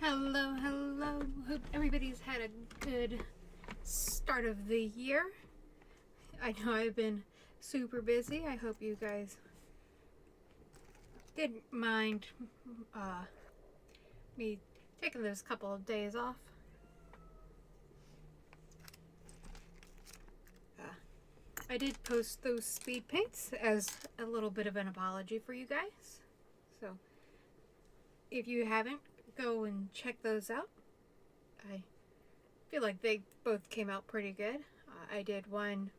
Hello, hello. Hope everybody's had a good start of the year. I know I've been super busy. I hope you guys didn't mind me taking those couple of days off. I did post those speed paints as a little bit of an apology for you guys. So if you haven't, go and check those out. I feel like they both came out pretty good. I did one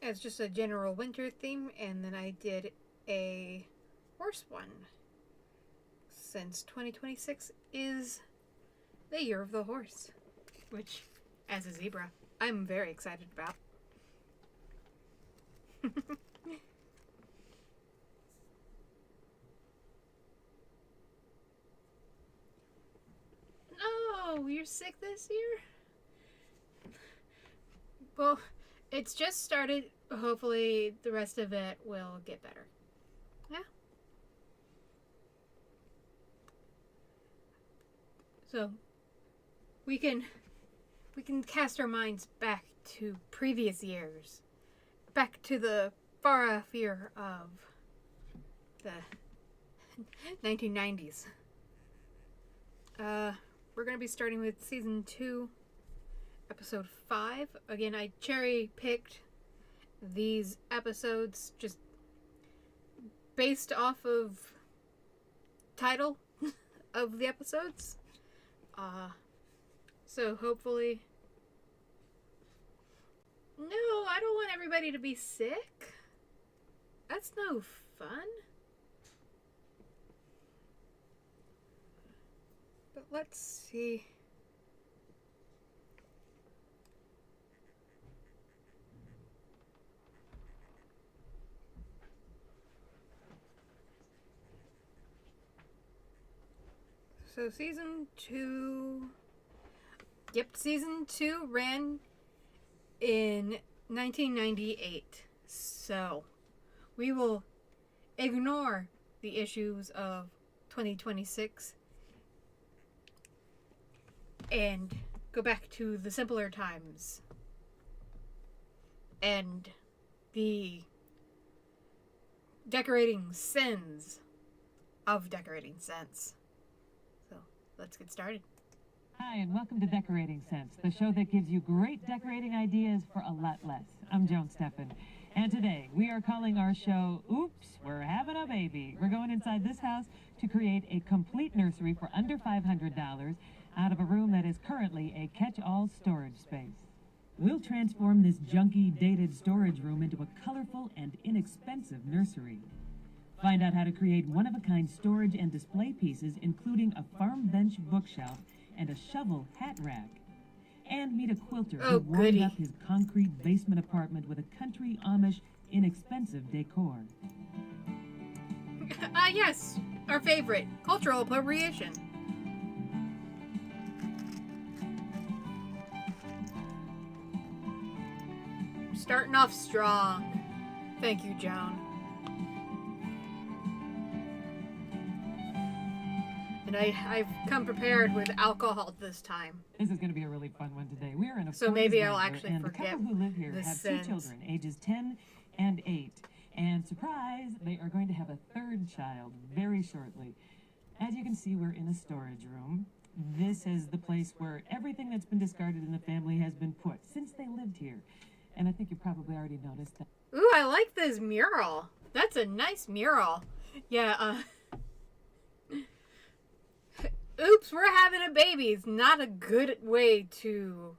as just a general winter theme, and then I did a horse one, since 2026 is the year of the horse, which, as a zebra, I'm very excited about. Oh, you're sick this year? Well, it's just started. Hopefully the rest of it will get better. Yeah. So we can cast our minds back to previous years. Back to the far off year of the 1990s. We're going to be starting with season 2, episode 5. Again, I cherry picked these episodes just based off of title of the episodes. So hopefully... No, I don't want everybody to be sick. That's no fun. But let's see. So season 2... Yep, season 2 ran in 1998. So we will ignore the issues of 2026 and go back to the simpler times and the decorating sins of decorating sense. So let's get started. Hi, and welcome to Decorating Sense, the show that gives you great decorating ideas for a lot less. I'm Joan Steffen, and today we are calling our show, Oops, We're Having a Baby. We're going inside this house to create a complete nursery for under $500 out of a room that is currently a catch-all storage space. We'll transform this junky, dated storage room into a colorful and inexpensive nursery. Find out how to create one-of-a-kind storage and display pieces, including a farm bench bookshelf and a shovel hat rack. And meet a quilter who warmed up his concrete basement apartment with a country Amish inexpensive decor. Yes, our favorite, cultural appropriation. Starting off strong. Thank you, Joan. And I've come prepared with alcohol this time. This is going to be a really fun one today. We are in a so maybe I'll actually and forget. The couple who live here have sense. 2 children, ages 10 and 8. And surprise, they are going to have a 3rd child very shortly. As you can see, we're in a storage room. This is the place where everything that's been discarded in the family has been put since they lived here. And I think you probably already noticed that. Ooh, I like this mural. That's a nice mural. Yeah, oops, we're having a baby. It's not a good way to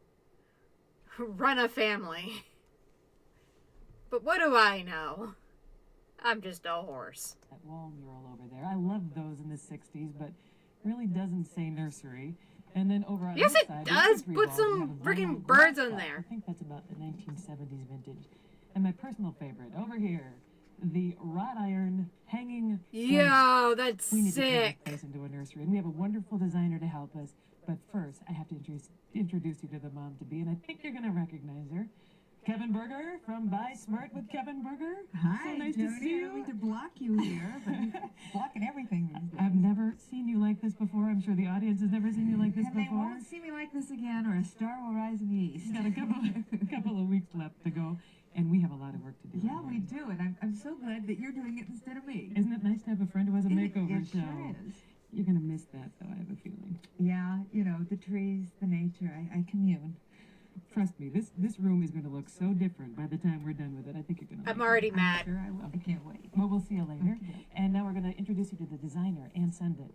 run a family. But what do I know? I'm just a horse. That wall mural over there. I love those in the 60s, but it really doesn't say nursery. And then over on yes, this it side, does. Put some freaking birds on there. I think that's about the 1970s vintage. And my personal favorite, over here, the wrought iron hanging. Yo, that's we need sick. to turn this place into a nursery, and we have a wonderful designer to help us. But first, I have to introduce you to the mom-to-be, and I think you're going to recognize her. Kevin Berger from Buy Smart with Kevin Berger. Hi, so nice Jody. to see you. I don't mean to block you here, but you're blocking everything these days. I've never seen you like this before. I'm sure the audience has never seen you like this And they before. won't see me like this again, or a star will rise in the east. Got a couple of weeks left to go, and we have a lot of work to do. Yeah, we do, and I'm so glad that you're doing it instead of me. Isn't it nice to have a friend who has a makeover It show? sure is. You're gonna miss that, though. I have a feeling. Yeah, you know, the trees, the nature, I commune. Trust me, this room is going to look so different by the time we're done with it. I think you're going to. I'm already I'm mad. sure I will. I can't wait. Well, we'll see you later. Okay. And now we're going to introduce you to the designer, Ann Sundit.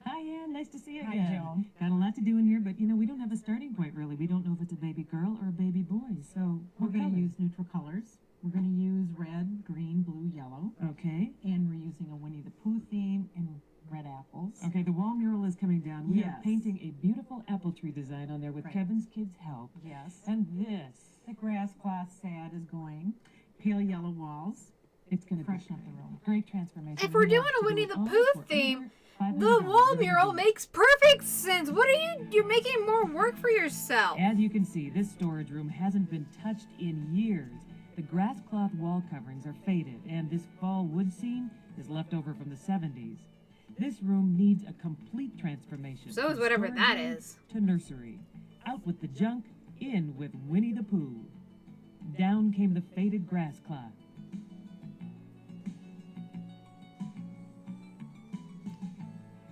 Hi, Ann. Nice to see you Hi, again. Joan. Got a lot to do in here, but you know we don't have a starting point really. We don't know if it's a baby girl or a baby boy. So We're going to color? use neutral colors. We're going to use red, green, blue, yellow. Okay. And we're using a Winnie the Pooh theme and red apples. Okay. The wall mural is coming down. We are Yes. painting a beautiful apple tree design on there with Right. Kevin's kids' help. Yes. And this, The grass cloth sad is going. Pale yellow walls. it's going to Freshen up the room. Great transformation. If we're We have doing a to do Winnie it the all Pooh for theme, under the $500. wall We're gonna mural do it. makes perfect sense. What are you're making more work for yourself. As you can see, this storage room hasn't been touched in years. The grass cloth wall coverings are faded, and this fall wood scene is left over from the 70s. This room needs a complete transformation. So is from whatever storage that room is. To nursery. Out with the junk, in with Winnie the Pooh. Down came the faded grass cloth.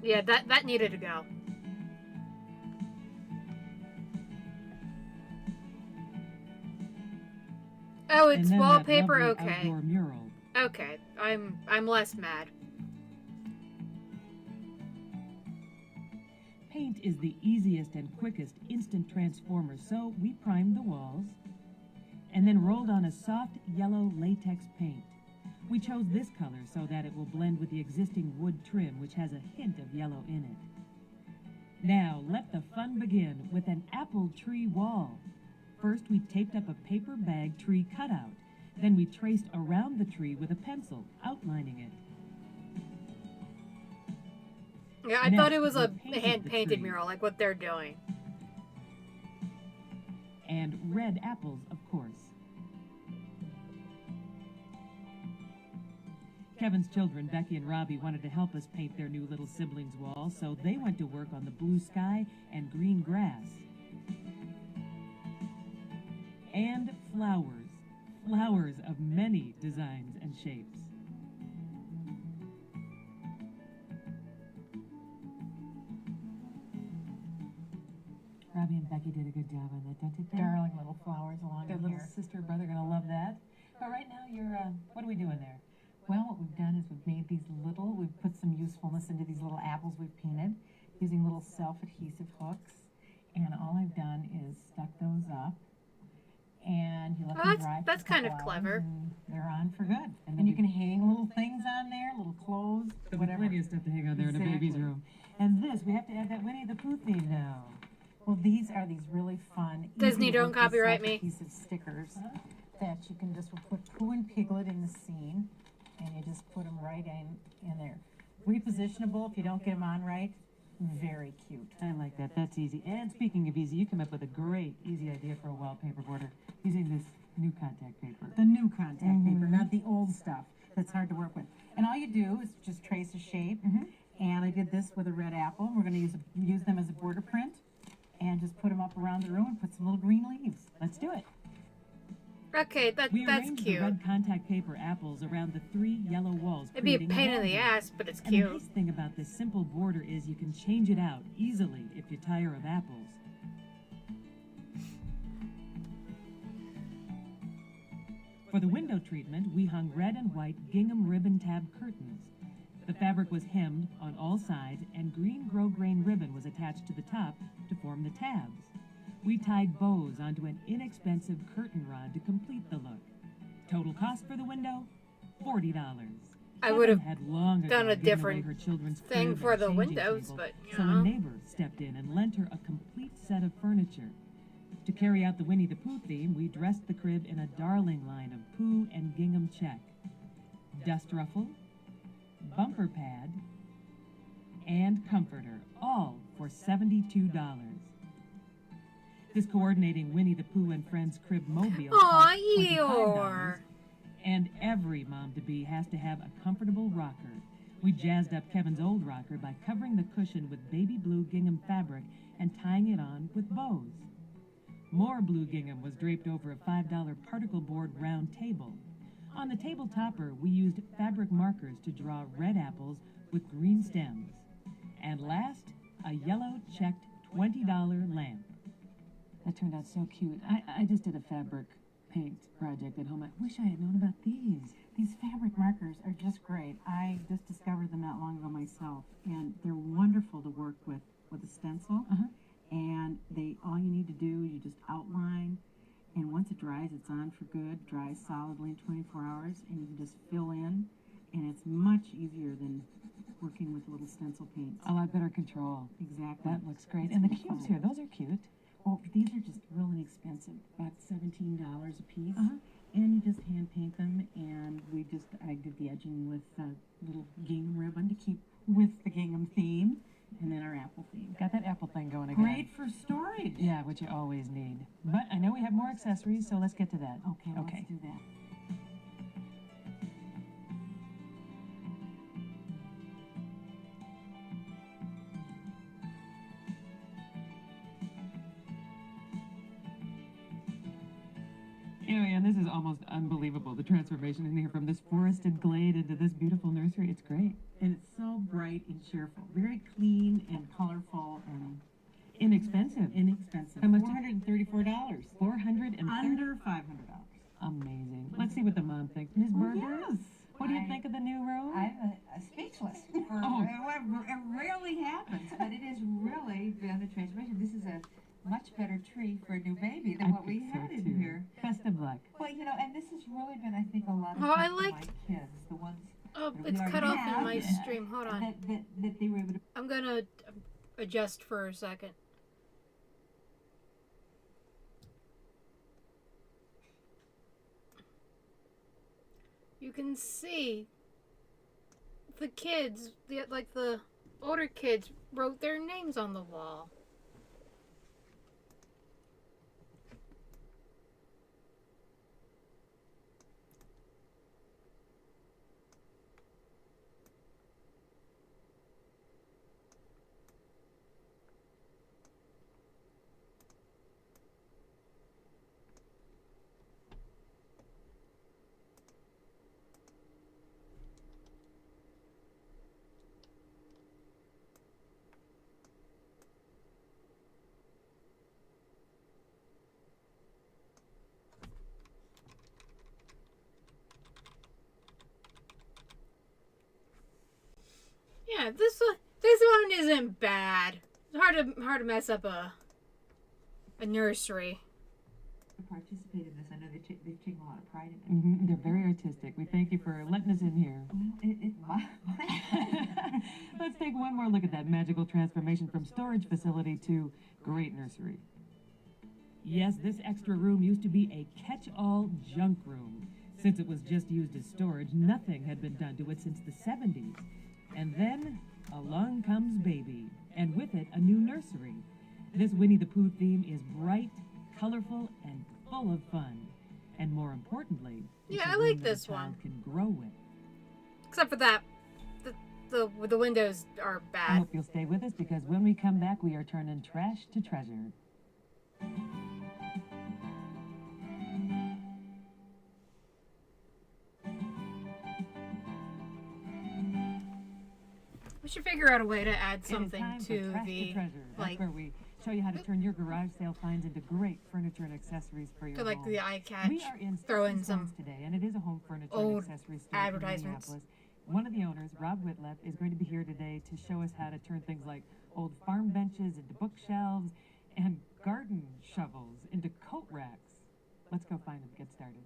Yeah, that needed to go. Oh, And it's then that wallpaper. lovely Okay. outdoor mural. Okay. I'm less mad. Paint is the easiest and quickest instant transformer, so we primed the walls and then rolled on a soft yellow latex paint. We chose this color so that it will blend with the existing wood trim, which has a hint of yellow in it. Now, let the fun begin with an apple tree wall. First, we taped up a paper bag tree cutout. Then we traced around the tree with a pencil, outlining it. Yeah, I Next, thought it was we a painted the hand-painted tree. mural, like what they're doing. And red apples, of course. Kevin's children, Becky and Robbie, wanted to help us paint their new little siblings' wall, so they went to work on the blue sky and green grass. And flowers. Flowers of many designs and shapes. Robbie and Becky did a good job on that, don't you think? Darling little flowers along Their in little here. sister and brother are gonna love that. But right now, what are we doing there? Well, what we've done is we've made we've put some usefulness into these little apples we've painted using little self-adhesive hooks. And all I've done is stuck those up. And you let Oh, them that's- dry for that's a couple kind of clever. hours, and they're on for good. And And you then can hang little things on there, little clothes, There'll be whatever. plenty of stuff to hang on there in a baby's Exactly. room. And this, we have to add that Winnie the Pooh theme now. Well, these are these really fun, Disney, easy to don't work with copyright me. self-adhesive stickers that you can just put Pooh and Piglet in the scene, and you just put them right in there. Repositionable if you don't get them on right. Very cute. I like that. That's easy. And speaking of easy, you come up with a great, easy idea for a wallpaper border using this new contact paper. The new contact paper, not the old stuff that's hard to work with. And all you do is just trace a shape. And I did this with a red apple. We're going to use them as a border print, and just put them up around the room and put some little green leaves. Let's do it. Okay, We that's arranged the cute. red contact paper apples around the 3 yellow walls. It'd be a creating pain in wall the border. ass, but it's And the cute. nice thing about this simple border is you can change it out easily if you tire of apples. For the window treatment, we hung red and white gingham ribbon tab curtains. The fabric was hemmed on all sides, and green grosgrain ribbon was attached to the top to form the tabs. We tied bows onto an inexpensive curtain rod to complete the look. Total cost for the window, $40. I would have Kevin had long done ago a given away different her children's thing crib for and the changing windows, table, but, you so know. a neighbor stepped in and lent her a complete set of furniture. To carry out the Winnie the Pooh theme, we dressed the crib in a darling line of Pooh and gingham check, dust ruffle, bumper pad, and comforter, all for $72. This coordinating Winnie the Pooh and Friends crib mobile Aw, cost $25, Eeyore. and every mom-to-be has to have a comfortable rocker. We jazzed up Kevin's old rocker by covering the cushion with baby blue gingham fabric and tying it on with bows. More blue gingham was draped over a $5 particle board round table. On the table topper, we used fabric markers to draw red apples with green stems. And last, a yellow checked $20 lamp. That turned out so cute. I just did a fabric paint project at home. I wish I had known about these. These fabric markers are just great. I just discovered them not long ago myself, and they're wonderful to work with a stencil. And all you need to do is you just outline, and once it dries, it's on for good. Dries solidly in 24 hours, and you can just fill in, and it's much easier than working with little stencil paints. A lot better control. Exactly. That looks great. And the cubes here, those are cute. Well, these are just real inexpensive, about $17 a piece. And you just hand paint them, and I did the edging with a little gingham ribbon to keep with the gingham theme, and then our apple theme. Got that apple thing going again. Great for storage. Yeah, which you always need. But I know we have more accessories, so let's get to that. Okay, let's do that. And this is almost unbelievable, the transformation in here from this forested glade into this beautiful nursery. It's great. And it's so bright and cheerful. Very clean and colorful and inexpensive. How much? $434. Under $500. Amazing. Let's see what the mom thinks. Ms. Berger? Yes. What do you think of the new room? I'm speechless. It rarely happens, but it has really been a transformation. This is a much better tree for a new baby than what we had in here. Best of luck. Well, and this has really been, I think, a lot of Oh, I fun for like- my kids, the ones Oh, that we it's cut already off in have, my stream. Hold on. that they were able to. I'm gonna adjust for a second. You can see the kids, the older kids, wrote their names on the wall. Yeah, this one isn't bad. It's hard to mess up a nursery. Participate in this. I know they've taken a lot of pride in it. They're very artistic. We thank you for letting us in here. Let's take one more look at that magical transformation from storage facility to great nursery. Yes, this extra room used to be a catch-all junk room. Since it was just used as storage, nothing had been done to it since the 70s. And then, along comes baby, and with it, a new nursery. This Winnie the Pooh theme is bright, colorful, and full of fun. And more importantly, it's Yeah, a I room like that a this child one. can grow with. Except for that, the windows are I bad. hope you'll stay with us because when we come back, we are turning trash to treasure. We should figure out a way to add It is something time for to Trash the to Treasure. That's like where we show you how to turn your garage sale finds into great furniture and accessories for your to like home. the eye catch. We are in Throw in Stitch's some Homes today, and it is a home furniture old and accessory store in advertisements. Minneapolis. One of the owners, Rob Whitleff, is going to be here today to show us how to turn things like old farm benches into bookshelves and garden shovels into coat racks. Let's go find him. Get started.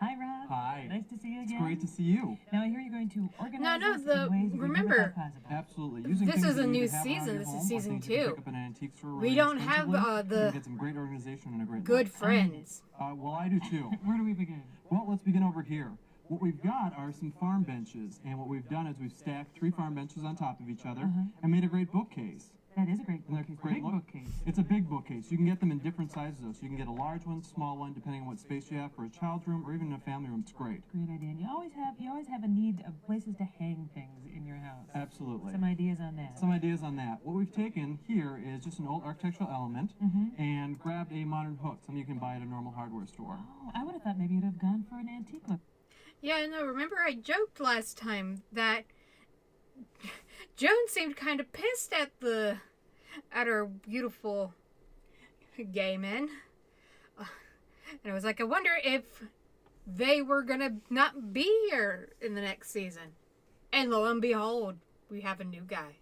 Hi, Rob. Hi. Nice to see you again. It's great to see you. Now I hear you're going to organize No, us in the- ways we never remember, thought possible. Absolutely. Using This things is that a you new have around season. your This is home, or season things you can 2. pick up in an antique store We really don't have, inexpensively, you the can get some great organization and a great good life. friends. Well, I do too. Where do we begin? Well, let's begin over here. What we've got are some farm benches, and what we've done is we've stacked 3 farm benches on top of each other and made a great bookcase. That is a great Isn't that a bookcase. great Big look? bookcase. It's a big bookcase. You can get them in different sizes though. So you can get a large one, small one, depending on what space you have for a child's room or even a family room. It's great. Great idea. And you always have a need of places to hang things in your house. Absolutely. Some ideas on that. Some ideas on that. What we've taken here is just an old architectural element and grabbed a modern hook, something you can buy at a normal hardware store. Oh, I would have thought maybe you'd have gone for an antique look. Yeah, no, remember I joked last time that Joan seemed kind of pissed at our beautiful gay men. And I was like, I wonder if they were gonna not be here in the next season. And lo and behold, we have a new guy.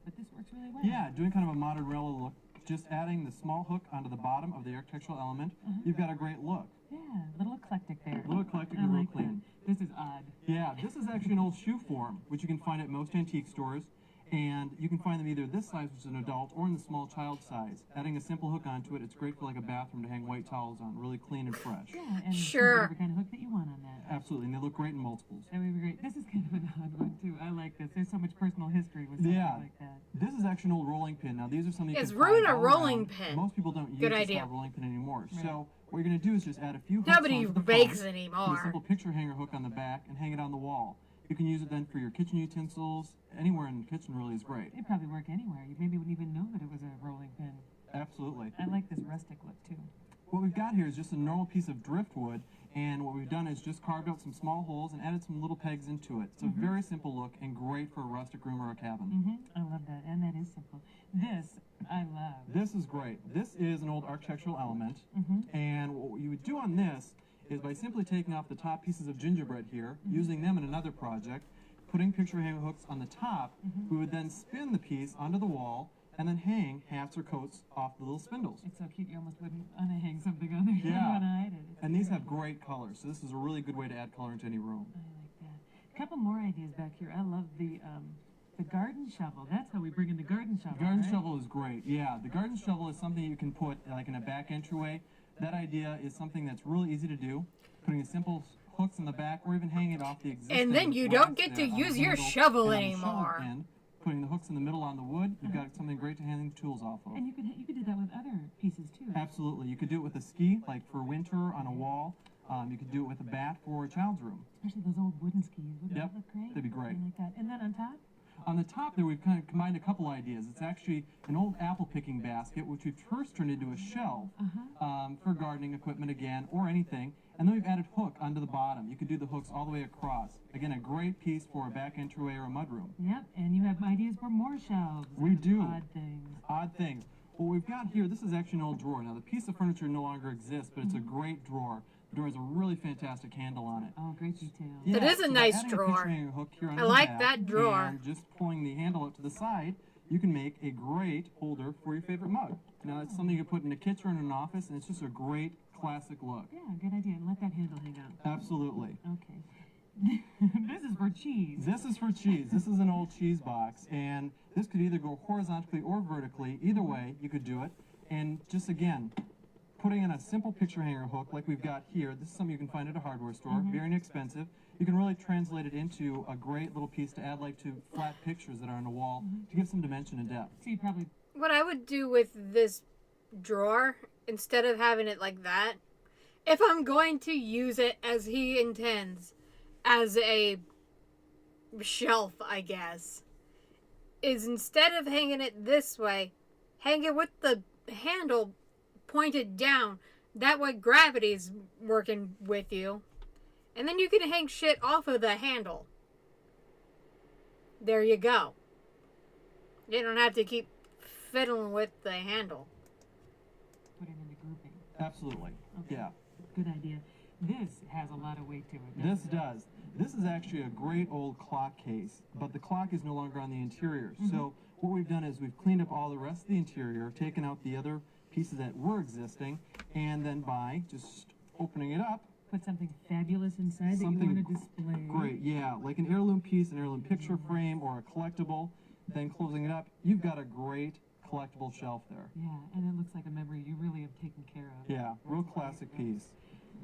But this works really well. Yeah, doing kind of a modern railroad look, just adding the small hook onto the bottom of the architectural element, you've got a great look. Yeah, a little eclectic there. A little eclectic I and real like clean. that. This is odd. Yeah, this is actually an old shoe form, which you can find at most antique stores. And you can find them either this size, which is an adult, or in the small child size. Adding a simple hook onto it, it's great for like a bathroom to hang white towels on, really clean and fresh. Yeah, and Sure. whatever kind of hook that you want on that. Absolutely, and they look great in multiples. That would be great. This is kind of an odd one too. I like this. There's so much personal history with something Yeah. like that. This is actually an old rolling pin. Now, these are something you Yes, can ruin find a all rolling around. pin. Most people don't use Good this idea. style rolling pin anymore. Right. So what you're going to do is just add a few hooks Nobody onto the bakes front, anymore. with a simple picture hanger hook on the back, and hang it on the wall. You can use it then for your kitchen utensils. Anywhere in the kitchen really is great. It'd probably work anywhere. You maybe wouldn't even know that it was a rolling pin. Absolutely. I like this rustic look too. What we've got here is just a normal piece of driftwood, and what we've done is just carved out some small holes and added some little pegs into it. It's a very simple look and great for a rustic room or a cabin. I love that, and that is simple. This I love. This is great. This is an old architectural element, and what you would do on this is by simply taking off the top pieces of gingerbread here, using them in another project, putting picture hanger hooks on the top, we would then spin the piece onto the wall and then hang hats or coats off the little spindles. It's so cute. You almost wouldn't want to hang something on there. You Yeah. don't want to hide it. It's And these great. have great colors, so this is a really good way to add color into any room. I like that. A couple more ideas back here. I love the garden shovel. That's how we bring in the garden shovel. The garden right? shovel is great, yeah. The garden shovel is something you can put like in a back entryway. That idea is something that's really easy to do. Putting a simple hooks in the back or even hanging it off the existing And then you glass don't get to there on the use your handle shovel and on the anymore. end. Putting the hooks in the middle on the wood, you've got something great to hang tools off of. And you could do that with other pieces too. Absolutely. You could do it with a ski, like for winter on a wall. You could do it with a bat for a child's room. Especially those old wooden skis. Wouldn't Yep, that look great? that'd be great. I like that. And then on top? On the top there, we've kind of combined a couple ideas. It's actually an old apple picking basket, which we've first turned into a shelf for gardening equipment again, or anything. And then we've added hook onto the bottom. You could do the hooks all the way across. Again, a great piece for a back entryway or a mudroom. Yep. And you have ideas for more shelves. We and do. Odd things. Odd things. What we've got here, this is actually an old drawer. Now, the piece of furniture no longer exists, but it's a great drawer. The drawer has a really fantastic handle on it. Oh, great detail. It is a so by nice adding a drawer. picture hanger hook here on I the like back that drawer. And just pulling the handle up to the side, you can make a great holder for your favorite mug. Now, it's something you can put in a kitchen or in an office, and it's just a great classic look. Yeah, good idea. And let that handle hang out. Absolutely. Okay. This is for cheese. This is for cheese. This is an old cheese box, and this could either go horizontally or vertically. Either way, you could do it. And just again, putting in a simple picture hanger hook like we've got here, this is something you can find at a hardware store, very inexpensive. You can really translate it into a great little piece to add like to flat pictures that are on the wall to give some dimension and depth. So you probably What I would do with this drawer, instead of having it like that, if I'm going to use it as he intends, as a shelf, I guess, is instead of hanging it this way, hang it with the handle pointed down. That way gravity's working with you. And then you can hang shit off of the handle. There you go. You don't have to keep fiddling with the handle. put it in the grouping. Absolutely. Okay. Yeah. Good idea. This has a lot of weight to it. This doesn't it? does. This is actually a great old clock case, but the clock is no longer on the interior. So what we've done is we've cleaned up all the rest of the interior, taken out the other pieces that were existing, and then by just opening it up, Put something fabulous inside that you Something want to display. great, yeah, like an heirloom piece, an heirloom picture frame, or a collectible. Then closing it up, you've got a great collectible shelf there. Yeah, and it looks like a memory you really have taken care of. Yeah, real classic piece.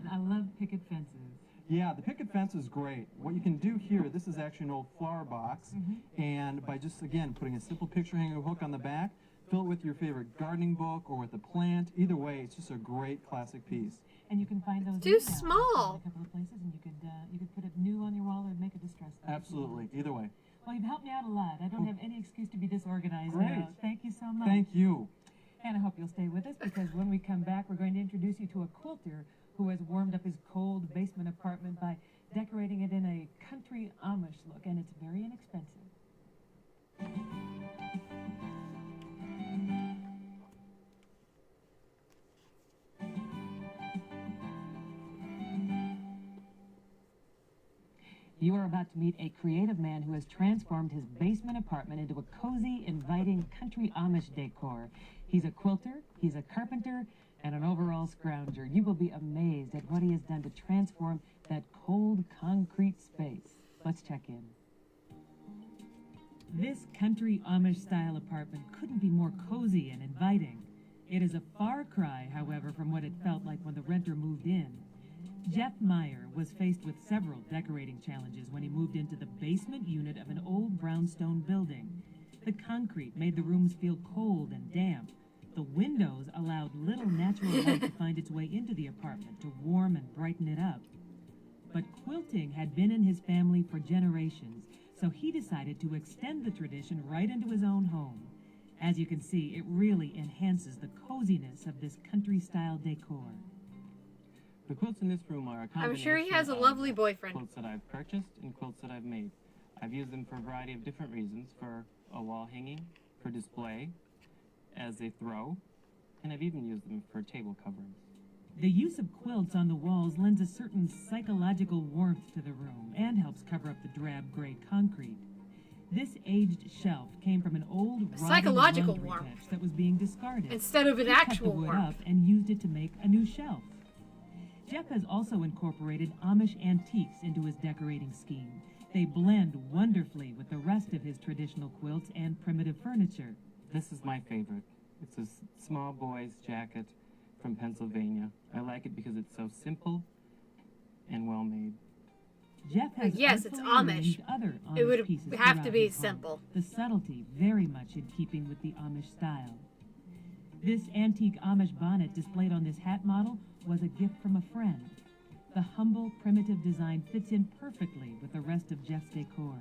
And I love picket fences. Yeah, the picket fence is great. What you can do here, this is actually an old flower box, and by just, again, putting a simple picture hanger hook on the back, fill it with your favorite gardening book or with a plant. Either way, it's just a great classic piece. And you can find those Too now small. in a couple of places, and you could put it new on your wall or make a distress note. Absolutely, either way. Well, you've helped me out a lot. I don't have any excuse to be disorganized Great. now. Thank you so much. Thank you. And I hope you'll stay with us, because when we come back, we're going to introduce you to a quilter who has warmed up his cold basement apartment by decorating it in a country Amish look, and it's very inexpensive. You are about to meet a creative man who has transformed his basement apartment into a cozy, inviting country Amish decor. He's a quilter, he's a carpenter, and an overall scrounger. You will be amazed at what he has done to transform that cold concrete space. Let's check in. This country Amish style apartment couldn't be more cozy and inviting. It is a far cry, however, from what it felt like when the renter moved in. Jeff Meyer was faced with several decorating challenges when he moved into the basement unit of an old brownstone building. The concrete made the rooms feel cold and damp. The windows allowed little natural light to find its way into the apartment to warm and brighten it up. But quilting had been in his family for generations, so he decided to extend the tradition right into his own home. As you can see, it really enhances the coziness of this country-style decor. The quilts in this room are a combination I'm sure he has a of lovely boyfriend. quilts that I've purchased and quilts that I've made. I've used them for a variety of different reasons, for a wall hanging, for display, as a throw, and I've even used them for table coverings. The use of quilts on the walls lends a certain psychological warmth to the room and helps cover up the drab gray concrete. This aged shelf came from an old rotting Psychological laundry warmth. bench that was being discarded. Instead of an He cut actual the wood warmth. up and used it to make a new shelf. Jeff has also incorporated Amish antiques into his decorating scheme. They blend wonderfully with the rest of his traditional quilts and primitive furniture. This is my favorite. It's a small boy's jacket from Pennsylvania. I like it because it's so simple and well made. Jeff has Yes, it's artfully Amish. arranged other Amish It would pieces have throughout to be his home. simple. The subtlety very much in keeping with the Amish style. This antique Amish bonnet displayed on this hat model was a gift from a friend. The humble, primitive design fits in perfectly with the rest of Jeff's decor.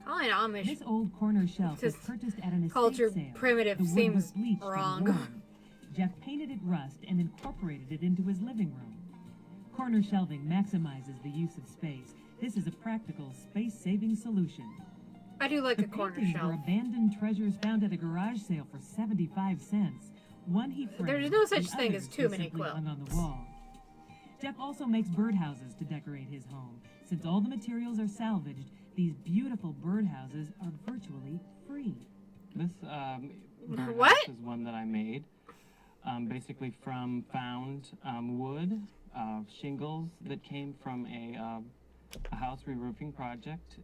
Calling Amish This old corner shelf was Just purchased at an estate culture sale. primitive The wood seems was bleached and wrong. worn. Jeff painted it rust and incorporated it into his living room. Corner shelving maximizes the use of space. This is a practical, space-saving solution. I do like The a corner paintings shelf. were abandoned treasures found at a garage sale for 75 cents. One he framed, There's no such and thing as others too he many simply quilts. hung on the wall. Jeff also makes birdhouses to decorate his home. Since all the materials are salvaged, these beautiful birdhouses are virtually free. This birdhouse What? is one that I made, basically from found wood, shingles that came from a house re-roofing project.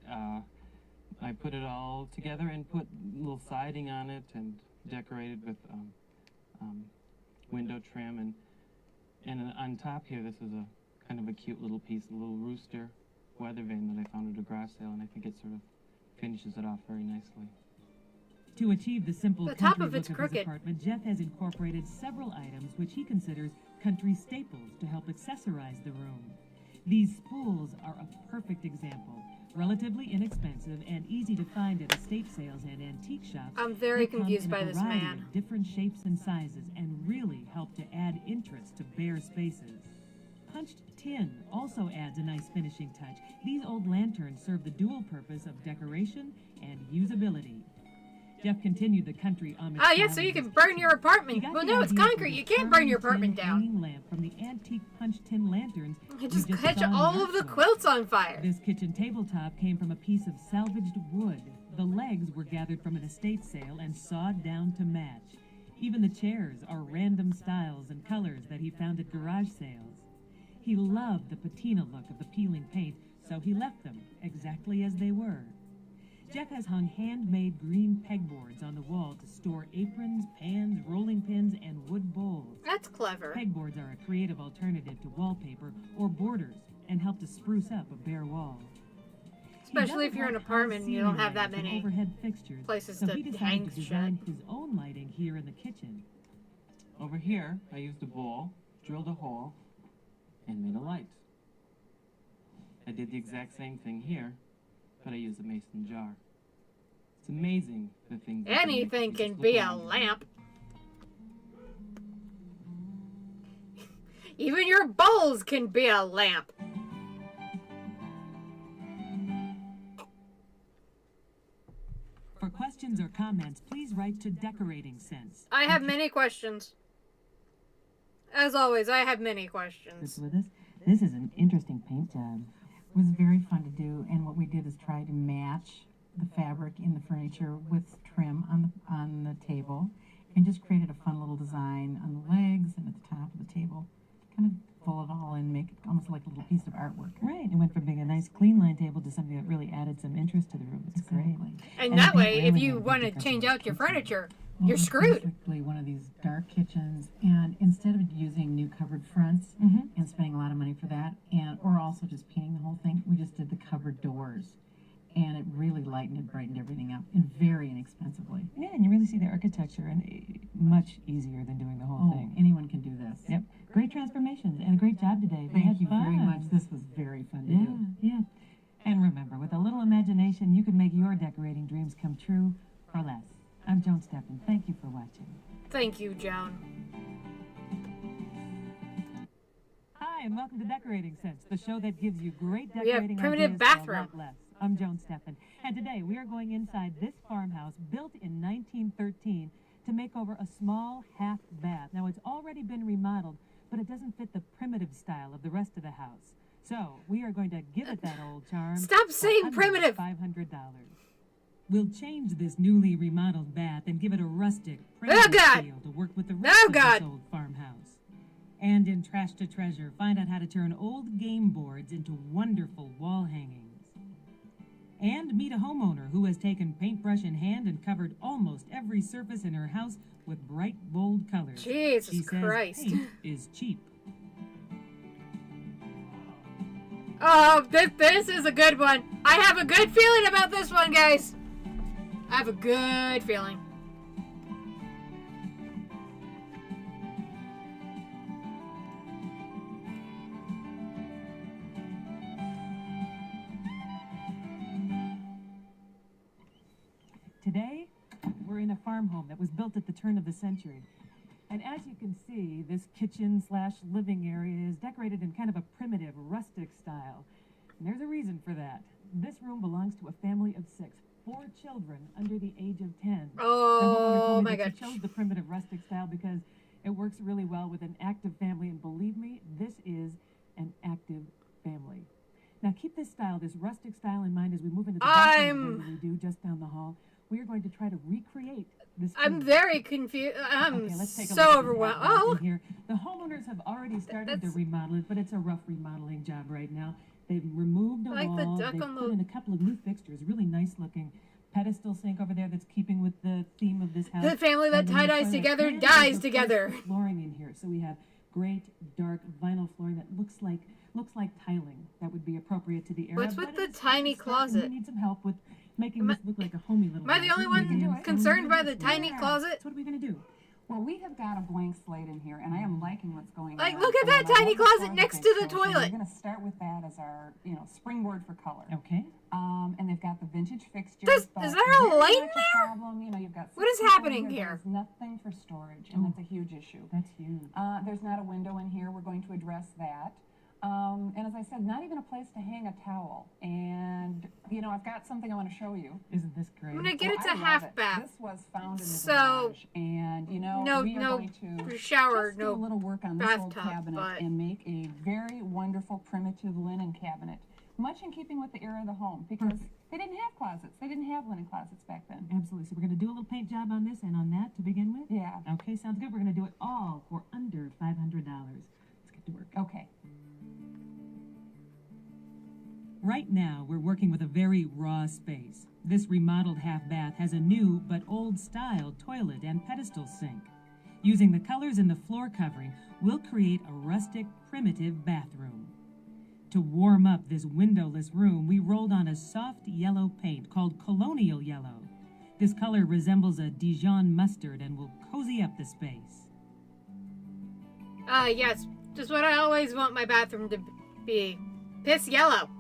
I put it all together and put a little siding on it and decorated with window trim, and on top here, this is a kind of a cute little piece, a little rooster weather vane that I found at a garage sale, and I think it sort of finishes it off very nicely. To achieve the simple The top country of it's look of his crooked. apartment, Jeff has incorporated several items which he considers country staples to help accessorize the room. These spools are a perfect example. Relatively inexpensive and easy to find at estate sales and antique shops. I'm very they come confused in by a this variety man. of different shapes and sizes and really help to add interest to bare spaces. Punched tin also adds a nice finishing touch. These old lanterns serve the dual purpose of decoration and usability. Jeff continued the country Amish Ah, yeah, style so in you his can burn kitchen. your He apartment. got Well, the no, it's idea for concrete. the You can't burn your carved tin apartment down. hanging lamp from the antique punched tin lanterns You we just catch saw in all of the artwork. quilts on fire. This kitchen tabletop came from a piece of salvaged wood. The legs were gathered from an estate sale and sawed down to match. Even the chairs are random styles and colors that he found at garage sales. He loved the patina look of the peeling paint, so he left them exactly as they were. Jeff has hung handmade green pegboards on the wall to store aprons, pans, rolling pins, and wood bowls. That's clever. Pegboards are a creative alternative to wallpaper or borders and help to spruce up a bare wall. Especially if you're in an apartment and you don't have that many overhead fixtures, places so to he decided hang to design shit. his own lighting here in the kitchen. Over here, I used a bowl, drilled a hole, and made a light. I did the exact same thing here, but I used a mason jar. It's amazing the things you Anything make. can Just be look a around you. lamp. Even your bowls can be a lamp. For questions or comments, please write to Decorating Sense. I have many questions. As always, I have many questions. With us. This is an interesting paint job. It was very fun to do, and what we did is try to match the fabric in the furniture with trim on the table, and just created a fun little design on the legs and at the top of the table. Kind of pull it all in, make it almost like a little piece of artwork. Right, it went from being a nice clean line table to something that really added some interest to the room. It's great. And And I that think way, if really you made a big want to difference change in the out your kitchen. furniture, Well, you're it's screwed. basically one of these dark kitchens, and instead of using new covered fronts and spending a lot of money for that, or also just painting the whole thing, we just did the covered doors, and it really lightened and brightened everything up, and very inexpensively. Yeah, and you really see the architecture, and much easier than doing the whole Oh, thing. anyone can do this. Yep, great transformations and a great job today. We had Thank you very fun. much. This was very fun to Yeah, do. yeah. And remember, with a little imagination, you can make your decorating dreams come true for less. I'm Joan Steffen. Thank you for watching. Thank you, Joan. Hi, and welcome to Decorating Sense, the show that gives you great We have decorating primitive ideas for a bathroom. lot less. I'm Joan Steffen, and today we are going inside this farmhouse built in 1913 to make over a small half bath. Now, it's already been remodeled, but it doesn't fit the primitive style of the rest of the house. So we are going to give it that old charm. Stop for saying under primitive. $500. We'll change this newly remodeled bath and give it a rustic, Oh, primitive God. feel to work with the Oh, rest of God. this old farmhouse. And in Trash to Treasure, find out how to turn old game boards into wonderful wall hangings. And meet a homeowner who has taken paintbrush in hand and covered almost every surface in her house with bright, bold colors. Jesus She says Christ. paint is cheap. Oh, this is a good one. I have a good feeling about this one, guys. I have a good feeling. Today, we're in a farm home that was built at the turn of the century. And as you can see, this kitchen/living area is decorated in kind of a primitive, rustic style. And there's a reason for that. This room belongs to a family of 6, 4 children under the age of 10. The homeowner Oh told me my that gosh. she chose the primitive, rustic style because it works really well with an active family. And believe me, this is an active family. Now keep this style, this rustic style in mind as we move into the bathroom that we do just down the hall. We are going to try to recreate this. I'm room. very confused. I'm Okay, let's take a so look at this overwhelmed. bathroom Oh, here. The homeowners have already started to That's- remodel it, but it's a rough remodeling job right now. They've removed a I like the wall. duck They've on put the- in a couple of new fixtures, really nice looking pedestal sink over there that's keeping with the theme of this house. the family that And then the tie-dyes toilet together and dies they've replaced together. the flooring in here, so we have great dark vinyl flooring that looks like tiling that would be appropriate to the area. What's with but the it's tiny starting. closet? We need some help with making Am I- this look like a homey little. Am I the house. only We can do one it. concerned by the Yeah. tiny closet? So what are we gonna do? Well, we have got a blank slate in here, and I am liking what's going Like, on. look at that I love tiny the closet color next that to they the chose, and toilet. We're going to start with that as our, springboard for color. Okay. And they've got the vintage fixtures. Does- but is there a very light much a there? Problem. You've got What is 6 people happening in here? There's nothing for storage, and that's a huge issue. That's huge. There's not a window in here. We're going to address that. And as I said, not even a place to hang a towel. And, I've got something I want to show you. Isn't this great? I'm gonna get it Well, to I love half it. bath. This was found in the So, garage, and we no are going to shower, just do no a little work on this old bathtub, cabinet but- and make a very wonderful primitive linen cabinet, much in keeping with the era of the home, because they didn't have closets. They didn't have linen closets back then. Absolutely. So we're going to do a little paint job on this and on that to begin with? Yeah. Okay, sounds good. We're going to do it all for under $500. Let's get to work. Okay. Right now, we're working with a very raw space. This remodeled half bath has a new but old style toilet and pedestal sink. Using the colors in the floor covering, we'll create a rustic, primitive bathroom. To warm up this windowless room, we rolled on a soft yellow paint called Colonial Yellow. This color resembles a Dijon mustard and will cozy up the space. Yes, just what I always want my bathroom to be. Piss yellow.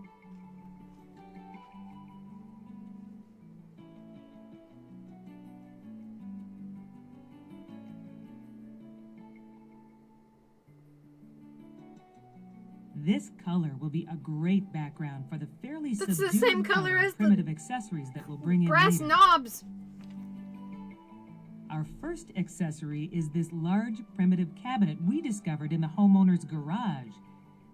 This color will be a great background for the fairly That's the subdued same color as the primitive accessories that we'll bring in Brass later. knobs. Our first accessory is this large primitive cabinet we discovered in the homeowner's garage.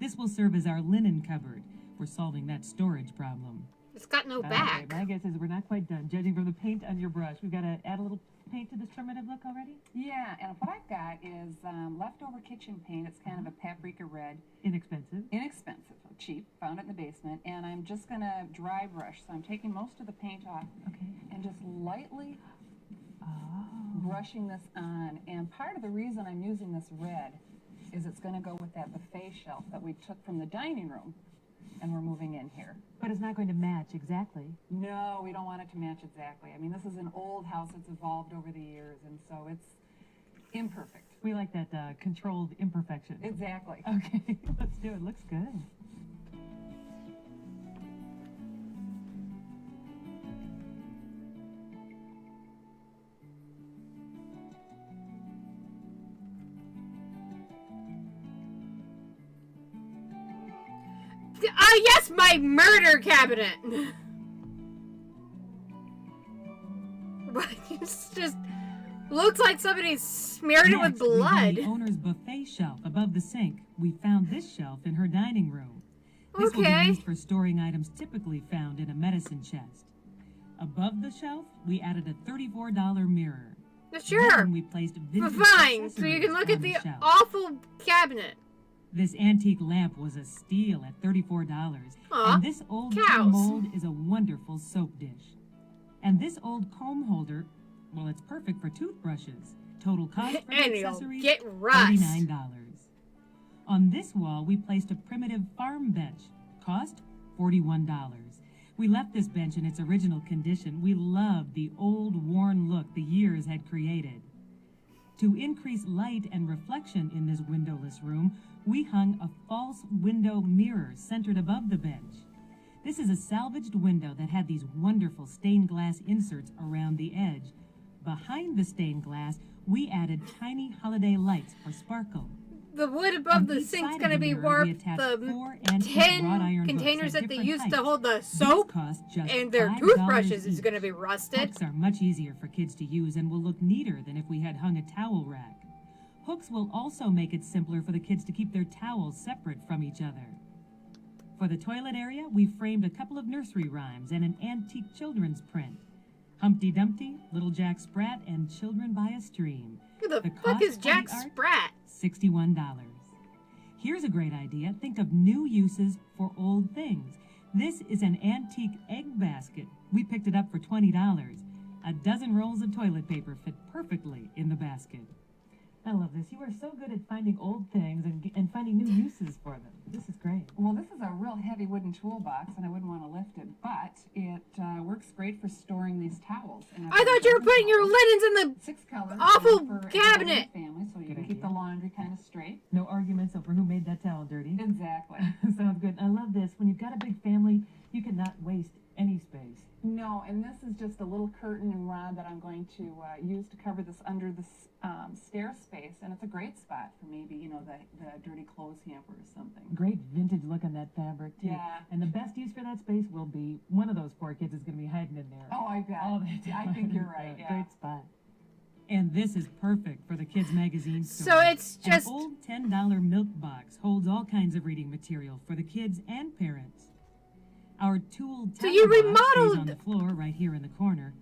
This will serve as our linen cupboard. We're solving that storage problem. It's got no Okay, back. my guess is we're not quite done, judging from the paint on your brush. We've got to add a little paint to this primitive look already? Yeah, and what I've got is leftover kitchen paint. It's kind of a paprika red. Inexpensive. Inexpensive, cheap, found it in the basement, and I'm just going to dry brush. So I'm taking most of the paint off and just lightly brushing this on. And part of the reason I'm using this red is it's going to go with that buffet shelf that we took from the dining room and we're moving in here. But it's not going to match exactly. No, we don't want it to match exactly. I mean, this is an old house that's evolved over the years, and so it's imperfect. We like that controlled imperfection. Exactly. Okay, let's do it. Looks good. Yes, my murder cabinet. What? It's just looks like somebody smeared it with Next, we found blood. the owner's buffet shelf above the sink. We found this shelf in her dining room. This will be Okay. used for storing items typically found in a medicine chest. Above the shelf, we added a $34 mirror. Sure. Then we placed vintage Fine. So you can look accessories at on the shelf. awful cabinet. This antique lamp was a steal at $34. Aw, And this old tin cows. mold is a wonderful soap dish. And this old comb holder, well, it's perfect for toothbrushes. Total cost for the And you'll accessories, get rust. $39. On this wall, we placed a primitive farm bench. Cost $41. We left this bench in its original condition. We loved the old, worn look the years had created. To increase light and reflection in this windowless room, we hung a false window mirror centered above the bench. This is a salvaged window that had these wonderful stained glass inserts around the edge. Behind the stained glass, we added tiny holiday lights for sparkle. The wood On above the each sink's side of gonna the be mirror, we warped. attached The 4 antique wrought 10 iron hooks containers at that they different used to heights. hold the These soap cost just and their $5 toothbrushes is each. gonna be rusted. Hooks are much easier for kids to use and will look neater than if we had hung a towel rack. Hooks will also make it simpler for the kids to keep their towels separate from each other. For the toilet area, we framed a couple of nursery rhymes and an antique children's print. Humpty Dumpty, Little Jack Sprat, and Children by a Stream. Who the The fuck cost is for Jack the art? Sprat? $61. Here's a great idea. Think of new uses for old things. This is an antique egg basket. We picked it up for $20. A dozen rolls of toilet paper fit perfectly in the basket. I love this. You are so good at finding old things and finding new uses for them. This is great. Well, this is a real heavy wooden toolbox, and I wouldn't want to lift it, but it works great for storing these towels. And I thought you were putting your linens in the 6 colors. awful for a cabinet. family, so you Good can keep idea. the laundry kind of straight. No arguments over who made that towel dirty. Exactly. Sounds good. I love this. When you've got a big family, you cannot waste any space. No, and this is just a little curtain and rod that I'm going to use to cover this under the stair space, and it's a great spot for maybe, you know, the dirty clothes hamper or something. Great vintage look on that fabric, too. Yeah. And the best use for that space will be one of those poor kids is going to be hiding in there. Oh, I bet. All the I time. think you're right, yeah. Great spot. And this is perfect for the kids' magazine store. So it's just An old $10 milk box holds all kinds of reading material for the kids and parents. Our tool So you towel box stays remodeled- on the floor right here in the corner.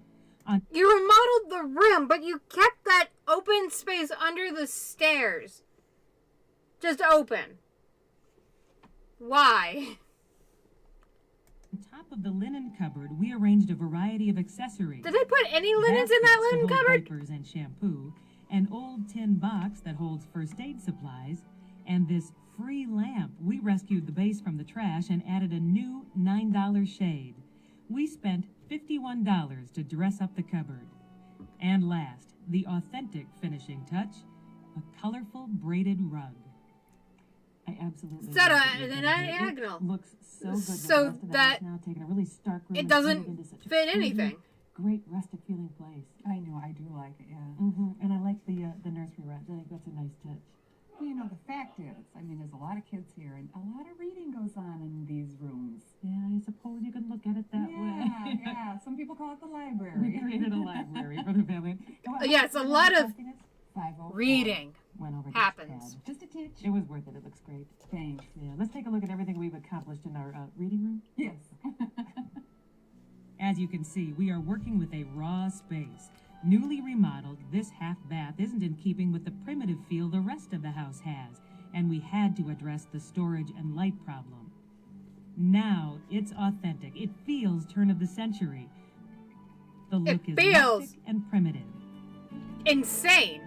you remodeled the room, but you kept that open space under the stairs. Just open. Why? On top of the linen cupboard, we arranged a variety of accessories. Did I put any linens in that Baskets to linen hold cupboard? diapers and shampoo, an old tin box that holds first aid supplies, and this free lamp. We rescued the base from the trash and added a new $9 shade. We spent $51 to dress up the cupboard. And last, the authentic finishing touch, a colorful braided rug. I absolutely Set love a- what you've an done here. diagonal. It looks so good with So the rest of the that house now, taking a really stark room it and doesn't turning it into such a fit pretty, anything. great rustic feeling place. I know, I do like it, yeah. And I like the nursery rhymes. I think that's a nice touch. Well, you know, the fact is, I mean, there's a lot of kids here, and a lot of reading goes on in these rooms. Yeah, I suppose you can look at it that way. Yeah. Some people call it the We library. created a library for the family. Yes, a lot of 504. reading Went over to happens. Chad. Just a titch. It was worth it. It looks great. Thanks. Yeah, let's take a look at everything we've accomplished in our reading room. Yes. As you can see, we are working with a raw space. Newly remodeled, this half bath isn't in keeping with the primitive feel the rest of the house has, and we had to address the storage and light problem. Now it's authentic. It feels turn of the century. The look is feels rustic and primitive. Insane.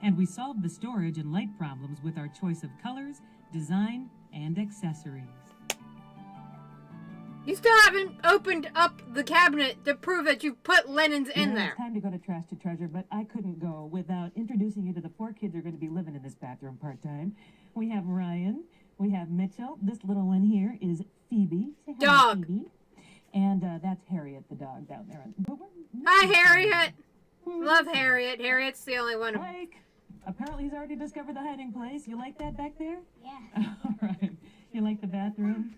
And we solved the storage and light problems with our choice of colors, design, and accessories. You still haven't opened up the cabinet to prove that you put linens in Yeah, there. It's time to go to Trash to Treasure, but I couldn't go without introducing you to the 4 kids who are going to be living in this bathroom part-time. We have Ryan, we have Mitchell, this little one here is Phoebe. Say hi, Dog. Phoebe. And that's Harriet, the dog down there. Hi, Harriet. Love Harriet. Harriet's the only one. Mike, apparently he's already discovered the hiding place. You like that back there? Yeah. All right. You like the bathroom?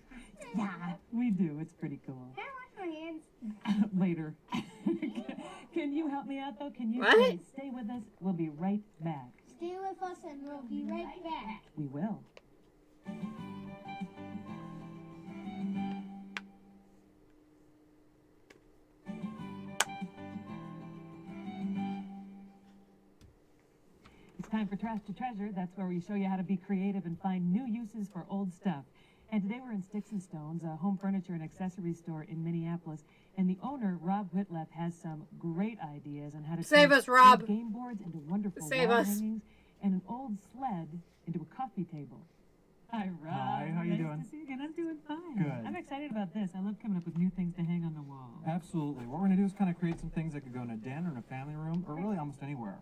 Yeah. We do. It's pretty cool. Can I wash my hands? Later. Can you help me out, though? Can you What? guys stay with us? We'll be right back. Stay with us and we'll be right back. We will. It's time for Trash to Treasure. That's where we show you how to be creative and find new uses for old stuff. And today we're in Sticks and Stones, a home furniture and accessory store in Minneapolis. And the owner, Rob Whitleff, has some great ideas on how to Save turn us, Rob. old game boards into wonderful Save wall us. hangings and an old sled into a coffee table. Hi, Rob. Hi, how you nice doing? To see you again. I'm doing fine. Good. I'm excited about this. I love coming up with new things to hang on the wall. Absolutely. What we're going to do is kind of create some things that could go in a den or in a family room or really almost anywhere.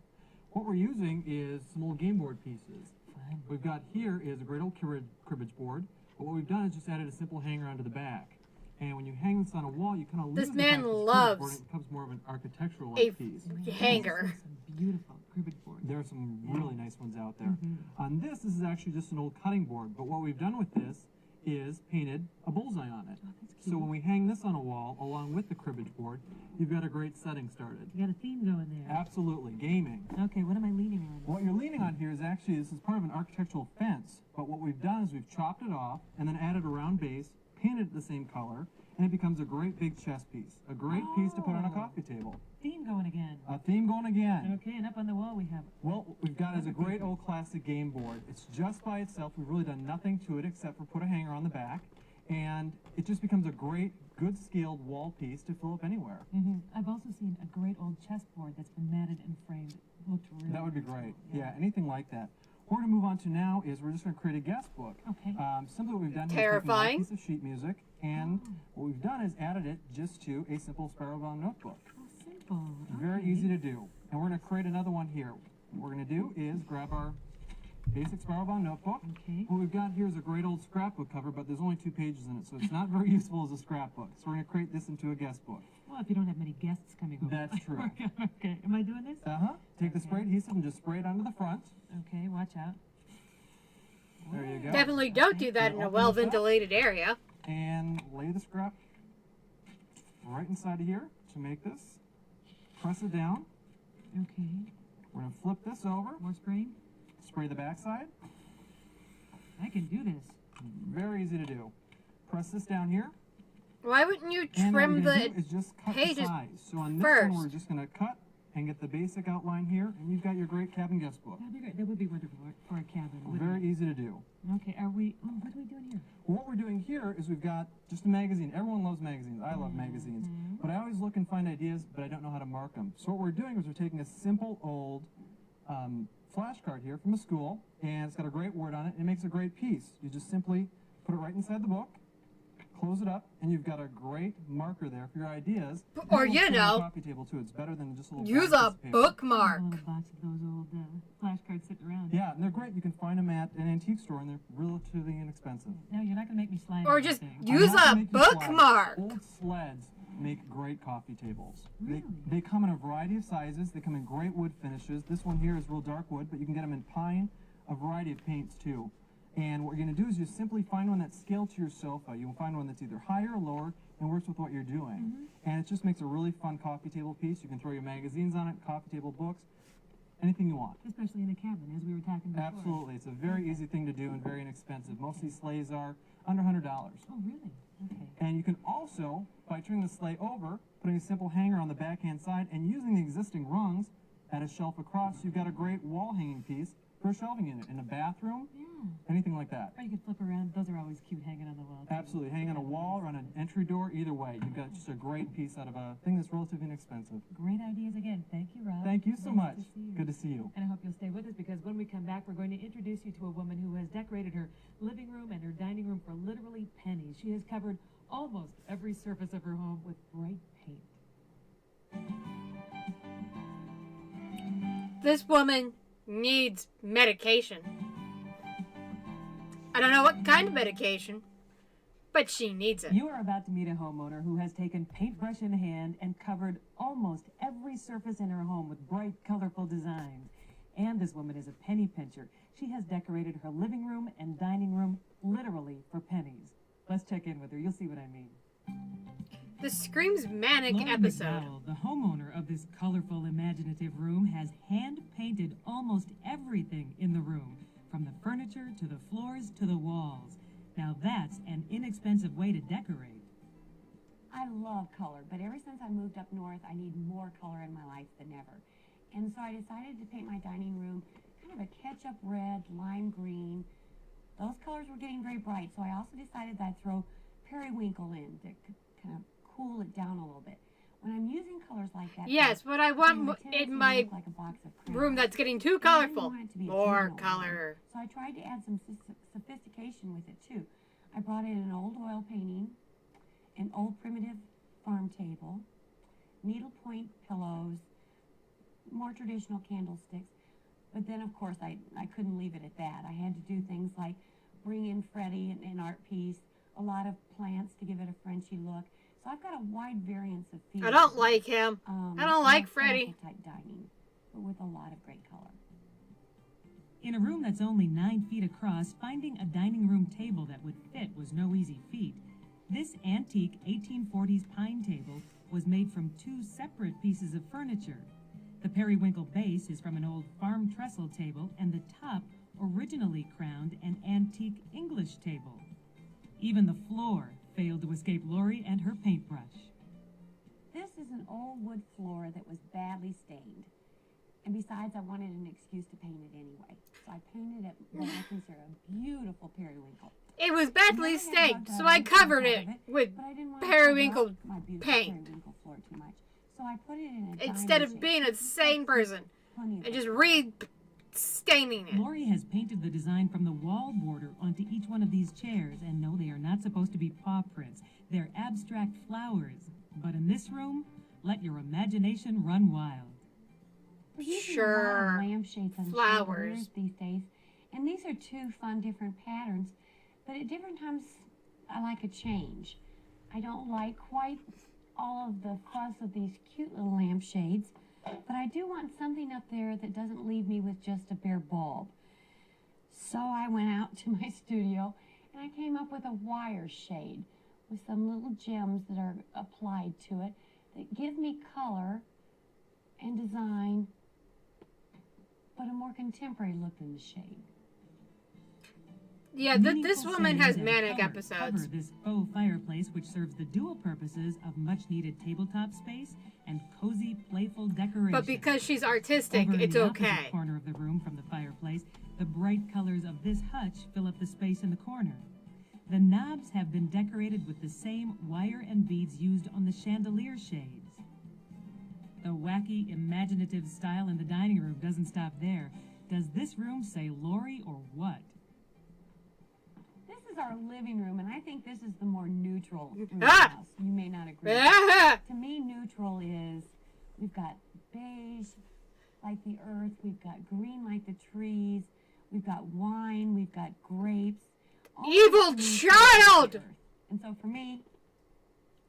What we're using is some old game board pieces. Fun. We've got here is a great old cribbage board, but what we've done is just added a simple hanger onto the back. And when you hang this on a wall, you kind of lose This the man fact it's cribbage loves board, and it becomes more of an architectural a piece. hanger. Some beautiful cribbage boards. There are some really nice ones out there. On this is actually just an old cutting board, but what we've done with this is painted a bullseye on it. So when we hang this on a wall, along with the cribbage board, you've got a great setting started. You got a theme going there. Absolutely, gaming. Okay, what am I leaning on? What you're leaning on here is actually, this is part of an architectural fence, but what we've done is we've chopped it off and then added a round base, painted it the same color, and it becomes a great big chess piece. A great piece to put on a coffee table. Theme going again. A theme going again. Okay, and up on the wall we have. Well, what we've got is a great old classic game board. It's just by itself. We've really done nothing to it except for put a hanger on the back. And it just becomes a great, good scaled wall piece to fill up anywhere. I've also seen a great old chessboard that's been matted and framed. Looked really That would be nice. great. Yeah, anything like that. What we're going to move on to now is we're just going to create a guest book. Okay. Simply what we've done Terrifying. is taken a piece of sheet music, and what we've done is added it just to a simple spiral-bound notebook. Oh, simple. Very Okay. easy to do. And we're going to create another one here. What we're going to do is grab our basic spiral-bound notebook. Okay. What we've got here is a great old scrapbook cover, but there's only 2 pages in it, so it's not very useful as a scrapbook. So we're going to create this into a guest book. Well, if you don't have many guests coming over. That's true. Okay, am I doing this? Take the spray adhesive and just spray it onto the front. Okay, watch out. There you go. Definitely don't do that in a well-ventilated area. And lay the scrap right inside of here to make this. Press it down. Okay. We're going to flip this over. More spraying? Spray the backside. I can do this. Very easy to do. Press this down here. Why wouldn't you And what we're trim gonna the do is just cut pages the size. So on this first? one, we're just going to cut and get the basic outline here, and you've got your great cabin guest book. That'd be great. That would be wonderful for a cabin. wouldn't Very it? easy to do. Okay, are we? Oh, what are we doing here? What we're doing here is we've got just a magazine. Everyone loves magazines. I love magazines. But I always look and find ideas, but I don't know how to mark them. So what we're doing is we're taking a simple old flashcard here from a school, and it's got a great word on it. It makes a great piece. You just simply put it right inside the book, close it up, and you've got a great marker there for your ideas. Or, And you it'll fit on the know, coffee table too. It's better than just a little use blank a piece of paper. bookmark. A little box of those old flashcards sitting around. Yeah, and they're great. You can find them at an antique store, and they're relatively inexpensive. No, you're not going to make me slide Or on that just thing. I'm use not gonna a make you slide. bookmark. Old sleds make great coffee tables. Really? They come in a variety of sizes. They come in great wood finishes. This one here is real dark wood, but you can get them in pine, a variety of paints too. And what you're going to do is just simply find one that's scaled to your sofa. You'll find one that's either higher or lower and works with what you're doing. And it just makes a really fun coffee table piece. You can throw your magazines on it, coffee table books, anything you want. Especially in a cabin, as we were talking before. Absolutely. It's a very easy thing to do and very inexpensive. Most of these sleighs are under $100. Oh, really? Okay. And you can also, by turning the sleigh over, putting a simple hanger on the backhand side, and using the existing rungs at a shelf across, you've got a great wall hanging piece for a shelving unit in a bathroom, Yeah. anything like that. Or you could flip around. Those are always cute hanging on the wall, too. Absolutely. Hang on a wall or on an entry door, either way. You've got just a great piece out of a thing that's relatively inexpensive. Great ideas again. Thank you, Rob. Thank you so Nice much. to see you. Good to see you. And I hope you'll stay with us, because when we come back, we're going to introduce you to a woman who has decorated her living room and her dining room for literally pennies. She has covered almost every surface of her home with bright paint. This woman needs medication. I don't know what kind of medication, but she needs it. You are about to meet a homeowner who has taken paintbrush in hand and covered almost every surface in her home with bright, colorful designs. And this woman is a penny pincher. She has decorated her living room and dining room literally for pennies. Let's check in with her. You'll see what I mean. This screams manic Lauren episode. McDowell, the homeowner of this colorful, imaginative room, has hand-painted almost everything in the room, from the furniture to the floors to the walls. Now that's an inexpensive way to decorate. I love color, but ever since I moved up north, I need more color in my life than ever. And so I decided to paint my dining room kind of a ketchup red, lime green. Those colors were getting very bright, so I also decided that I'd throw periwinkle in to kind of cool it down a little bit. When I'm using colors like that, Yes, but I want in my like a box of crayons. room that's getting too And I colorful. didn't want it to be a More juvenile color. room. So I tried to add some sophistication with it too. I brought in an old oil painting, an old primitive farm table, needlepoint pillows, more traditional candlesticks. But then, of course, I couldn't leave it at that. I had to do things like bring in Freddie, an art piece, a lot of plants to give it a Frenchy look. So I've got a wide variance of feelings. I don't like him. I don't like Freddie. Type dining, but with a lot of great color. In a room that's only 9 feet across, finding a dining room table that would fit was no easy feat. This antique 1840s pine table was made from 2 separate pieces of furniture. The periwinkle base is from an old farm trestle table, and the top originally crowned an antique English table. Even the floor failed to escape Lori and her paintbrush. This is an old wood floor that was badly stained. And besides, I wanted an excuse to paint it anyway. So I painted it what I consider a beautiful periwinkle. It was badly stained, so I covered it with But I didn't want to periwinkle cover up my beautiful paint. periwinkle floor too much. So I put it in a instead diamond of shape. being a sane person Plenty of and just room. staining it. Lori has painted the design from the wall border onto each one of these chairs, and no, they are not supposed to be paw prints. They're abstract flowers. But in this room, let your imagination run wild. We're using a Sure. lot of lampshades on Flowers. chandeliers these days, and these are 2 fun different patterns. But at different times, I like a change. I don't like quite all of the fuss of these cute little lampshades, but I do want something up there that doesn't leave me with just a bare bulb. So I went out to my studio and I came up with a wire shade with some little gems that are applied to it that give me color and design, but a more contemporary look in the shade. Yeah, this Meaningful woman has settings and manic color episodes. Cover this faux fireplace, which serves the dual purposes of much-needed tabletop space and cozy, playful decoration. But because she's artistic, Over in it's the opposite okay. corner of the room from the fireplace, the bright colors of this hutch fill up the space in the corner. The knobs have been decorated with the same wire and beads used on the chandelier shades. The wacky, imaginative style in the dining room doesn't stop there. Does this room say Lori or what? This is our living room, and I think this is the more neutral room in the Ah! house. You may not agree. Ah! To me, neutral is we've got beige like the earth, we've got green like the trees, we've got wine, we've got grapes. all Evil these things like child! the earth. And so for me,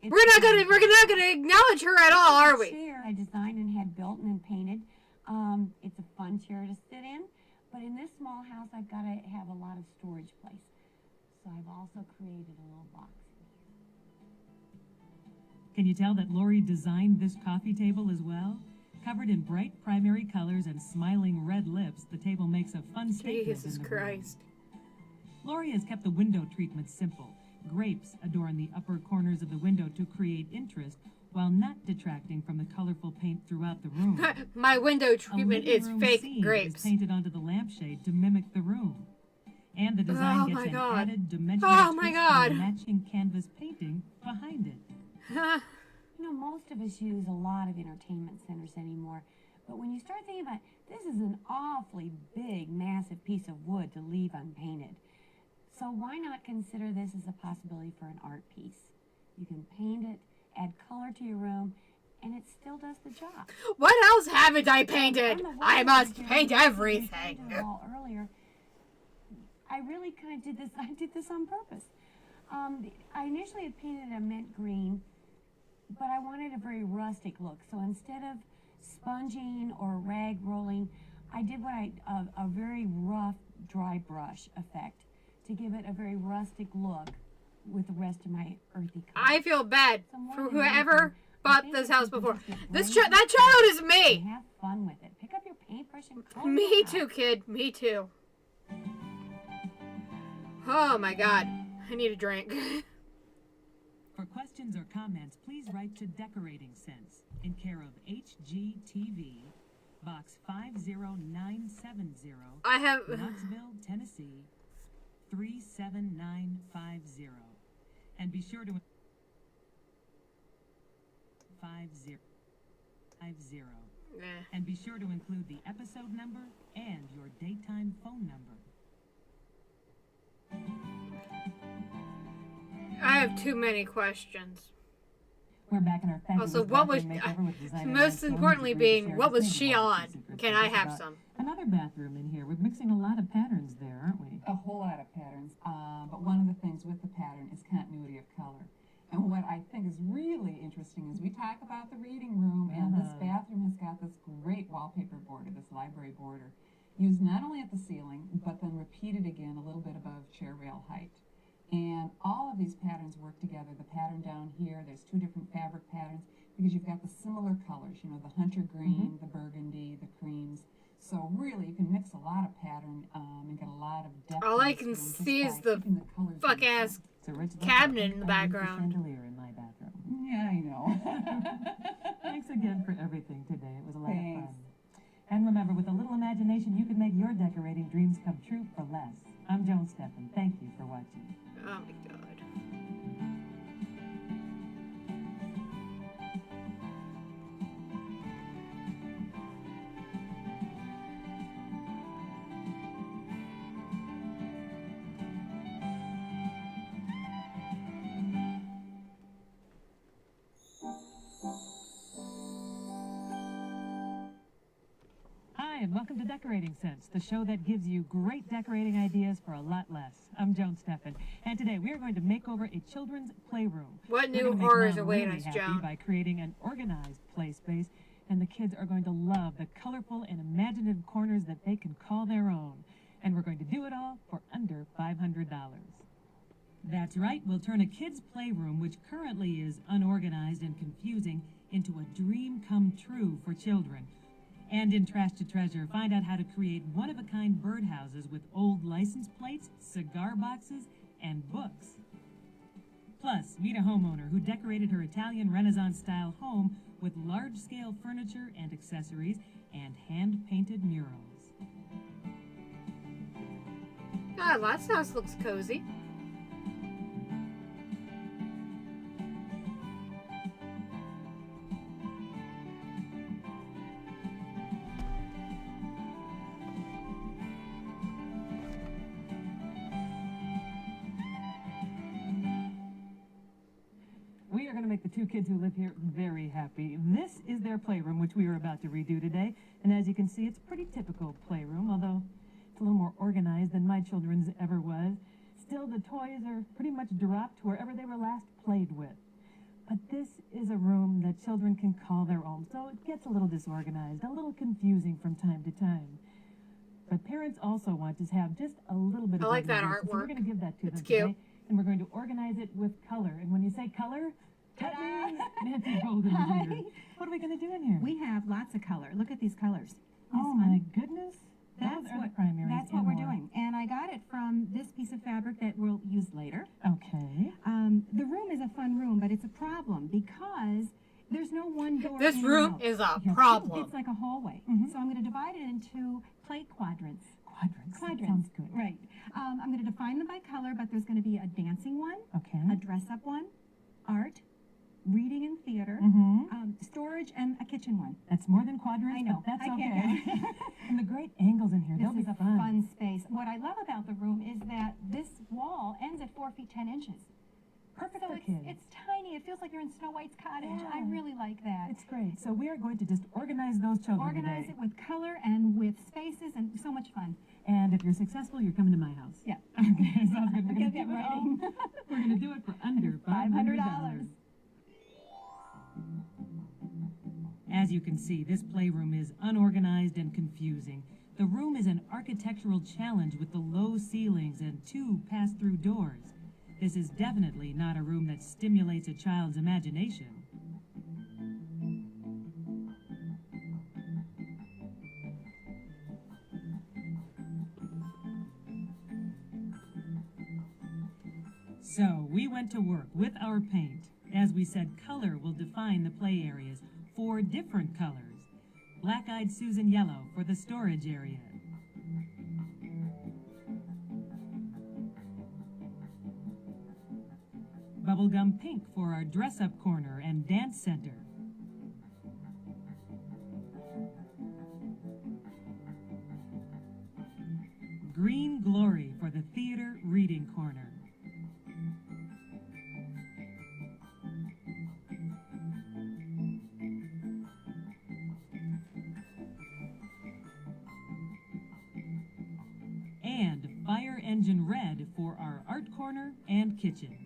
it's We're not fun. gonna acknowledge her at all, are we? Chair I designed and had built and then painted. It's a fun chair to sit in, but in this small house, I've got to have a lot of storage place. So I've also created a little box in here. Can you tell that Lori designed this coffee table as well? Covered in bright primary colors and smiling red lips, the table makes a fun statement Jesus in the room. Christ. Lori has kept the window treatment simple. Grapes adorn the upper corners of the window to create interest, while not detracting from the colorful paint throughout the room. My window A treatment living is room fake scene grapes. is painted onto the lampshade to mimic the room. And the design Oh gets my an God. added dimensional Oh my twist God. from the matching canvas painting behind it. You know, most of us use a lot of entertainment centers anymore, but when you start thinking about it, this is an awfully big, massive piece of wood to leave unpainted. So why not consider this as a possibility for an art piece? You can paint it, add color to your room, and it still does the job. What else haven't I painted? On the wall I over must here, paint we painted everything. the wall earlier. I really kind of did this. I did this on purpose. I initially had painted a mint green, but I wanted a very rustic look. So instead of sponging or rag rolling, I did a very rough dry brush effect to give it a very rustic look with the rest of my earthy colors. I feel bad So more for than whoever anything, I bought think this if house you can before. just get That brave child is and me. have fun with it. Pick up your paintbrush and color Me it out. too, kid. Me too. Oh my God. I need a drink. For questions or comments, please write to Decorating Sense in care of HGTV, Box 50970, I have. Knoxville, Tennessee 37950. And be sure to 50. And be sure to include the episode number and your daytime phone number. I have too many questions. We're back in our fabulous Also, what was bathroom makeover with designer most Nancy Owens, importantly agreed to being, share what was his she favorite on? secrets Can with I us have about some? Another bathroom in here. We're mixing a lot of patterns there, aren't we? A whole lot of patterns, but one of the things with the pattern is continuity of color. And what I think is really interesting is we talk about the reading room, and this bathroom has got this great wallpaper border, this library border, used not only at the ceiling, but then repeated again a little bit above chair rail height. And all of these patterns work together. The pattern down here, there's two different fabric patterns, because you've got the similar colors, you know, the hunter green, the burgundy, the creams. So really, you can mix a lot of pattern and get a lot of depth. All in I this can room just see by is the keeping colors fuck uniform. ass It's original cabinet in the underneath background. chandelier in my bathroom. Yeah, I know. Thanks again for everything today. It was a lot of Thanks. fun. And remember, with a little imagination, you can make your decorating dreams come true for less. I'm Joan Steffen. Thank you for watching. Oh my God. Hi, and welcome to Decorating Sense, the show that gives you great decorating ideas for a lot less. I'm Joan Steffen, and today we are going to make over a children's playroom. What We're new gonna make horrors Mom await really us, happy Joan? by creating an organized play space, and the kids are going to love the colorful and imaginative corners that they can call their own. And we're going to do it all for under $500. That's right, we'll turn a kid's playroom, which currently is unorganized and confusing, into a dream come true for children. And in Trash to Treasure, find out how to create one-of-a-kind birdhouses with old license plates, cigar boxes, and books. Plus, meet a homeowner who decorated her Italian Renaissance-style home with large-scale furniture and accessories and hand-painted murals. God, that house looks cozy. going to make the two kids who live here very happy. This is their playroom, which we are about to redo today. And as you can see, it's a pretty typical playroom, although it's a little more organized than my children's ever was. Still, the toys are pretty much dropped wherever they were last played with. But this is a room that children can call their own, so it gets a little disorganized, a little confusing from time to time. But parents also want to have just a little bit of I like that organization, so we're artwork. going to give that to It's them cute. today, and we're going to organize it with color. And when you say color, that means Nancy Golden is here. What are we going to do in here? We have lots of color. Look at these colors. Oh my goodness. That's Those are what, the primaries that's what and we're more. doing. And I got it from this piece of fabric that we'll use later. Okay. The room is a fun room, but it's a problem because there's no one door. This in or room out. is a problem. It's like a hallway. So I'm going to divide it into play quadrants. Quadrants. That Quadrants. sounds good. Right. I'm going to define them by color, but there's going to be a dancing one, Okay. a dress-up one, art, reading and theater, storage, and a kitchen one. That's more than quadrants, I know. but that's I okay. can't And the great angles in here, they'll This be is a fun. fun space. What I love about the room is that this wall ends at 4 feet 10 inches. Perfect So for it's, kids. it's tiny. It feels like you're in Snow White's cottage. I Yeah. really like that. It's great. So we are going to just organize those children Organize today. it with color and with spaces and so much fun. And if you're successful, you're coming to my house. Yeah. Okay, sounds good. We're going to Get do that it writing. We're going to do it for under $500. As you can see, this playroom is unorganized and confusing. The room is an architectural challenge with the low ceilings and 2 pass-through doors. This is definitely not a room that stimulates a child's imagination. So we went to work with our paint. As we said, color will define the play areas. 4 different colors. Black-eyed Susan yellow for the storage area. Bubblegum pink for our dress-up corner and dance center. Green glory for the theater reading corner. And fire engine red for our art corner and kitchen.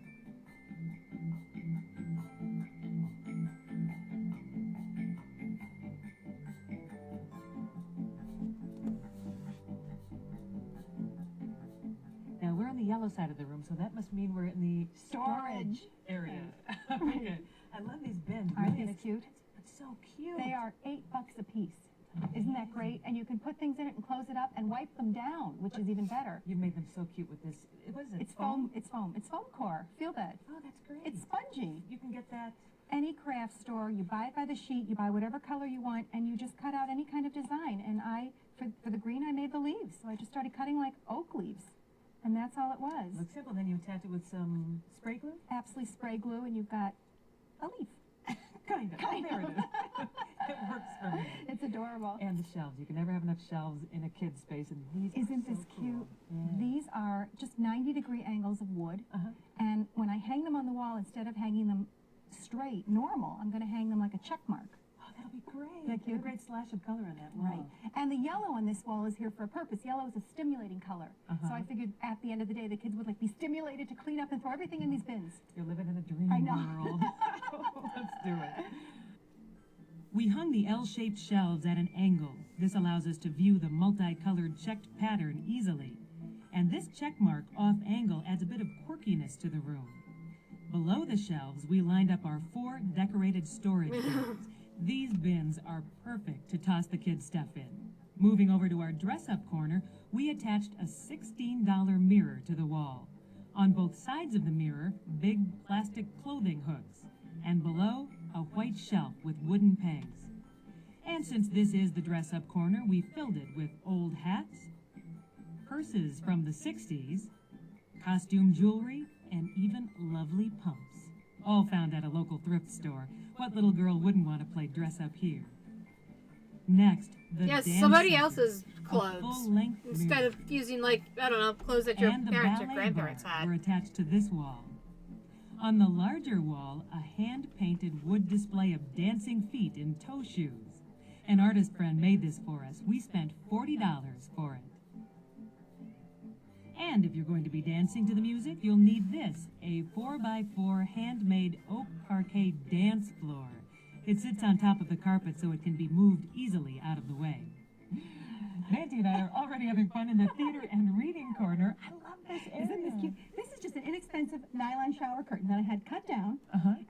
Now we're on the yellow side of the room, so that must mean we're in the storage area. Okay. I love these bins. Aren't Really these cute? It's so cute. They are $8 a piece. Isn't that great? And you can put things in it and close it up and wipe them down, which is even better. You've made them so cute with this. What is it? It's foam. It's foam. It's foam core. Feel that. Oh, that's great. It's spongy. You can get that. Any craft store, you buy it by the sheet, you buy whatever color you want, and you just cut out any kind of design. And for the green, I made the leaves. So I just started cutting like oak leaves. And that's all it was. Looks simple. Then you attach it with some spray glue? Absolutely spray glue, and you've got a leaf. Kind of. Kind There of. it is. It works for me. It's adorable. And the shelves. You can never have enough shelves in a kid's space. And these Isn't are so this cool. cute? Yeah. These are just 90-degree angles of wood. And when I hang them on the wall, instead of hanging them straight, normal, I'm going to hang them like a check mark. Oh, that'll be great. Isn't that Get a cute? great slash of color on that. Right. Wow. And the yellow on this wall is here for a purpose. Yellow is a stimulating color. So I figured at the end of the day, the kids would like be stimulated to clean up and throw everything in these bins. You're living in a dream I know. world. Let's do it. We hung the L-shaped shelves at an angle. This allows us to view the multicolored checked pattern easily. And this check mark off angle adds a bit of quirkiness to the room. Below the shelves, we lined up our 4 decorated storage bins. These bins are perfect to toss the kids' stuff in. Moving over to our dress-up corner, we attached a $16 mirror to the wall. On both sides of the mirror, big plastic clothing hooks. And below, a white shelf with wooden pegs. And since this is the dress-up corner, we filled it with old hats, purses from the 60s, costume jewelry, and even lovely pumps. All found at a local thrift store. What little girl wouldn't want to play dress-up here? Next, the Yes, dance somebody center. else's A clothes. full-length Instead mirror. of using, like, I don't know, clothes that your And the parents or ballet grandparents bar had. were attached to this wall. On the larger wall, a hand-painted wood display of dancing feet in toe shoes. An artist friend made this for us. We spent $40 for it. And if you're going to be dancing to the music, you'll need this, a 4x4 handmade oak parquet dance floor. It sits on top of the carpet so it can be moved easily out of the way. Nancy and I are already having fun in the theater and reading corner. I love this area. Isn't this cute? This is just an inexpensive nylon shower curtain that I had cut down,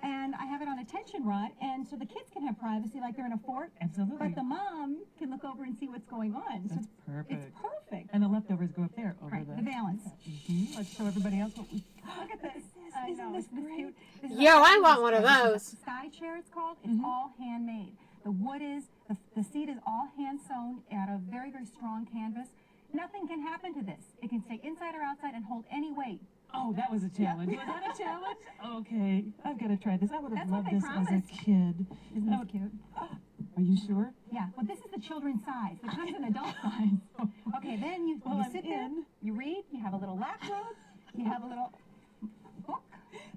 and I have it on a tension rod, and so the kids can have privacy like they're in a fort. Absolutely. But the mom can look over and see what's going on. So That's perfect. it's perfect. And the leftovers go up there over Right, the... the balance. Let's show everybody else what we... Look at this. I Isn't know, this isn't this great? cute? This is Yo, a- I want one of this is a those. Sky chair, it's called. It's all handmade. The wood is, the seat is all hand sewn out of very, very strong canvas. Nothing can happen to this. It can stay inside or outside and hold any weight. Oh, that was a challenge. Was that a challenge? Okay, I've got to try this. I would have That's what loved they this as a promised. kid. Isn't this cute? Are you sure? Yeah, well, this is the children's size. It comes in adult size. Okay, then you Well, I'm sit there, in. you read, you have a little lap robe, you have a little book.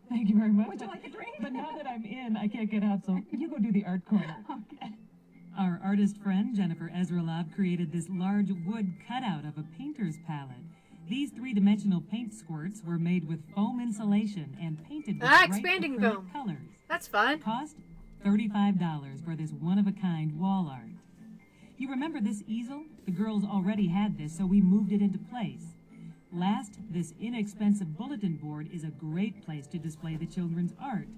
Thank you very much. Would you like a drink? But now that I'm in, I can't get out, so you go do the art corner. Okay. Our artist friend, Jennifer Ezralab, created this large wood cutout of a painter's palette. These three-dimensional paint squirts were made with foam insulation and painted with bright expanding acrylic foam. colors. That's fun. Cost $35 for this one-of-a-kind wall art. You remember this easel? The girls already had this, so we moved it into place. Last, this inexpensive bulletin board is a great place to display the children's art.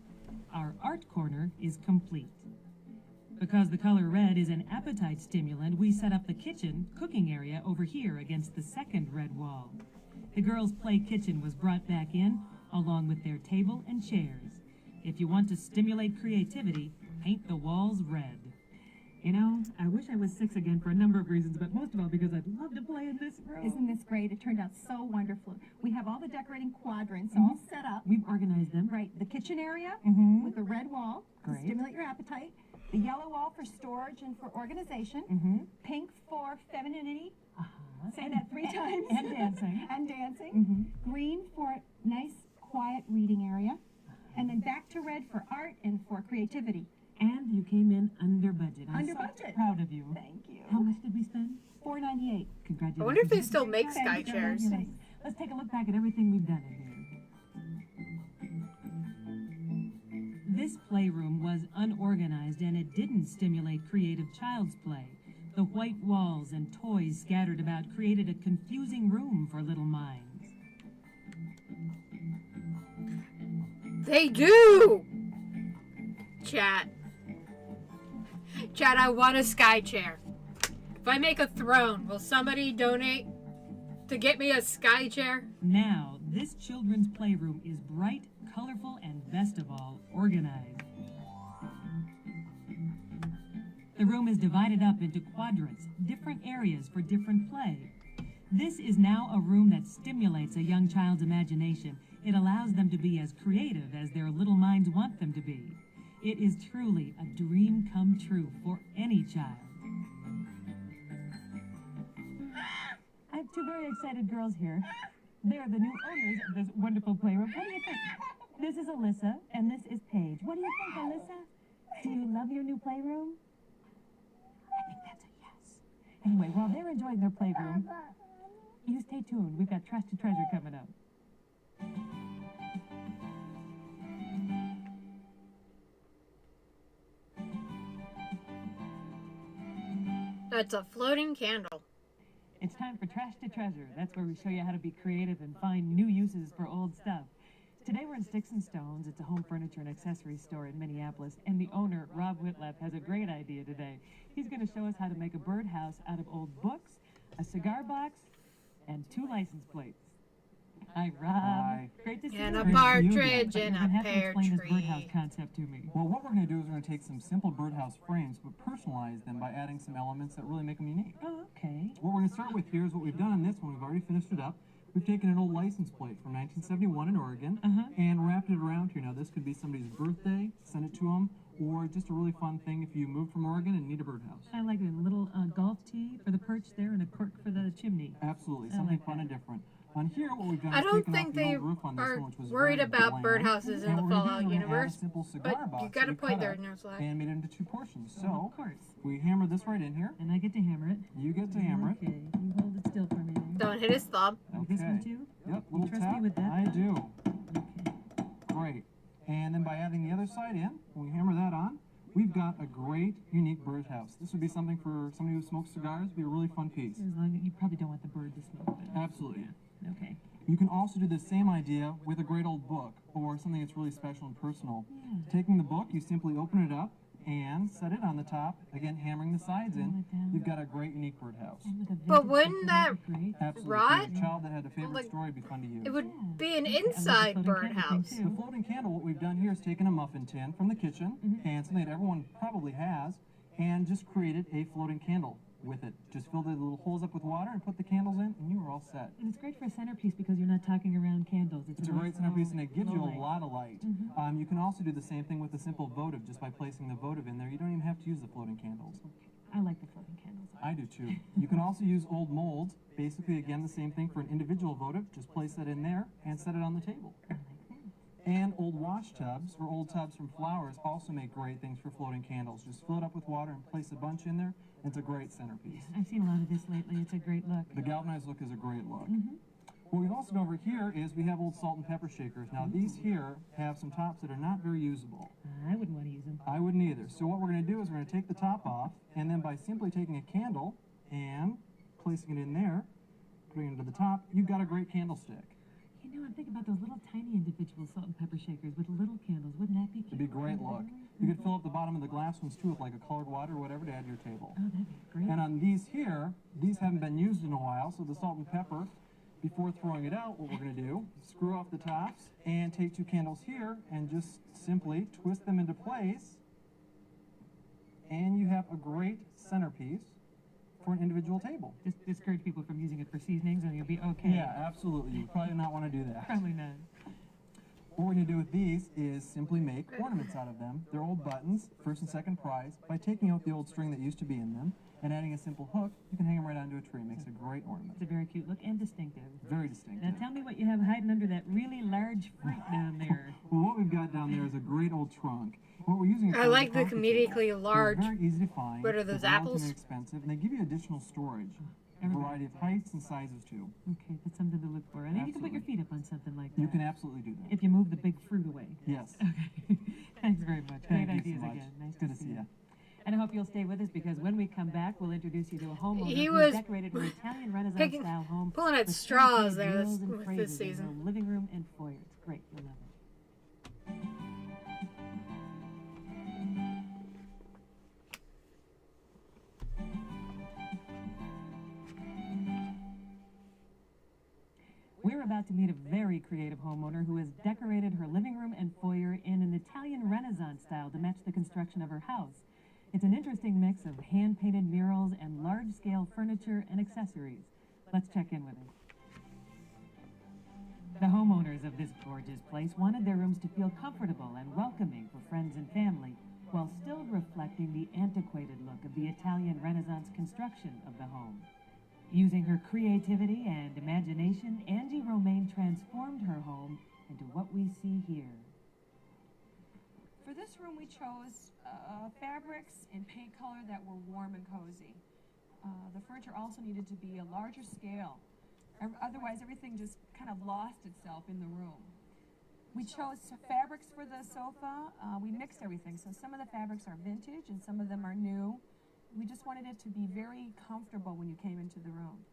Our art corner is complete. Because the color red is an appetite stimulant, we set up the kitchen cooking area over here against the second red wall. The girls' play kitchen was brought back in, along with their table and chairs. If you want to stimulate creativity, paint the walls red. You know, I wish I was 6 again for a number of reasons, but most of all because I'd love to play in this room. Isn't this great? It turned out so wonderful. We have all the decorating quadrants all set up. We've organized them. Right, the kitchen area with the red wall to Great. stimulate your appetite. The yellow wall for storage and for organization. Pink for femininity. Say that 3 times. And dancing. And dancing. Green for nice, quiet reading area. And then back to red for art and for creativity. And you came in under budget. I'm Under so budget. proud of you. Thank you. How much did we spend? $4.98. Congratulations. I wonder if they still make Thank sky you. chairs. Let's take a look back at everything we've done in here. This playroom was unorganized and it didn't stimulate creative child's play. The white walls and toys scattered about created a confusing room for little minds. They do! Chat. Chat, I want a sky chair. If I make a throne, will somebody donate to get me a sky chair? Now, this children's playroom is bright, colorful, and best of all, organized. The room is divided up into quadrants, different areas for different play. This is now a room that stimulates a young child's imagination. It allows them to be as creative as their little minds want them to be. It is truly a dream come true for any child. I have 2 very excited girls here. They are the new owners of this wonderful playroom. What do you think? This is Alyssa, and this is Paige. What do you think, Alyssa? Do you love your new playroom? I think that's a yes. Anyway, while they're enjoying their playroom, you stay tuned. We've got Trash to Treasure coming up. That's a floating candle. It's time for Trash to Treasure. That's where we show you how to be creative and find new uses for old stuff. Today we're in Sticks and Stones. It's a home furniture and accessories store in Minneapolis, and the owner, Rob Whitleff, has a great idea today. He's going to show us how to make a birdhouse out of old books, a cigar box, and 2 license plates. Hi, Rob. Hi. Great to see And you. a Great to see you partridge again. in You're a gonna have to pear explain this birdhouse tree. concept to me. Well, what we're going to do is we're going to take some simple birdhouse frames, but personalize them by adding some elements that really make them unique. Oh, okay. What we're going to start with here is what we've done on this one. We've already finished it up. We've taken an old license plate from 1971 in Oregon and wrapped it around here. Now, this could be somebody's birthday, send it to them, or just a really fun thing if you moved from Oregon and need a birdhouse. I like it. A little golf tee for the perch there and a cork for the chimney. Absolutely, I something like fun that. and different. On here, what we've done I is don't taken think off the they old roof on this are one, which was worried very about bland. birdhouses in And the what we're gonna do, Fallout we're gonna add a universe, simple cigar but box you that gotta we put cut their up nose line. and made it into 2 portions. Of So course. we hammer this right in here. And I get to hammer it. You get to hammer it. Okay, you hold it still for me there. Don't hit his thumb. This one Okay. too? Yep, You little trust tap. me with that? I do. Okay. Great. And then by adding the other side in, when we hammer that on, we've got a great, unique birdhouse. This would be something for somebody who smokes cigars. It'd be a really fun piece. As long as you probably don't want the bird to smoke. But Absolutely. okay. You can also do the same idea with a great old book or something that's really special and personal. Yeah. Taking the book, you simply open it up and set it on the top. Again, hammering the sides Roll in. it down. You've got a great, unique birdhouse. And with a But vintage wouldn't book, that that'd be great. Absolutely. Rod? If you had a child that had a favorite Like, story, it'd be fun to use. It would Yeah. be an Okay, I like the inside floating candle birdhouse. thing, The too. floating candle, what we've done here is taken a muffin tin from the kitchen and something that everyone probably has and just created a floating candle with it. Just fill the little holes up with water and put the candles in and you are all set. And it's great for a centerpiece because you're not talking around candles. It's a nice great centerpiece and low- it gives low you a light. lot of light. You can also do the same thing with a simple votive just by placing the votive in there. You don't even have to use the floating candles. I like the floating candles. I do too. You can also use old molds. Basically, again, the same thing for an individual votive. Just place that in there and set it on the table. I like that. And old wash tubs or old tubs from flowers also make great things for floating candles. Just fill it up with water and place a bunch in there. It's a great centerpiece. I've seen a lot of this lately. It's a great look. The galvanized look is a great look. What we've also done over here is we have old salt and pepper shakers. Now these here have some tops that are not very usable. I wouldn't want to use them. I wouldn't either. So what we're going to do is we're going to take the top off, and then by simply taking a candle and placing it in there, putting it into the top, you've got a great candlestick. You know, I'm thinking about those little tiny individual salt and pepper shakers with little candles. Wouldn't that be cute? It'd be a great look. You could fill up the bottom of the glass ones too with like a colored water or whatever to add to your table. Oh, that'd be great. And on these here, these haven't been used in a while, so the salt and pepper, before throwing it out, what we're going to do, screw off the tops and take 2 candles here and just simply twist them into place. And you have a great centerpiece for an individual table. Just discourage people from using it for seasonings and you'll be okay. Yeah, absolutely. You probably not want to do that. Probably not. What we're going to do with these is simply make ornaments out of them. They're old buttons, first and second prize. By taking out the old string that used to be in them and adding a simple hook, you can hang them right onto a tree. It makes a great ornament. It's a very cute look and distinctive. Very distinctive. Now tell me what you have hiding under that really large fruit down there. Well, what we've got down there is a great old trunk. What we're using I like the comedically large. They're very easy to find. What are those, they're apples? relatively inexpensive, and they give you additional storage. A variety of heights and sizes too. Okay, that's something to look for. And then you can put your feet up on something like that. You can absolutely do that. If you move the big fruit away. Yes. Okay. Thanks very much. Thank Great you ideas so much. again. Nice Good to see you. And I hope you'll stay with us because when we come back, we'll introduce you to a homeowner He who was decorated an Italian Renaissance picking- style home. pulling at with straws handmade there murals and with this phrases in season. her living room and foyer. It's great. You'll love it. We're about to meet a very creative homeowner who has decorated her living room and foyer in an Italian Renaissance style to match the construction of her house. It's an interesting mix of hand-painted murals and large-scale furniture and accessories. Let's check in with her. The homeowners of this gorgeous place wanted their rooms to feel comfortable and welcoming for friends and family, while still reflecting the antiquated look of the Italian Renaissance construction of the home. Using her creativity and imagination, Angie Romaine transformed her home into what we see here. For this room, we chose fabrics and paint color that were warm and cozy. The furniture also needed to be a larger scale. Otherwise, everything just kind of lost itself in the room. We chose fabrics for the sofa. We mixed everything. So some of the fabrics are vintage and some of them are new. We just wanted it to be very comfortable when you came into the room.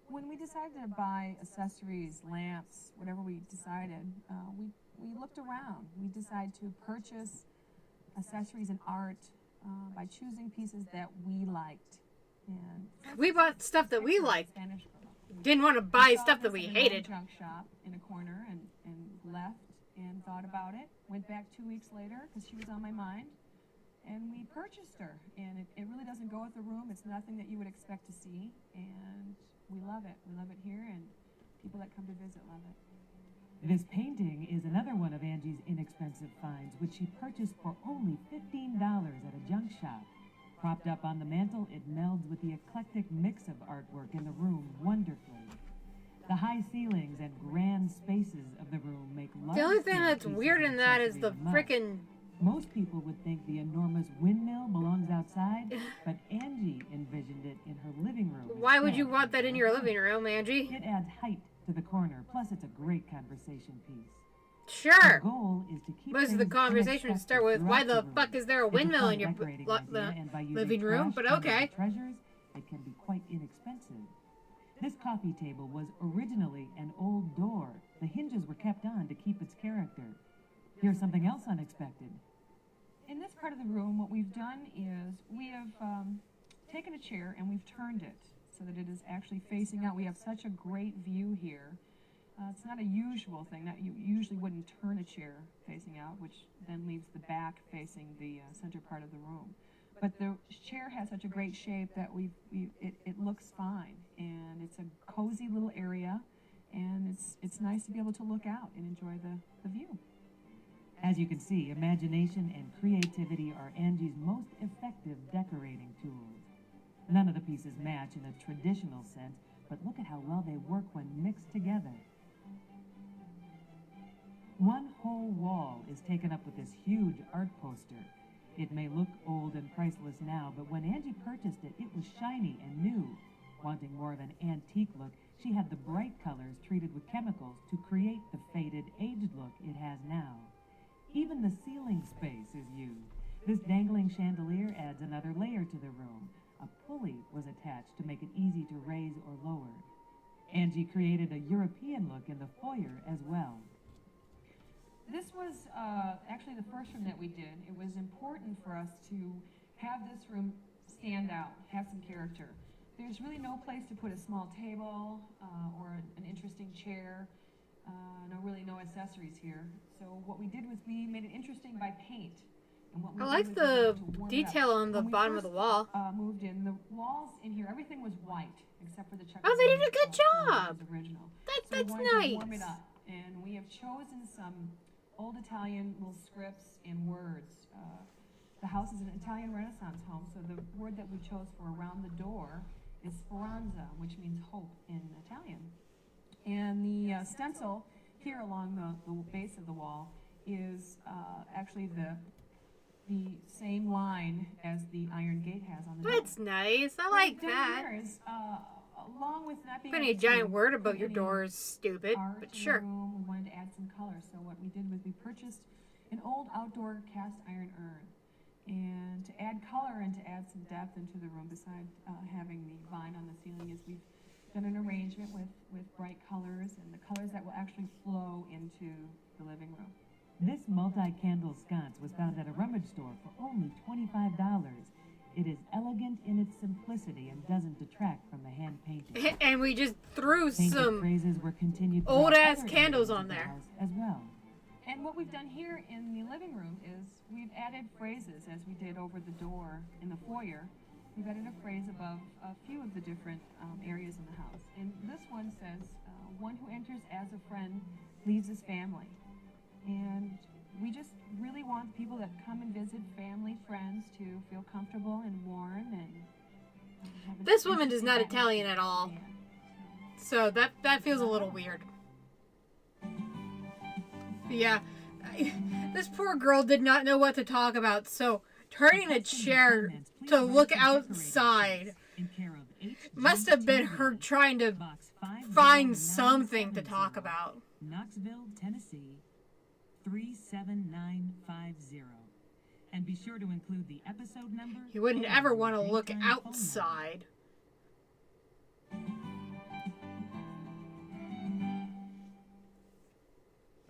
When we decided to buy accessories, lamps, whatever we decided, we looked around. We decided to purchase accessories and art by choosing pieces that we liked. And We bought stuff that we liked. Spanish girl. Didn't want to buy saw stuff that this we in an old hated. junk shop in a corner and left and thought about it. Went back 2 weeks later because she was on my mind. And we purchased her. And it really doesn't go with the room. It's nothing that you would expect to see. And we love it. We love it here and people that come to visit love it. This painting is another one of Angie's inexpensive finds, which she purchased for only $15 at a junk shop. Propped up on the mantle, it melds with the eclectic mix of artwork in the room wonderfully. The high ceilings and grand spaces of the room make The only thing large-scale that's pieces weird of in that is accessory the of mud. frickin' Most people would think the enormous windmill belongs outside, but Angie envisioned it in her living room. Why would you instead. want that in your living room, Angie? It adds height to the corner, plus it's a great conversation piece. The Sure. goal is to keep Most of the things conversation would start with, why unexpected the throughout fuck is there a It's a windmill fun in your decorating idea, and by using living room? trash But covers okay. and treasures, it can be quite inexpensive. This coffee table was originally an old door. The hinges were kept on to keep its character. Here's something else unexpected. In this part of the room, what we've done is we have taken a chair and we've turned it so that it is actually facing out. We have such a great view here. It's not a usual thing. That you usually wouldn't turn a chair facing out, which then leaves the back facing the center part of the room. But the chair has such a great shape that it looks fine, and it's a cozy little area, and it's nice to be able to look out and enjoy the view. As you can see, imagination and creativity are Angie's most effective decorating tools. None of the pieces match in a traditional sense, but look at how well they work when mixed together. One whole wall is taken up with this huge art poster. It may look old and priceless now, but when Angie purchased it, it was shiny and new. Wanting more of an antique look, she had the bright colors treated with chemicals to create the faded, aged look it has now. Even the ceiling space is used. This dangling chandelier adds another layer to the room. A pulley was attached to make it easy to raise or lower. Angie created a European look in the foyer as well. This was actually the first room that we did. It was important for us to have this room stand out, have some character. There's really no place to put a small table or an interesting chair. No accessories here. So what we did was we made it interesting by paint. And what we I did like was the we wanted to warm it detail up. on the When we bottom of the first, wall. Moved in, the walls in here, everything was white except for the checker. Oh, they did a good job. Original. That's So we wanted to warm it nice. up, and we have chosen some old Italian little scripts and words. The house is an Italian Renaissance home, so the word that we chose for around the door is speranza, which means hope in Italian. And the stencil here along the base of the wall is actually the same line as the iron gate has on the door. That's nice. I like that. Here is, along with not being Putting a able to giant word above put your any door is stupid, art but in sure. the room, we wanted to add some color. So what we did was we purchased an old outdoor cast iron urn. And to add color and to add some depth into the room, besides having the vine on the ceiling, is we've done an arrangement with bright colors and the colors that will actually flow into the living room. This multi-candle sconce was found at a rummage store for only $25. It is elegant in its simplicity and doesn't detract from the hand painting. And we just threw Painted some phrases were continued old throughout ass other candles areas on of the there. house as well. And what we've done here in the living room is we've added phrases, as we did over the door in the foyer. We've added a phrase above a few of the different areas in the house. And this one says, one who enters as a friend leaves his family. And we just really want people that come and visit, family, friends, to feel comfortable and warm and have an This woman is not interesting Italian at atmosphere. all. Yeah. So that feels a little weird. Yeah, this poor girl did not know what to talk about, so turning a chair to look outside must have been her trying to find something to talk about. Knoxville, Tennessee, 37950. And be sure to include the episode number. You wouldn't and ever your want to look daytime phone number. outside.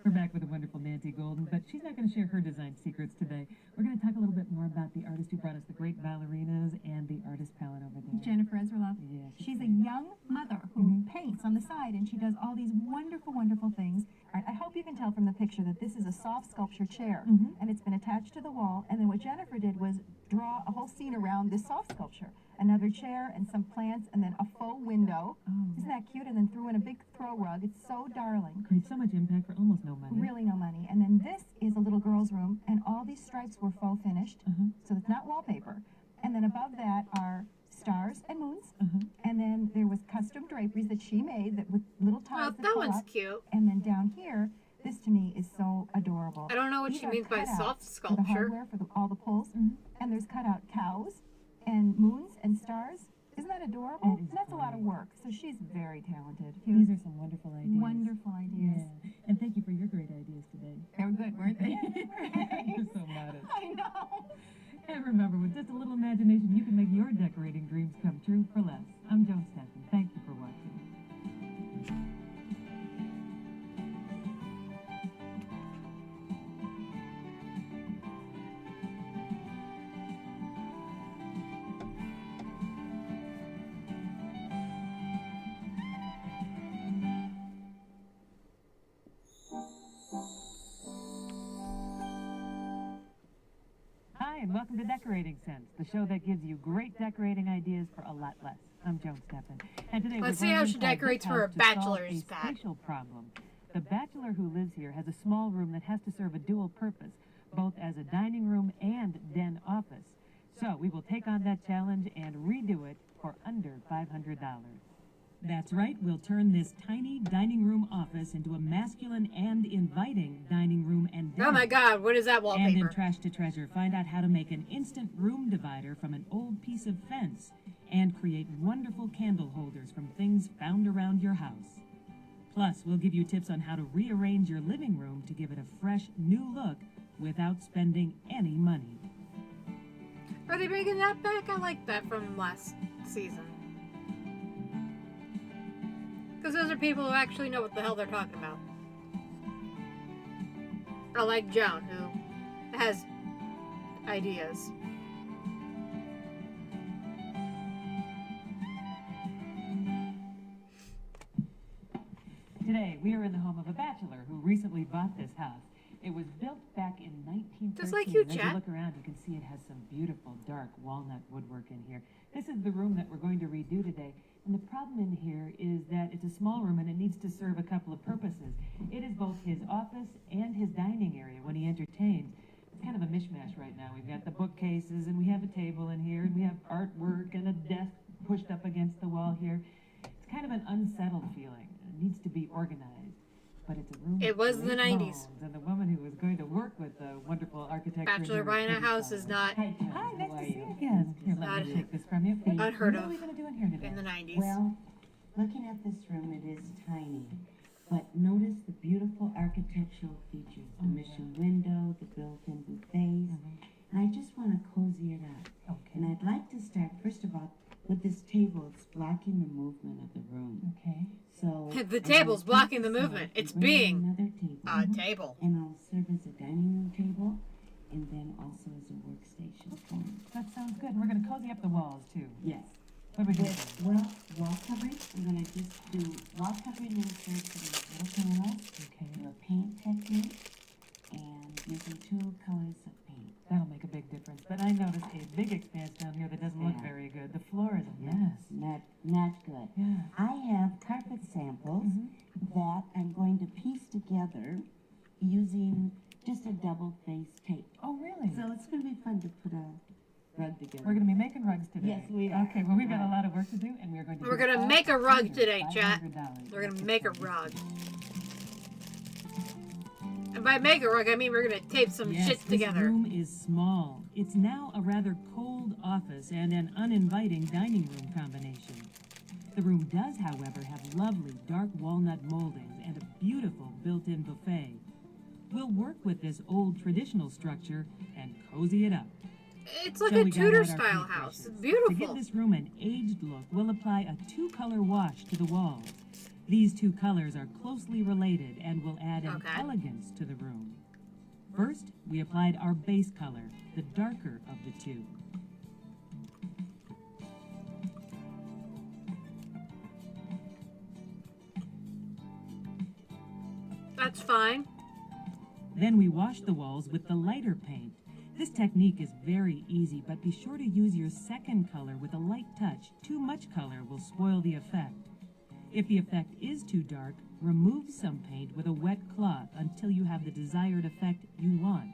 We're back with the wonderful Nancy Golden, but she's not going to share her design secrets today. We're going to talk a little bit more about the artist who brought us the great ballerinas and the artist palette over there. Jennifer Ezralov. Yeah, She's a young mother who paints on the side, and she does all these wonderful, wonderful things. I hope you can tell from the picture that this is a soft sculpture chair, and it's been attached to the wall. And then what Jennifer did was draw a whole scene around this soft sculpture. Another chair and some plants, and then a faux window. Isn't that cute? And then threw in a big throw rug. It's so darling. Creates so much impact for almost no money. Really no money. And then this is a little girl's room, and all these stripes were faux finished, so it's not wallpaper. And then above that are stars and moons, and then there was custom draperies that she made that with little one's up. cute. And then down here, this to me is so adorable. I don't know what These she are means by cutouts soft for the sculpture. hardware, for all the pulls. And there's cutout cows and moons and stars. Isn't that adorable? That is That's a lot of great. work. So she's very talented. These are some wonderful ideas. Wonderful ideas. Yeah. And thank you for your great ideas today. They were good, weren't they? You're so modest. I know. And remember, with just a little imagination, you can make your decorating dreams come true for less. I'm Joan Steffen. Thank you for watching. Hi, and welcome to Decorating Sense, the show that gives you great decorating ideas for a lot less. I'm Joan Steffen. And today Let's we're see going how she inside this decorates for house her to solve bachelor's a pad. spatial problem. The bachelor who lives here has a small room that has to serve a dual purpose, both as a dining room and den office. So we will take on that challenge and redo it for under $500. That's right, we'll turn this tiny dining room office into a masculine and inviting dining room and den. Oh my god, what is that And in wallpaper? Trash to Treasure, find out how to make an instant room divider from an old piece of fence and create wonderful candle holders from things found around your house. Plus, we'll give you tips on how to rearrange your living room to give it a fresh, new look without spending any money. Are they bringing that back? I like that from last season. Because those are people who actually know what the hell they're talking about. I like Joan, who has ideas. Today, we are in the home of a bachelor who recently bought this house. It was built back in 1913. Just like you, and as Chet. you look around, you can see it has some beautiful dark walnut woodwork in here. This is the room that we're going to redo today. And the problem in here is that it's a small room and it needs to serve a couple of purposes. It is both his office and his dining area when he entertains. It's kind of a mishmash right now. We've got the bookcases and we have a table in here and we have artwork and a desk pushed up against the wall here. It's kind of an unsettled feeling. It needs to be organized. But it's a room It with was the great 90s. bones, and the woman who was going to work with the wonderful architecture. Bachelor here buying a Katie house is Fowler. not Hi, Joan. Hi, nice How are to see you again. Here, Not let me take this from you. unheard What of are we going to do in here today? in the 90s. Well, looking at this room, it is tiny, but notice the beautiful architectural features, the mission window, the built-in buffets, and I just want to cozy it up. Okay. And I'd like to start, first of all, with this table. It's blocking the movement of the room. Okay. So The I'm table's gonna blocking take the this movement. out and It's bring in being another table, a table. and I'll serve as a dining room table, and then also as a workstation for me. That sounds good. We're going to cozy up the walls, too. Yes. What are we doing? With, well, wall covering, I'm going to just do wall covering inserts in these little panels. Okay. Do a paint technique and using 2 colors of paint. That'll make a big difference. But I noticed a big expanse down here that doesn't look Yeah. very good. The floor is a Yes, mess. not good. Yeah. I have carpet samples that I'm going to piece together using just a double-faced tape. Oh, really? So it's going to be fun to put a rug together. We're going to be making rugs today. Yes, we are. Okay, well, we've got a lot of work to do, and we're going to We're do it gonna all make a for rug under today, chat. $500. We're gonna That's make a exciting. rug. And by make a rug, I mean we're gonna tape some Yes, shit this together. room is small. It's now a rather cold office and an uninviting dining room combination. The room does, however, have lovely dark walnut moldings and a beautiful built-in buffet. We'll work with this old traditional structure and cozy it up. It's like So a we got Tudor out our style paint house. brushes. It's To beautiful. give this room an aged look, we'll apply a 2-color wash to the walls. These 2 colors are closely related and will add an Okay. elegance to the room. First, we applied our base color, the darker of the 2. That's fine. Then we wash the walls with the lighter paint. This technique is very easy, but be sure to use your second color with a light touch. Too much color will spoil the effect. If the effect is too dark, remove some paint with a wet cloth until you have the desired effect you want.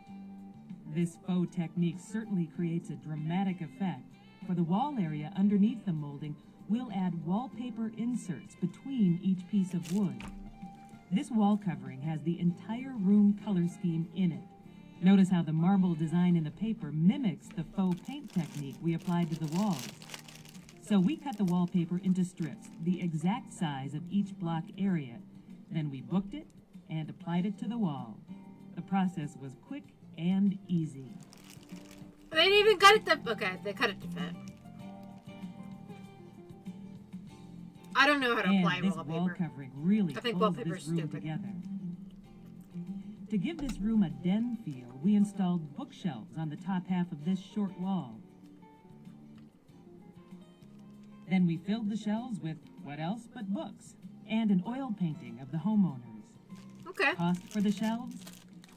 This faux technique certainly creates a dramatic effect. For the wall area underneath the molding, we'll add wallpaper inserts between each piece of wood. This wall covering has the entire room color scheme in it. Notice how the marble design in the paper mimics the faux paint technique we applied to the walls. So we cut the wallpaper into strips, the exact size of each block area. Then we booked it and applied it to the wall. The process was quick and easy. They didn't even cut it to... Okay, they cut it to fit. I don't know how to apply And this wallpaper. wall covering really I think holds wallpaper's this room stupid. together. To give this room a den feel, we installed bookshelves on the top half of this short wall. Then we filled the shelves with what else but books and an oil painting of the homeowners. Okay. Cost for the shelves?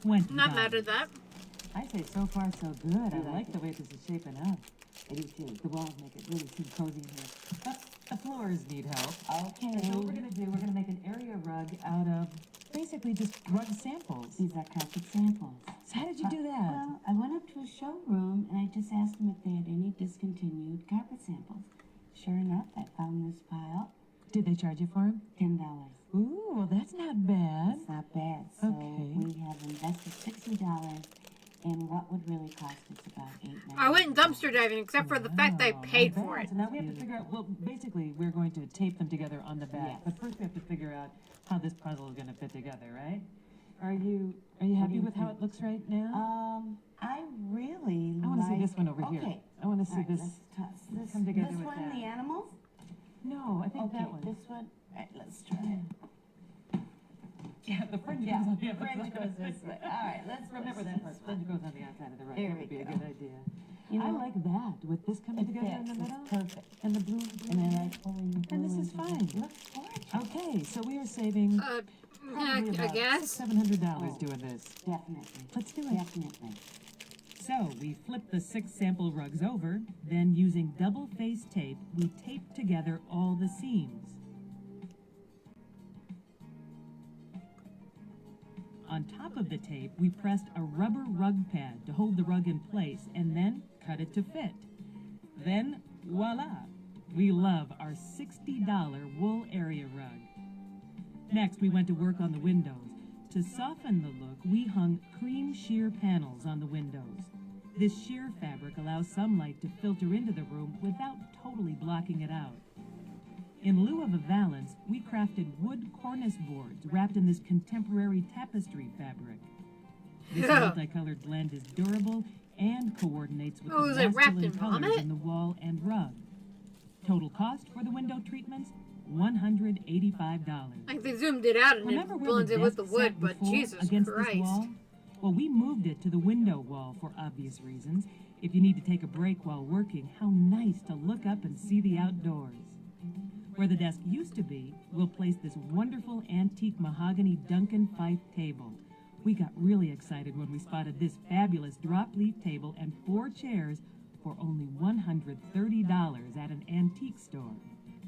$20. Not mad at that. I say so far so good. I like the way this is shaping up. I do too. The walls make it really seem cozy in here. But the floors need help. Okay. So what we're going to do, we're going to make an area rug out of basically just rug samples. These are carpet samples. So how did you do that? Well, I went up to a showroom and I just asked them if they had any discontinued carpet samples. Sure enough, I found this pile. Did they charge you for them? $10. Ooh, well, that's not bad. It's not bad. So Okay. we have invested $60 in what would really cost us about $8. I went dumpster diving except for the fact that I paid for it. So now we have to figure out, well, basically, we're going to tape them together on the back. Yes. But first we have to figure out how this puzzle is going to fit together, right? Are you happy with how it looks right now? I really I want to see like- this one over here. Okay. I want to see All right, this let's toss this. come together This with one, that. the animals? No, I think Okay, that one. this one. All right, let's try it. Yeah, the fringe Yeah, goes on the the other fringe side. goes this way. All right, let's Remember that part. Fringe goes on the outside of the rug. There That we would be a go. good idea. You I know, like that, with this coming it together in fits. the It's middle. perfect. And the blue. And I like pulling the blue And this is into fine. the- Looks gorgeous. Okay, so we are saving probably I about guess. $700 doing this. Definitely. Let's do it. Definitely. So we flip the 6 sample rugs over, then using double-faced tape, we tape together all the seams. On top of the tape, we pressed a rubber rug pad to hold the rug in place and then cut it to fit. Then, voila! We love our $60 wool area rug. Next, we went to work on the windows. To soften the look, we hung cream sheer panels on the windows. This sheer fabric allows sunlight to filter into the room without totally blocking it out. In lieu of a valance, we crafted wood cornice boards wrapped in this contemporary tapestry fabric. This multicolored blend is durable and coordinates with Oh, the is it wrapped masculine in colors vomit? in the wall and rug. Total cost for the window treatments, $185. Like they zoomed it out and Remember it where blends the it with the desk wood, sat but before Jesus against Christ. this wall? Well, we moved it to the window wall for obvious reasons. If you need to take a break while working, how nice to look up and see the outdoors. Where the desk used to be, we'll place this wonderful antique mahogany Duncan Fife table. We got really excited when we spotted this fabulous drop leaf table and 4 chairs for only $130 at an antique store.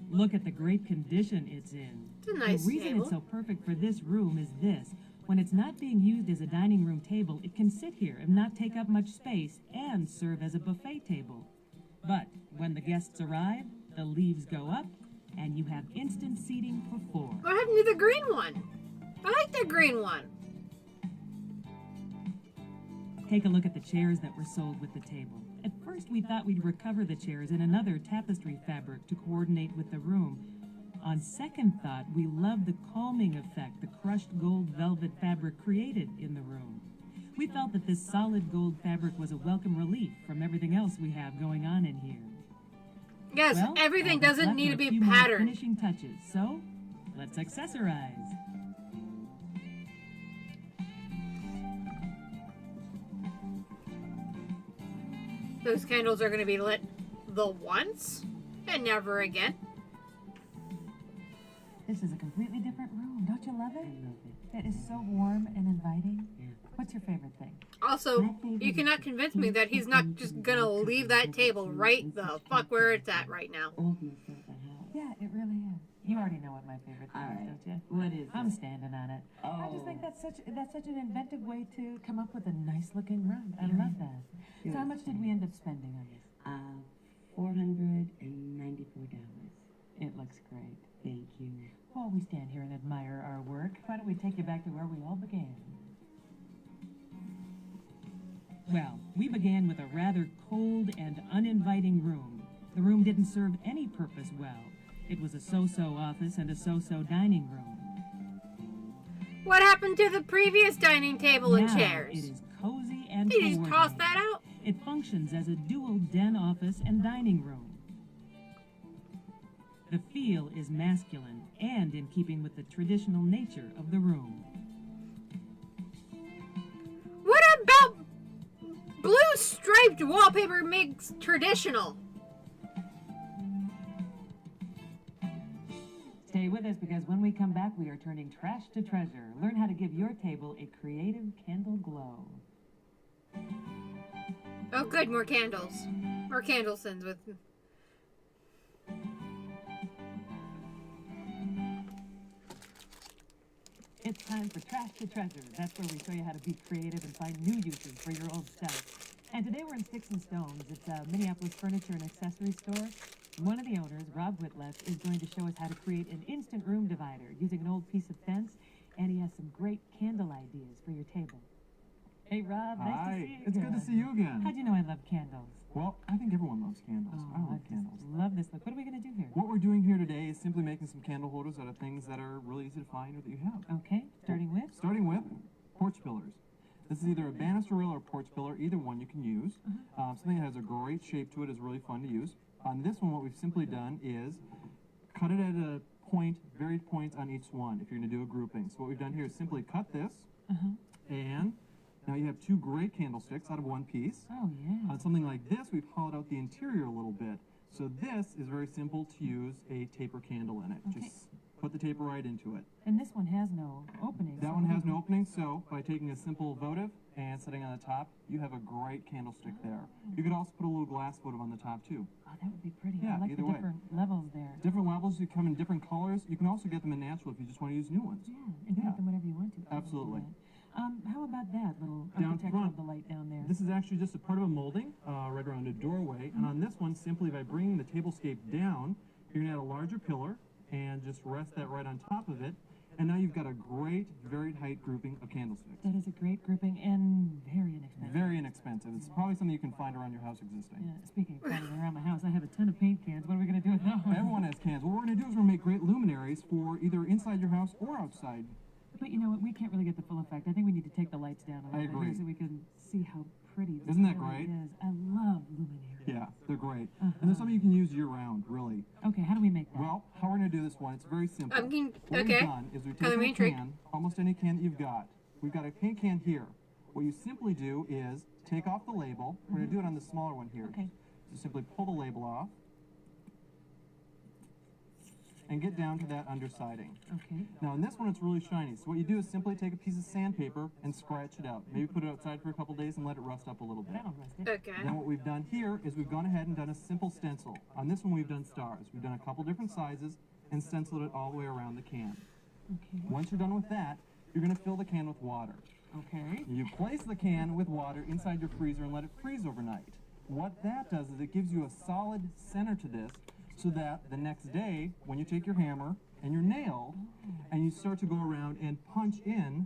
Look at the great condition it's in. It's a nice The reason table. it's so perfect for this room is this. When it's not being used as a dining room table, it can sit here and not take up much space and serve as a buffet table. But when the guests arrive, the leaves go up and you have instant seating for 4. What happened to the green one? I like the green one. Take a look at the chairs that were sold with the table. At first, we thought we'd recover the chairs in another tapestry fabric to coordinate with the room. On second thought, we loved the calming effect the crushed gold velvet fabric created in the room. We felt that this solid gold fabric was a welcome relief from everything else we have going on in here. Yes, Well, everything all that's doesn't left need are to a be few more patterned. finishing touches, so let's accessorize. Those candles are going to be lit the once and never again. This is a completely different room. Don't you love it? I love it. It is so warm and inviting. Yeah. What's your favorite thing? Also, My favorite you is cannot the convince me that he's not just going to leave that table right the fuck where it's at right now. Oldness of the house. Yeah, it really is. You already know what my favorite thing All is, right. don't you? What is I'm it? standing on it. Oh. I just think that's such an inventive way to come up with a nice looking rug. I love that. So how much did we end up spending on this? $494. It looks great. Thank you. Well, we stand here and admire our work, but why don't we take you back to where we all began? Well, we began with a rather cold and uninviting room. The room didn't serve any purpose well. It was a so-so office and a so-so dining room. What happened to the previous dining table and Now chairs? it is cozy and Did you just toss coordinated. that out? It functions as a dual den office and dining room. The feel is masculine and in keeping with the traditional nature of the room. What about blue striped wallpaper makes traditional? Stay with us because when we come back, we are turning trash to treasure. Learn how to give your table a creative candle glow. Oh, good, more candles. More candlesons with. It's time for Trash to Treasure. That's where we show you how to be creative and find new uses for your old stuff. And today we're in Sticks and Stones. It's a Minneapolis furniture and accessory store. One of the owners, Rob Whitleff, is going to show us how to create an instant room divider using an old piece of fence, and he has some great candle ideas for your table. Hey, Rob, nice to see you It's good to see you again. How'd you know I love candles? Well, I think everyone loves candles. I love just candles. love this look. What are we going to do here? What we're doing here today is simply making some candle holders out of things that are really easy to find or that you have. Okay, starting with? Starting with porch pillars. This is either a banister rail or a porch pillar. Either one you can use. Something that has a great shape to it is really fun to use. On this one, what we've simply done is cut it at a point, varied points on each one if you're going to do a grouping. So what we've done here is simply cut this, and now you have two great candlesticks out of one piece. Oh, yeah. On something like this, we've hollowed out the interior a little bit. So this is very simple to use a taper candle in it. Okay. Just put the taper right into it. And this one has no opening. That one has no opening, so by taking a simple votive and setting on the top, you have a great candlestick there. You could also put a little glass votive on the top too. Oh, that would be pretty. Yeah, I like either the way. different levels there. Different levels, you come in different colors. You can also get them in natural if you just want to use new ones. Yeah, and paint them whatever you want to. Absolutely. How about that little Down architecture front. of the light down there? This is actually just a part of a molding right around a doorway. And on this one, simply by bringing the tablescape down, you're going to add a larger pillar and just rest that right on top of it. And now you've got a great varied height grouping of candlesticks. That is a great grouping and very inexpensive. Very inexpensive. It's probably something you can find around your house existing. Yeah, speaking of finding around my house, I have a ton of paint cans. What are we going to do with those? Everyone has cans. What we're going to do is we're going to make great luminaries for either inside your house or outside. But you know what? We can't really get the full effect. I think we need to take the lights down a little I bit agree. here so we can see how pretty this Isn't that really great? is. I love luminaries. Yeah, they're great. And they're something you can use year-round, really. Okay, how do we make that? Well, how we're going to do this one, it's very simple. I'm getting, What okay. we've done is we've Color taken me a intrigued. can, almost any can that you've got. We've got a paint can here. What you simply do is take off the label. We're going to do it on the smaller one here. Okay. So simply pull the label off and get down to that undersiding. Okay. Now in this one it's really shiny, so what you do is simply take a piece of sandpaper and scratch it out. Maybe put it outside for a couple days and let it rust up a little bit. That'll rust it. Okay. Then what we've done here is we've gone ahead and done a simple stencil. On this one we've done stars. We've done a couple different sizes and stenciled it all the way around the can. Okay. Once you're done with that, you're going to fill the can with water. Okay. You place the can with water inside your freezer and let it freeze overnight. What that does is it gives you a solid center to this so that the next day when you take your hammer and your nail and you start to go around and punch in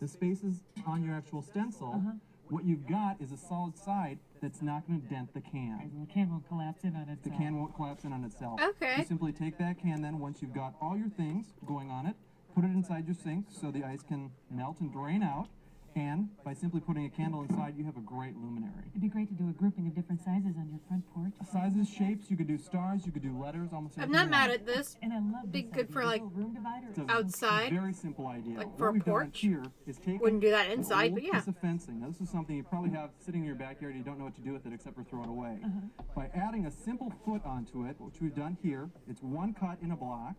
the spaces on your actual stencil, what you've got is a solid side that's not going to dent the can. The can won't collapse in on itself. The can won't collapse in on itself. Okay. You simply take that can then, once you've got all your things going on it, put it inside your sink so the ice can melt and drain out. And by simply putting a candle inside, you have a great luminary. It'd be great to do a grouping of different sizes on your front porch. Sizes, shapes, you could do stars, you could do letters, almost I'm anything not you mad want. at this. And I love Be this good idea. for, The like, little room divider. It's a outside, very simple idea. like for what a we've done porch. here is taken Wouldn't do that an inside, old but yeah. piece of fencing. Now this is something you probably have sitting in your backyard and you don't know what to do with it except for throw it away. By adding a simple foot onto it, which we've done here, it's one cut in a block,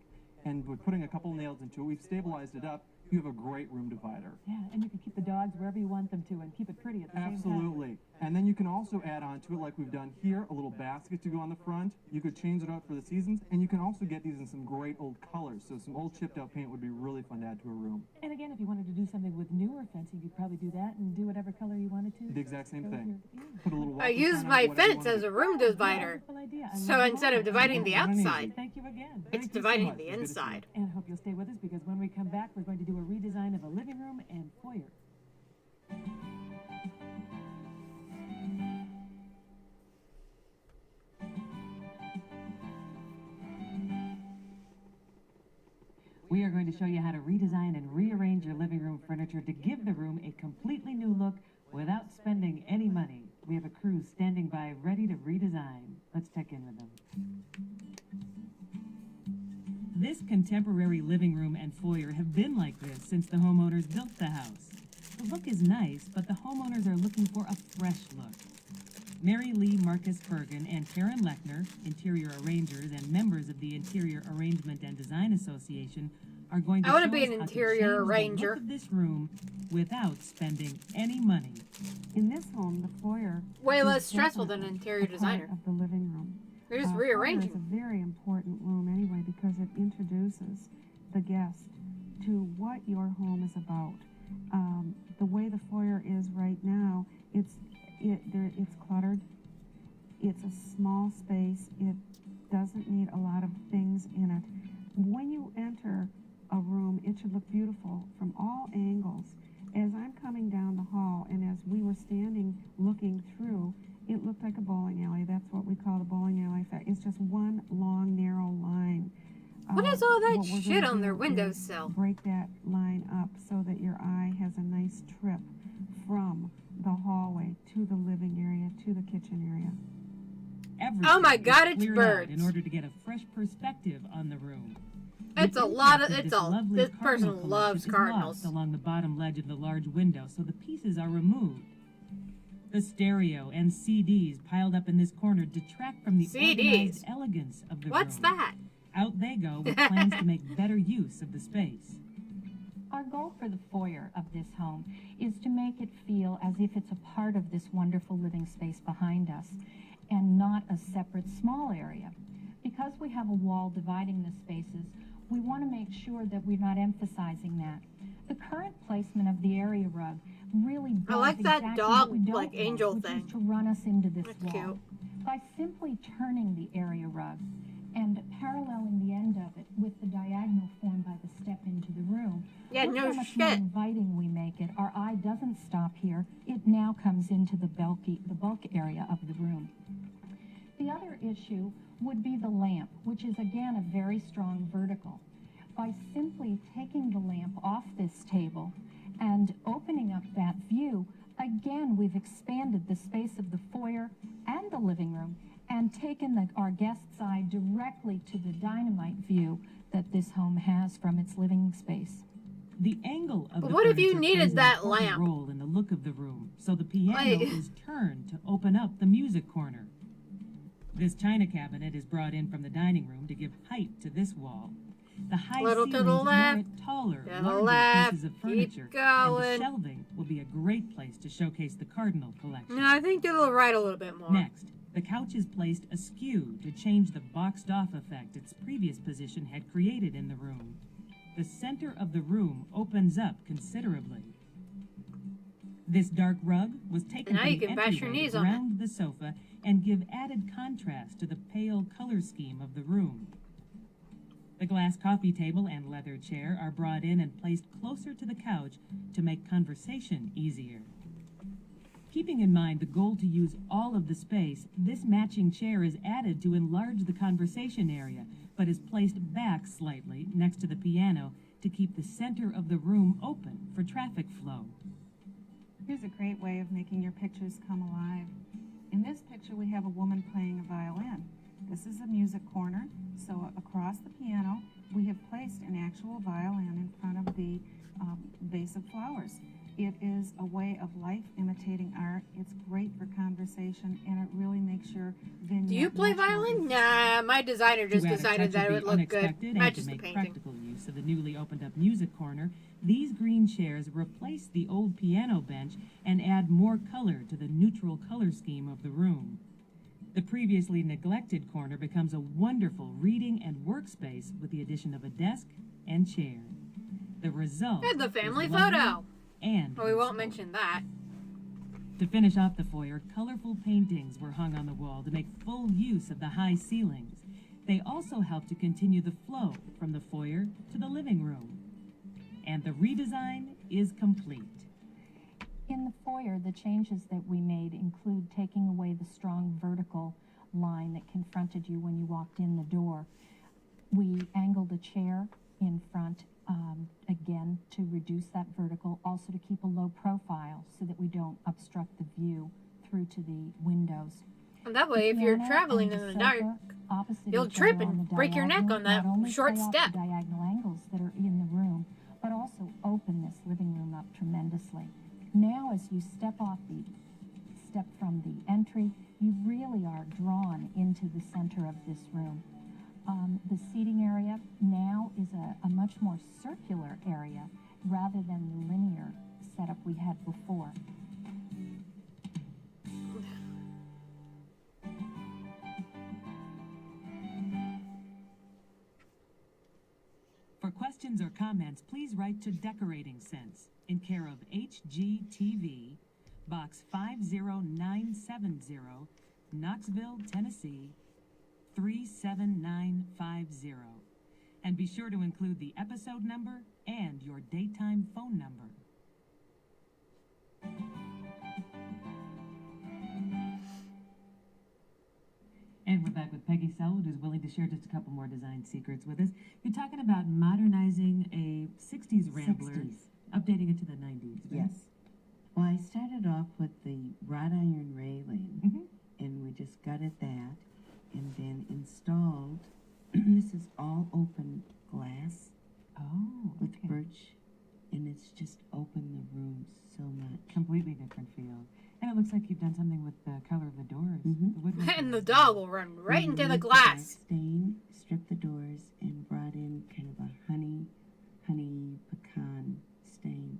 and we're putting a couple nails into it. We've stabilized it up. You have a great room divider. Yeah, and you can keep the dogs wherever you want them to and keep it pretty at the same time. Absolutely. And then you can also add on to it, like we've done here, a little basket to go on the front. You could change it out for the seasons, and you can also get these in some great old colors. So some old chipped out paint would be really fun to add to a room. And again, if you wanted to do something with newer fencing, you'd probably do that and do whatever color you wanted to. The exact same Go with thing. your- yeah. Put a little I welcome use sign on my it, whatever you fence wanna as do. a room divider. Wonderful idea. I So love instead it. of dividing the What an easy. outside, Thank you again. it's Thank you so dividing much. the It's good to see you. inside. And I hope you'll stay with us because When we come back, we're going to do a redesign of a living room and foyer. We are going to show you how to redesign and rearrange your living room furniture to give the room a completely new look without spending any money. We have a crew standing by ready to redesign. Let's check in with them. This contemporary living room and foyer have been like this since the homeowners built the house. The look is nice, but the homeowners are looking for a fresh look. Mary Lee Marcus Bergen and Karen Lechner, interior arrangers and members of the Interior Arrangement and Design Association, are going to I want show to be us an how to interior change the arranger. look of this room without spending any money. In this home, the foyer Way is less stressful than an definitely interior a part designer. of the living room. They're just Foyer rearranging. is a very important room anyway because it introduces the guest to what your home is about. The way the foyer is right now, it's cluttered. It's a small space. It doesn't need a lot of things in it. When you enter a room, it should look beautiful from all angles. As I'm coming down the hall and as we were standing looking through, it looked like a bowling alley. That's what we call the bowling alley effect. It's just one long, narrow line. What is all that What we're shit gonna on their do windowsill? is break that line up so that your eye has a nice trip from the hallway to the living area to the kitchen area. Oh my Everything God, is it's cleared out birds. in order to get a fresh perspective on the room. It's The a lot of. impact It's this a. lovely This cardinal person loves collection is cardinals. lost along the bottom ledge of the large window, so the pieces are removed. The stereo and CDs piled up in this corner detract from the organized elegance of the What's room. that? Out they go with plans to make better use of the space. Our goal for the foyer of this home is to make it feel as if it's a part of this wonderful living space behind us and not a separate small area. Because we have a wall dividing the spaces, we want to make sure that we're not emphasizing that. The current placement of the area rug really does I like that exactly dog, what we don't like, want, angel which thing. is to run us into this That's wall. cute. By simply turning the area rug and paralleling the end of it with the diagonal formed by the step into the room, Yeah, look no how much more shit. inviting we make it. Our eye doesn't stop here. It now comes into the bulk area of the room. The other issue would be the lamp, which is again a very strong vertical. By simply taking the lamp off this table and opening up that view, again we've expanded the space of the foyer and the living room and taken our guest's eye directly to the dynamite view that this home has from its living space. The angle of But the what if you furniture needed plays an that important lamp? role in the look of the room, so the piano Like- is turned to open up the music corner. This china cabinet is brought in from the dining room to give height to this wall. The high Little to the ceilings left, merit taller, to the larger left, pieces of keep furniture, and the going. shelving will be a great place to showcase the cardinal collection. No, I think to the right a little bit more. Next, the couch is placed askew to change the boxed-off effect its previous position had created in the room. The center of the room opens up considerably. This dark rug was taken Now from you the can bash your entryway knees to on it. ground the sofa and give added contrast to the pale color scheme of the room. The glass coffee table and leather chair are brought in and placed closer to the couch to make conversation easier. Keeping in mind the goal to use all of the space, this matching chair is added to enlarge the conversation area, but is placed back slightly next to the piano to keep the center of the room open for traffic flow. Here's a great way of making your pictures come alive. In this picture, we have a woman playing a violin. This is a music corner, so across the piano, we have placed an actual violin in front of the vase of flowers. It is a way of life imitating art. It's great for conversation, and it really makes your vignette. Do you play much more violin? Nah, my designer just To add a decided touch that of it would the look good. unexpected and to Matches the make painting. practical use of the newly opened up music corner, these green chairs replace the old piano bench and add more color to the neutral color scheme of the room. The previously neglected corner becomes a wonderful reading and workspace with the addition of a desk and chair. The result And the is family lovely photo. And Well, we won't useful. mention that. To finish off the foyer, colorful paintings were hung on the wall to make full use of the high ceilings. They also help to continue the flow from the foyer to the living room. and the redesign is complete. In the foyer, the changes that we made include taking away the strong vertical line that confronted you when you walked in the door. We angled a chair in front, again, to reduce that vertical, also to keep a low profile so that we don't obstruct the view through to the windows. And that way, if you're Piano traveling and in the the dark, sofa opposite you'll each trip other on and the break your neck diagonal on that not only short play off step. the diagonal angles that are in the room, but also open this living room up tremendously. Now, as you step from the entry, you really are drawn into the center of this room. The seating area now is a much more circular area rather than the linear setup we had before. For questions or comments, please write to Decorating Sense in care of HGTV, Box 50970, Knoxville, Tennessee 37950. And be sure to include the episode number and your daytime phone number. And we're back with Peggy Selwood, who's willing to share just a couple more design secrets with us. You're talking about modernizing a 60s Rambler, 60s. updating it to the 90s, right? Yes. Well, I started off with the wrought iron railing, and we just gutted that, and then installed, this is all open glass with birch, and it's just opened the room so much. Completely different feel. And it looks like you've done something with the color of the doors. The woodwork And the is- dog will run right We into the removed dark glass. stain, stripped the doors, and brought in kind of a honey pecan stain,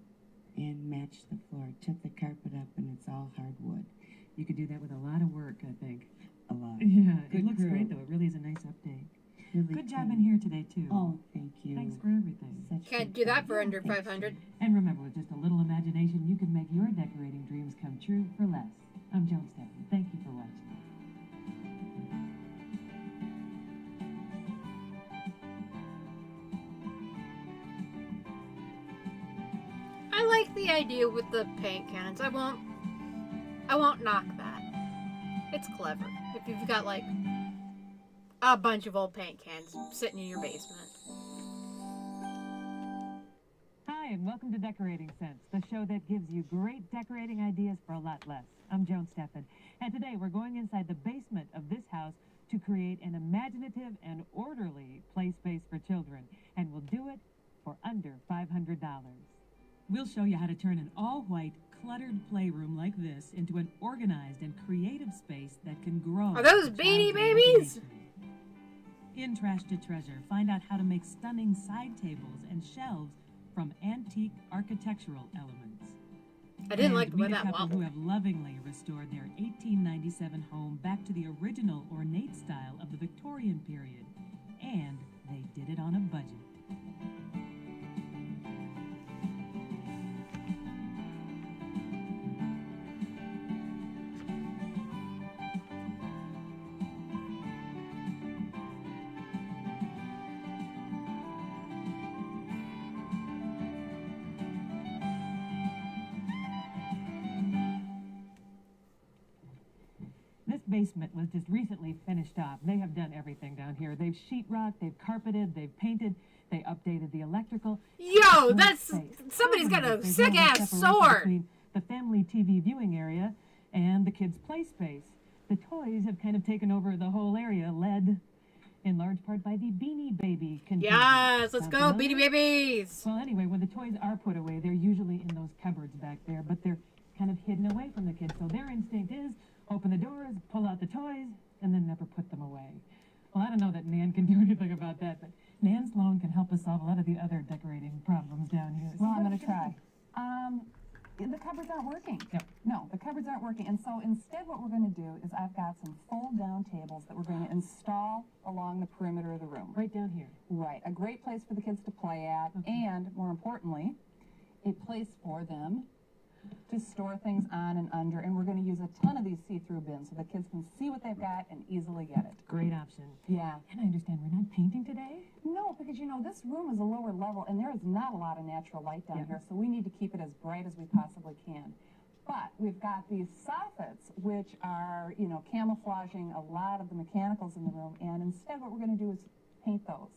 and matched the floor. Took the carpet up, and it's all hardwood. You could do that with a lot of work, I think. A lot. Yeah, Good it looks crew. great though. It really is a nice update. Really Good job clean. in here today too. Oh, thank you. Thanks for everything. Such Can't good do that for job. under Thank 500. you. And remember, with just a little imagination, you can make your decorating dreams come true for less. I'm Joan Stephan. Thank you for watching. I like the idea with the paint cans. I won't knock that. It's clever. If you've got like a bunch of old paint cans sitting in your basement. Hi, and welcome to Decorating Sense, the show that gives you great decorating ideas for a lot less. I'm Joan Stephan, and today we're going inside the basement of this house to create an imaginative and orderly play space for children, and we'll do it for under $500. We'll show you how to turn an all-white, cluttered playroom like this into an organized and creative space that can grow. Are those with a Beanie child's Babies? imagination. In Trash to Treasure, find out how to make stunning side tables and shelves from antique architectural elements. I didn't And like the way meet a that couple who wobbled. have lovingly restored their 1897 home back to the original ornate style of the Victorian period. And they did it on a budget. This basement was just recently finished off. They have done everything down here. They've sheetrocked, they've carpeted, they've painted, they updated the electrical. Yo, It's that's great space. somebody's got a There's sick no more ass separation sword. between the family TV viewing area and the kids' play space. The toys have kind of taken over the whole area, led in large part by the Beanie Baby contingent. Yes, let's Sound go, familiar? Beanie Babies. Well, anyway, when the toys are put away, they're usually in those cupboards back there, but they're kind of hidden away from the kids. So their instinct is open the doors, pull out the toys, and then never put them away. Well, I don't know that Nan can do anything about that, but Nan Sloan can help us solve a lot of the other decorating problems down here. So Well, I'm what going are to you gonna try. The cupboards aren't working. Yep. No, the cupboards aren't working. And so instead what we're going to do is I've got some fold-down tables that we're going to install along the perimeter of the room. do? Right down here. Right. A great place for the kids to play at, and more importantly, a place for them to store things on and under, and we're going to use a ton of these see-through bins so the kids can see what they've got and easily get it. Great option. Yeah. And I understand we're not painting today? No, because you know, this room is a lower level and there is not a lot of natural light down here, so we need to keep it as bright as we possibly can. But we've got these soffits, which are, you know, camouflaging a lot of the mechanicals in the room, and instead what we're going to do is paint those.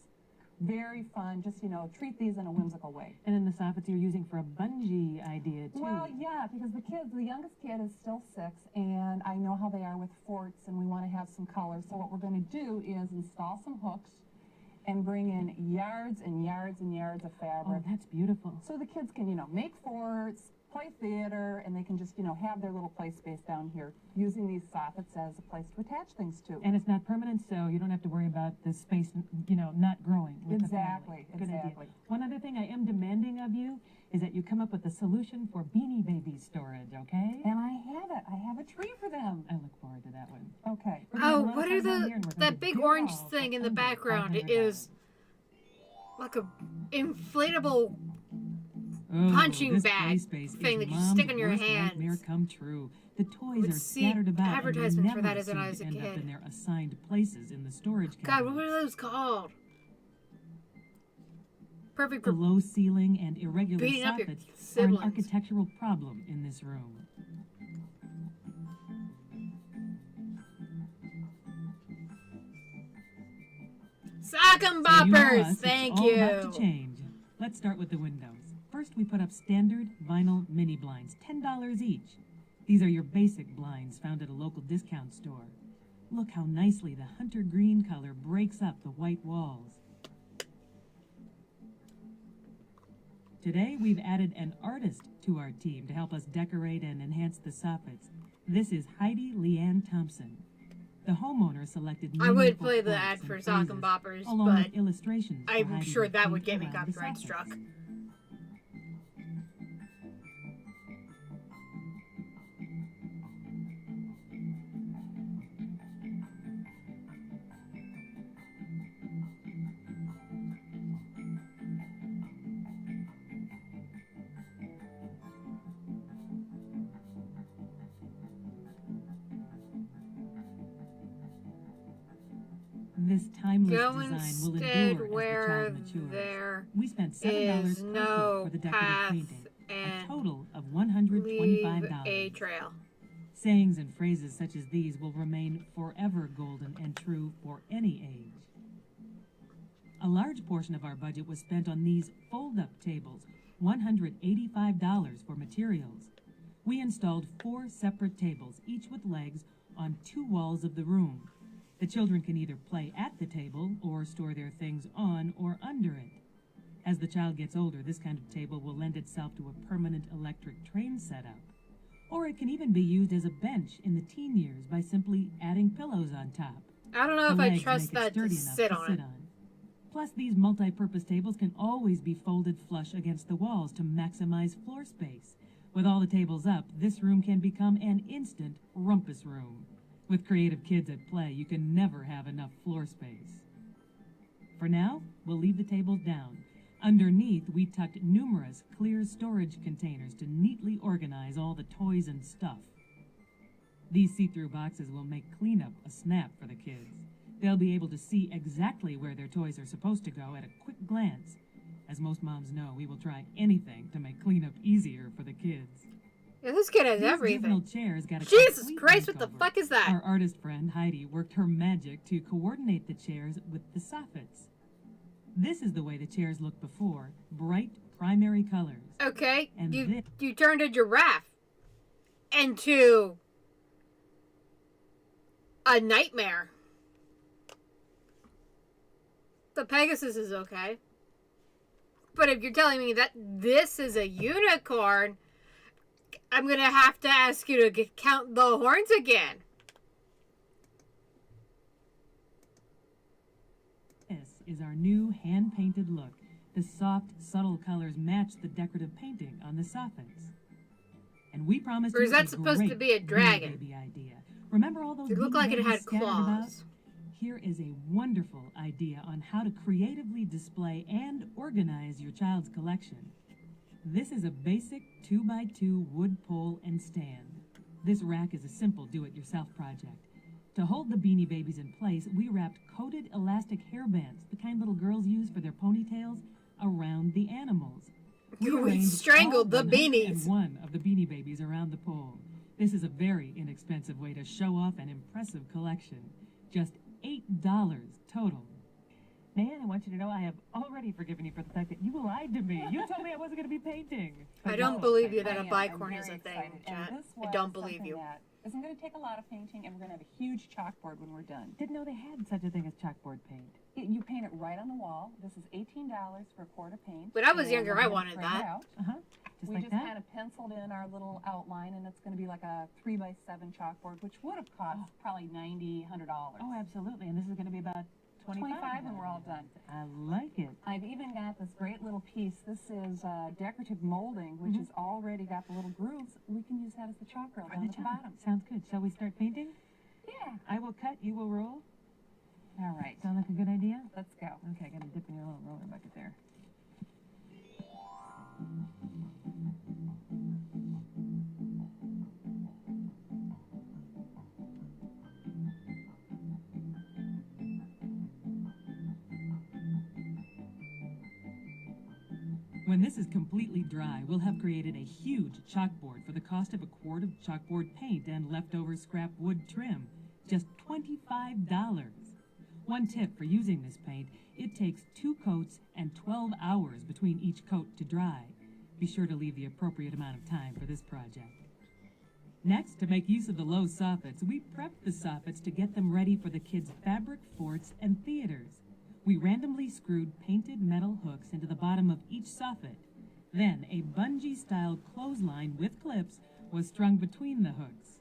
Very fun, just, you know, treat these in a whimsical way. And then the soffits you're using for a bungee idea, too. Well, yeah, because the youngest kid is still 6, and I know how they are with forts, and we want to have some color. So what we're going to do is install some hooks and bring in yards and yards and yards of fabric. Oh, that's beautiful. So the kids can, you know, make forts, play theater, and they can just, you know, have their little play space down here using these soffits as a place to attach things to. And it's not permanent, so you don't have to worry about the space, you know, not growing with Exactly, the family. Good exactly. idea. One other thing I am demanding of you is that you come up with a solution for Beanie Baby storage, okay? And I have it. I have a tree for them. I look forward to that one. Okay. Oh, what are that big orange thing in the background is like a inflatable punching this bag play space thing is that you Mom's stick in your worst hands. nightmare come true. The toys Would are see scattered about and they advertisements for never that as seem I was to a end up kid. in their assigned places in the storage God, cabinet. what are those called? Perfect The for low ceiling and irregular beating up your soffits are an siblings. architectural problem in this room. Sock 'em So you know boppers, us, thank it's all about you. to change. Let's start with the windows. First, we put up standard vinyl mini blinds, $10 each. These are your basic blinds found at a local discount store. Look how nicely the hunter green color breaks up the white walls. Today, we've added an artist to our team to help us decorate and enhance the soffits. This is Heidi Leanne Thompson. The homeowner selected I would meaningful play the quotes ad and for Sock 'em phrases, Boppers, along but with illustrations for I'm Heidi sure to that would paint get me around the copyright soffits. struck. This timeless Go design will instead endure where as the child matures. there We spent $7 is per no foot for the decorative path painting, a and total of leave $125. a trail. Sayings and phrases such as these will remain forever golden and true for any age. A large portion of our budget was spent on these fold-up tables, $185 for materials. We installed 4 separate tables, each with legs, on 2 walls of the room. The children can either play at the table or store their things on or under it. As the child gets older, this kind of table will lend itself to a permanent electric train setup. Or it can even be used as a bench in the teen years by simply adding pillows on top. I don't know The if I legs trust make it that to sturdy enough sit to on sit it. on. Plus, these multi-purpose tables can always be folded flush against the walls to maximize floor space. With all the tables up, this room can become an instant rumpus room. With creative kids at play, you can never have enough floor space. For now, we'll leave the tables down. Underneath, we tucked numerous clear storage containers to neatly organize all the toys and stuff. These see-through boxes will make cleanup a snap for the kids. They'll be able to see exactly where their toys are supposed to go at a quick glance. As most moms know, we will try anything to make cleanup easier for the kids. Yeah, this kid has These everything. juvenile chairs got a Jesus complete Christ, what the makeover. fuck is that? Our artist friend Heidi worked her magic to coordinate the chairs with the soffits. This is the way the chairs looked before, bright primary colors. Okay, And you turned a giraffe into a nightmare. The Pegasus is okay. But if you're telling me that this is a unicorn, I'm going to have to ask you to count the horns again. This is our new hand-painted look. The soft, subtle colors match the decorative painting on the soffits. And we promised Or is you that a supposed to great be a dragon? Baby idea. Remember all those It looked Beanie like it Babies had scattered about? claws. Here is a wonderful idea on how to creatively display and organize your child's collection. This is a basic 2x2 wood pole and stand. This rack is a simple do-it-yourself project. To hold the Beanie Babies in place, we wrapped coated elastic hairbands, the kind little girls use for their ponytails, around the animals. We arranged strangled all the beanies. 101 of the Beanie Babies around the pole. This is a very inexpensive way to show off an impressive collection. Just $8 total. Nan, I want you to know I have already forgiven you for the fact that you lied to me. You told me I wasn't going to be painting. I don't believe you that a I'm bicorn is very a thing, excited. And Chat. this I was don't believe something you. that isn't going to take a lot of painting, and we're going to have a huge chalkboard when we're done. Didn't know they had such a thing as chalkboard paint. You paint it right on the wall. This is $18 for a quart of paint. When I was and younger, we're I gonna wanted frame it that. out. Just We like just that? kind of penciled in our little outline, and it's going to be like a 3x7 chalkboard, which would have cost probably $90, $100. Oh, absolutely. And this is going to be about 25 when we're all done. I like it. I've even got this great little piece. This is decorative molding, which has already got the little grooves. We can use that as the chalk rail down at the bottom. Sounds good. Shall we start painting? Yeah. I will cut, you will roll. All right. Sound like a good idea? Let's go. Okay, I got to dip in your little roller bucket there. When this is completely dry, we'll have created a huge chalkboard for the cost of a quart of chalkboard paint and leftover scrap wood trim. Just $25. One tip for using this paint, it takes 2 coats and 12 hours between each coat to dry. Be sure to leave the appropriate amount of time for this project. Next, to make use of the low soffits, we prepped the soffits to get them ready for the kids' fabric forts and theaters. We randomly screwed painted metal hooks into the bottom of each soffit. Then, a bungee-style clothesline with clips was strung between the hooks.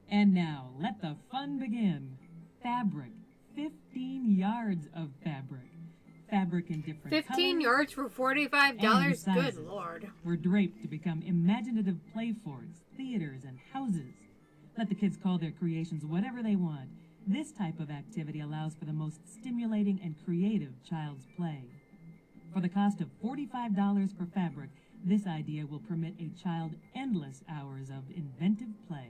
And now, let the fun begin. Fabric. 15 yards of fabric. Fabric in different 15 colors yards for $45? and Good sizes. lord. Were draped to become imaginative play forts, theaters, and houses. Let the kids call their creations whatever they want. This type of activity allows for the most stimulating and creative child's play. For the cost of $45 per fabric, this idea will permit a child endless hours of inventive play.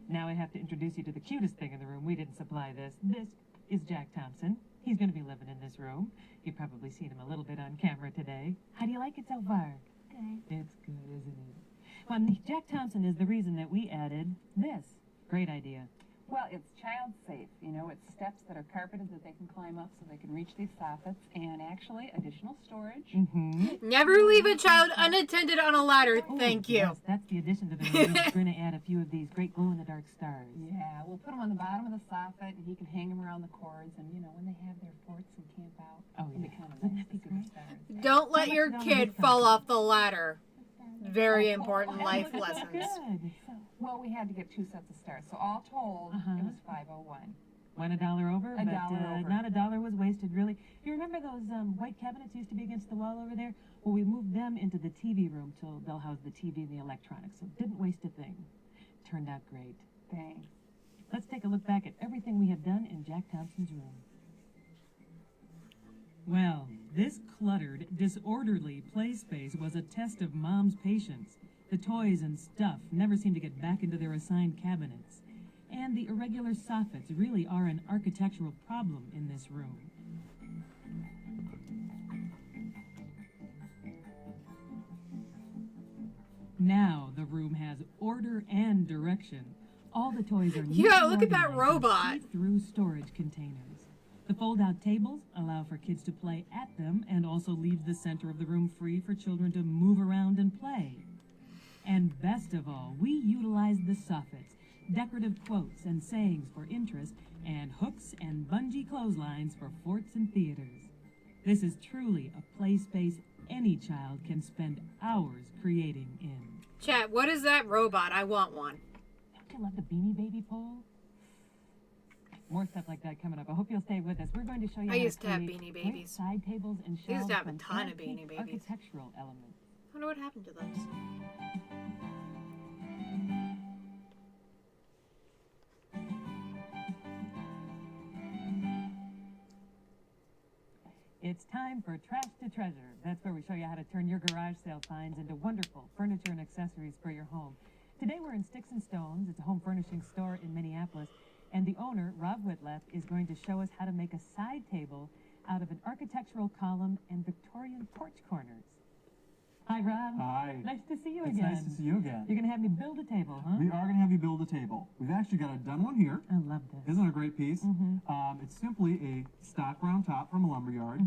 Now I have to introduce you to the cutest thing in the room. We didn't supply this. This is Jack Thompson. He's going to be living in this room. You've probably seen him a little bit on camera today. How do you like it so far? Good. It's good, isn't it? Well, Jack Thompson is the reason that we added this. Great idea. Well, it's child safe. You know, it's steps that are carpeted that they can climb up so they can reach these soffits, and actually additional storage. Never leave a child unattended on a ladder. Thank you. Yes, that's the addition to the room. We're going to add a few of these great glow-in-the-dark stars. Yeah, we'll put them on the bottom of the soffit, and he can hang them around the cords, and, you know, when they have their forts and camp out, it'll be kind of nice to see the stars. Don't let your kid fall off the ladder. Very important life lessons. Good. Well, we had to get 2 sets of stars, so all told, it was $501. Went $1 over, A but dollar over. not $1 was wasted, really. You remember those white cabinets used to be against the wall over there? Well, we moved them into the TV room till they'll house the TV and the electronics, so didn't waste a thing. Turned out great. Thanks. Let's take a look back at everything we have done in Jack Thompson's room. Well, this cluttered, disorderly play space was a test of Mom's patience. The toys and stuff never seem to get back into their assigned cabinets. And the irregular soffits really are an architectural problem in this room. Now the room has order and direction. All the toys are neatly Yeah, look at that organized in robot. see-through storage containers. The fold-out tables allow for kids to play at them and also leave the center of the room free for children to move around and play. And best of all, we utilize the soffits, decorative quotes and sayings for interest, and hooks and bungee clotheslines for forts and theaters. This is truly a play space any child can spend hours creating in. Chat, what is that robot? I want one. Don't you love the Beanie Baby pole? More stuff like that coming up. I hope you'll stay with us. We're going to show you I how used to have create Beanie great Babies. side tables and I shelves used to have a from ton of antique Beanie Babies. architectural elements. I wonder what happened to those. It's time for Trash to Treasure. That's where we show you how to turn your garage sale finds into wonderful furniture and accessories for your home. Today we're in Sticks and Stones. It's a home furnishing store in Minneapolis. And the owner, Rob Whitleff, is going to show us how to make a side table out of an architectural column and Victorian porch corners. Hi, Rob. Hi. Nice to see you It's again. nice to see you again. You're going to have me build a table, huh? We are going to have you build a table. We've actually got a done one here. I love this. Isn't it a great piece? Mm-hmm. It's simply a stock round top from a lumber yard,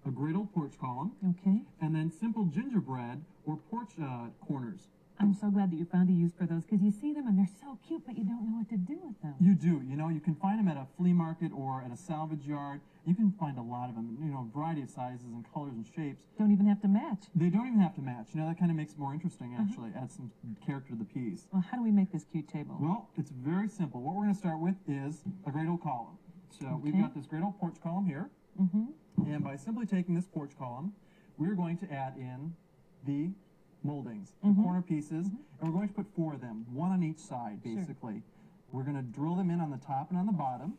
a great old porch column, Okay. and then simple gingerbread or porch corners. I'm so glad that you found a use for those because you see them and they're so cute, but you don't know what to do with them. You do. You know, you can find them at a flea market or at a salvage yard. You can find a lot of them, you know, a variety of sizes and colors and shapes. Don't even have to match. They don't even have to match. You know, that kind of makes it more interesting, actually. Adds some character to the piece. Well, how do we make this cute table? Well, it's very simple. What we're going to start with is a great old column. So we've got this great old porch column here. And by simply taking this porch column, we're going to add in the moldings, the corner pieces, and we're going to put 4 of them, 1 on each side, basically. We're going to drill them in on the top and on the bottom,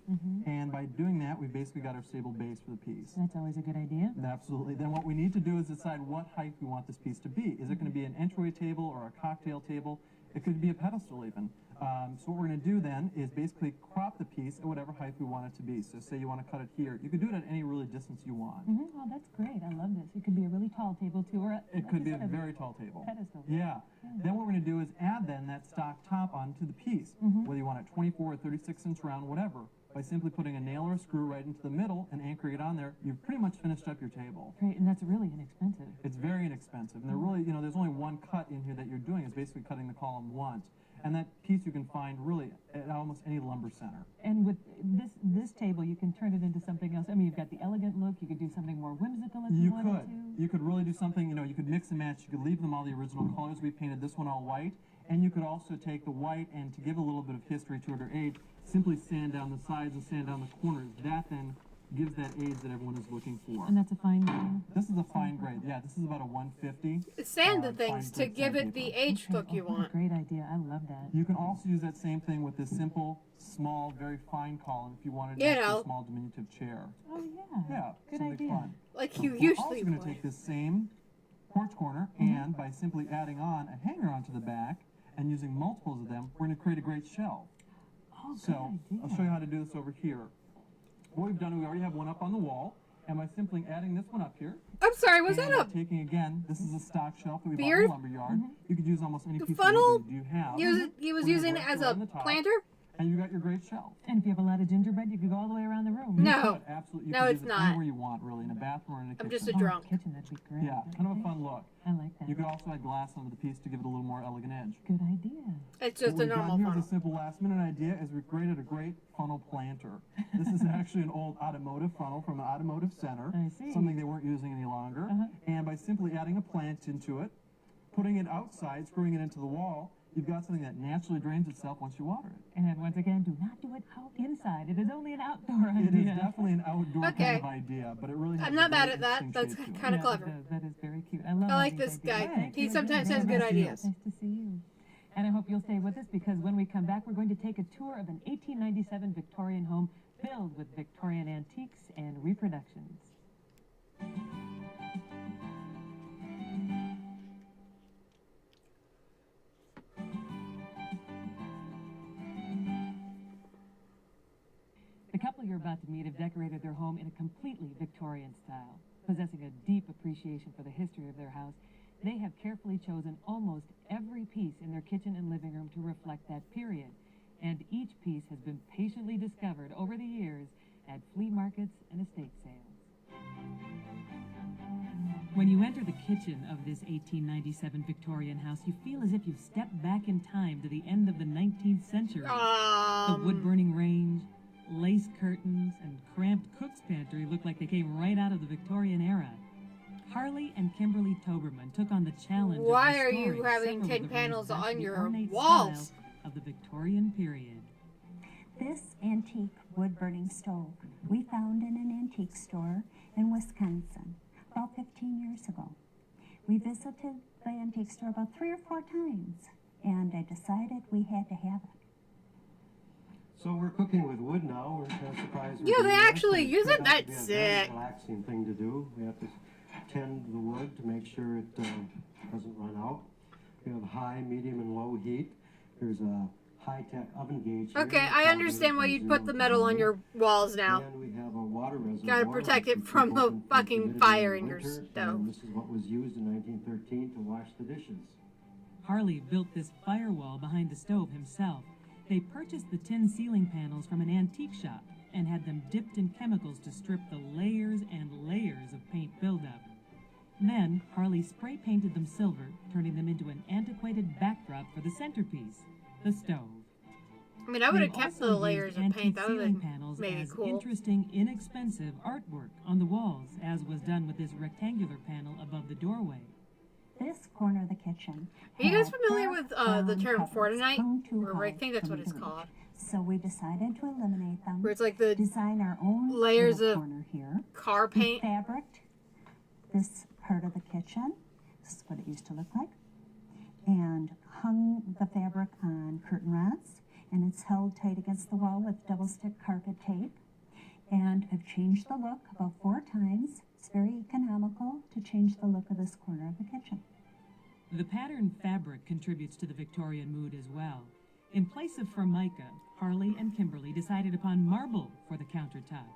and by doing that, we've basically got our stable base for the piece. That's always a good idea. Absolutely. Then what we need to do is decide what height we want this piece to be. Is it going to be an entryway table or a cocktail table? It could be a pedestal even. So what we're going to do then is basically crop the piece at whatever height we want it to be. So say you want to cut it here. You could do it at any really distance you want. Oh, that's great. I love this. It could be a really tall table, too. Or It could be a very tall table. Pedestal. Yeah. Then what we're going to do is add then that stock top onto the piece, whether you want it 24 or 36-inch round, whatever. By simply putting a nail or a screw right into the middle and anchoring it on there, you've pretty much finished up your table. Great, and that's really inexpensive. It's very inexpensive. And they're really, you know, there's only one cut in here that you're doing is basically cutting the column once. And that piece you can find really at almost any lumber center. And with this table, you can turn it into something else. I mean, you've got the elegant look. You could do something more whimsical if you wanted to. You could really do something, you know, you could mix and match. You could leave them all the original colors. We painted this one all white. And you could also take the white and to give a little bit of history to it or age, simply sand down the sides and sand down the corners. That then gives that age that everyone is looking for. And that's a fine grade? This is a fine grade. Yeah, this is about a 150. Sand the things to give it the age look you want. Great idea. I love that. You can also use that same thing with this simple, small, very fine column if you wanted a small diminutive chair. Oh, yeah. Yeah, good something idea. fun. Like you We're usually also going to take this same porch corner and by simply adding on a hanger onto the back and using multiples of them, we're going to create a great shelf. Oh, good So idea. I'll show you how to do this over here. What we've done, we already have one up on the wall, and by simply adding this one up here. I'm sorry, was that and a taking again? This is a stock shelf that we bought in beard? the lumber yard. You could use almost any The piece funnel? of wood that you have. He was We're gonna using go it as right a on the top, planter? and you got your great shelf. And if you have a lot of gingerbread, you could go all the way around the room. You No. could, absolutely. You No, could it's use it not. anywhere you want, really, in a bathroom or in a kitchen. I'm just a drunk. Kitchen, that'd be great. Yeah, kind of a fun look. I like that. You could also add glass onto the piece to give it a little more elegant edge. Good idea. It's just What a we've normal done here funnel. is a simple last-minute idea is we've created a great funnel planter. This is actually an old automotive funnel from an automotive center, I see. something they weren't using any longer. And by simply adding a plant into it, putting it outside, screwing it into the wall, you've got something that naturally drains itself once you water it. And once again, do not do it out inside. It is only an outdoor idea. It is definitely an outdoor Okay. kind of idea, but it really has I'm a not very mad at that. interesting That's shape to it. kind of clever. That is very cute. I love I all like these this ideas. guy. Thank He you sometimes again. has good Nice to see you. ideas. Nice to see you. And I hope you'll stay with us because when we come back, we're going to take a tour of an 1897 Victorian home filled with Victorian antiques and reproductions. The couple you're about to meet have decorated their home in a completely Victorian style. Possessing a deep appreciation for the history of their house, they have carefully chosen almost every piece in their kitchen and living room to reflect that period. And each piece has been patiently discovered over the years at flea markets and estate sales. When you enter the kitchen of this 1897 Victorian house, you feel as if you've stepped back in time to the end of the 19th century. The wood-burning range, lace curtains, and cramped cook's pantry look like they came right out of the Victorian era. Harley and Kimberly Toberman took on the challenge Why of are you restoring having several 10 of the panels rooms back to on the your ornate walls? style of the Victorian period. This antique wood-burning stove we found in an antique store in Wisconsin about 15 years ago. We visited the antique store about 3 or 4 times, and I decided we had to have it. So we're cooking with wood now. We're kind of surprised. Yeah, they actually use it. That's a very sick. relaxing thing to do. We have to tend the wood to make sure it doesn't run out. We have high, medium, and low heat. There's a high-tech oven gauge here. Okay, I understand why you'd put the metal on your walls now. And we have a water reservoir. Gotta protect it which we from keep the open for fucking humidity fire in in your winter, stove. And this is what was used in 1913 to wash the dishes. Harley built this firewall behind the stove himself. They purchased the tin ceiling panels from an antique shop and had them dipped in chemicals to strip the layers and layers of paint buildup. Then, Harley spray painted them silver, turning them into an antiquated backdrop for the centerpiece, the stove. I mean, I would have They've kept also the layers used of antique paint. That would ceiling have panels made it as cool. interesting, inexpensive artwork on the walls, as was done with this rectangular panel above the doorway. This corner of the kitchen. Are you guys had familiar with the dark term cupboards Fortnite? hung too Or I high think that's from what it's the called. So we decided to eliminate them. Where it's like the design our own layers little of corner here. car paint. We fabricked this part of the kitchen. This is what it used to look like. And hung the fabric on curtain rods. And it's held tight against the wall with double stick carpet tape. And I've changed the look about 4 times. It's very economical to change the look of this corner of the kitchen. The patterned fabric contributes to the Victorian mood as well. In place of Formica, Harley and Kimberly decided upon marble for the countertop.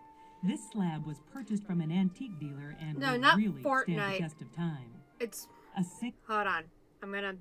This slab was purchased from an antique dealer and No, will not really stand the Fortnite. test of time. It's... A Hold on. I'm gonna...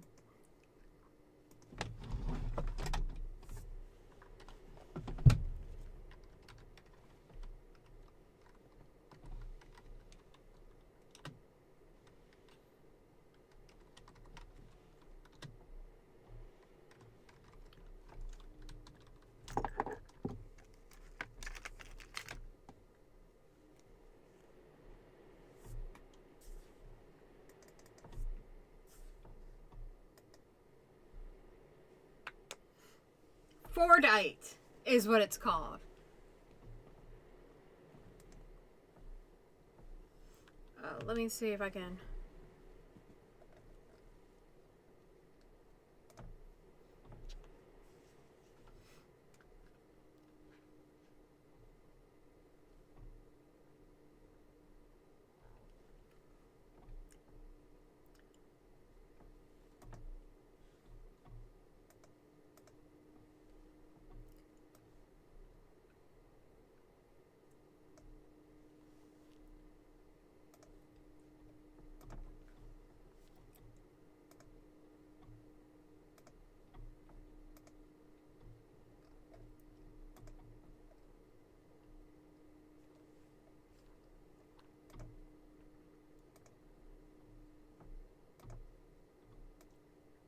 Fordite is what it's called. Let me see if I can.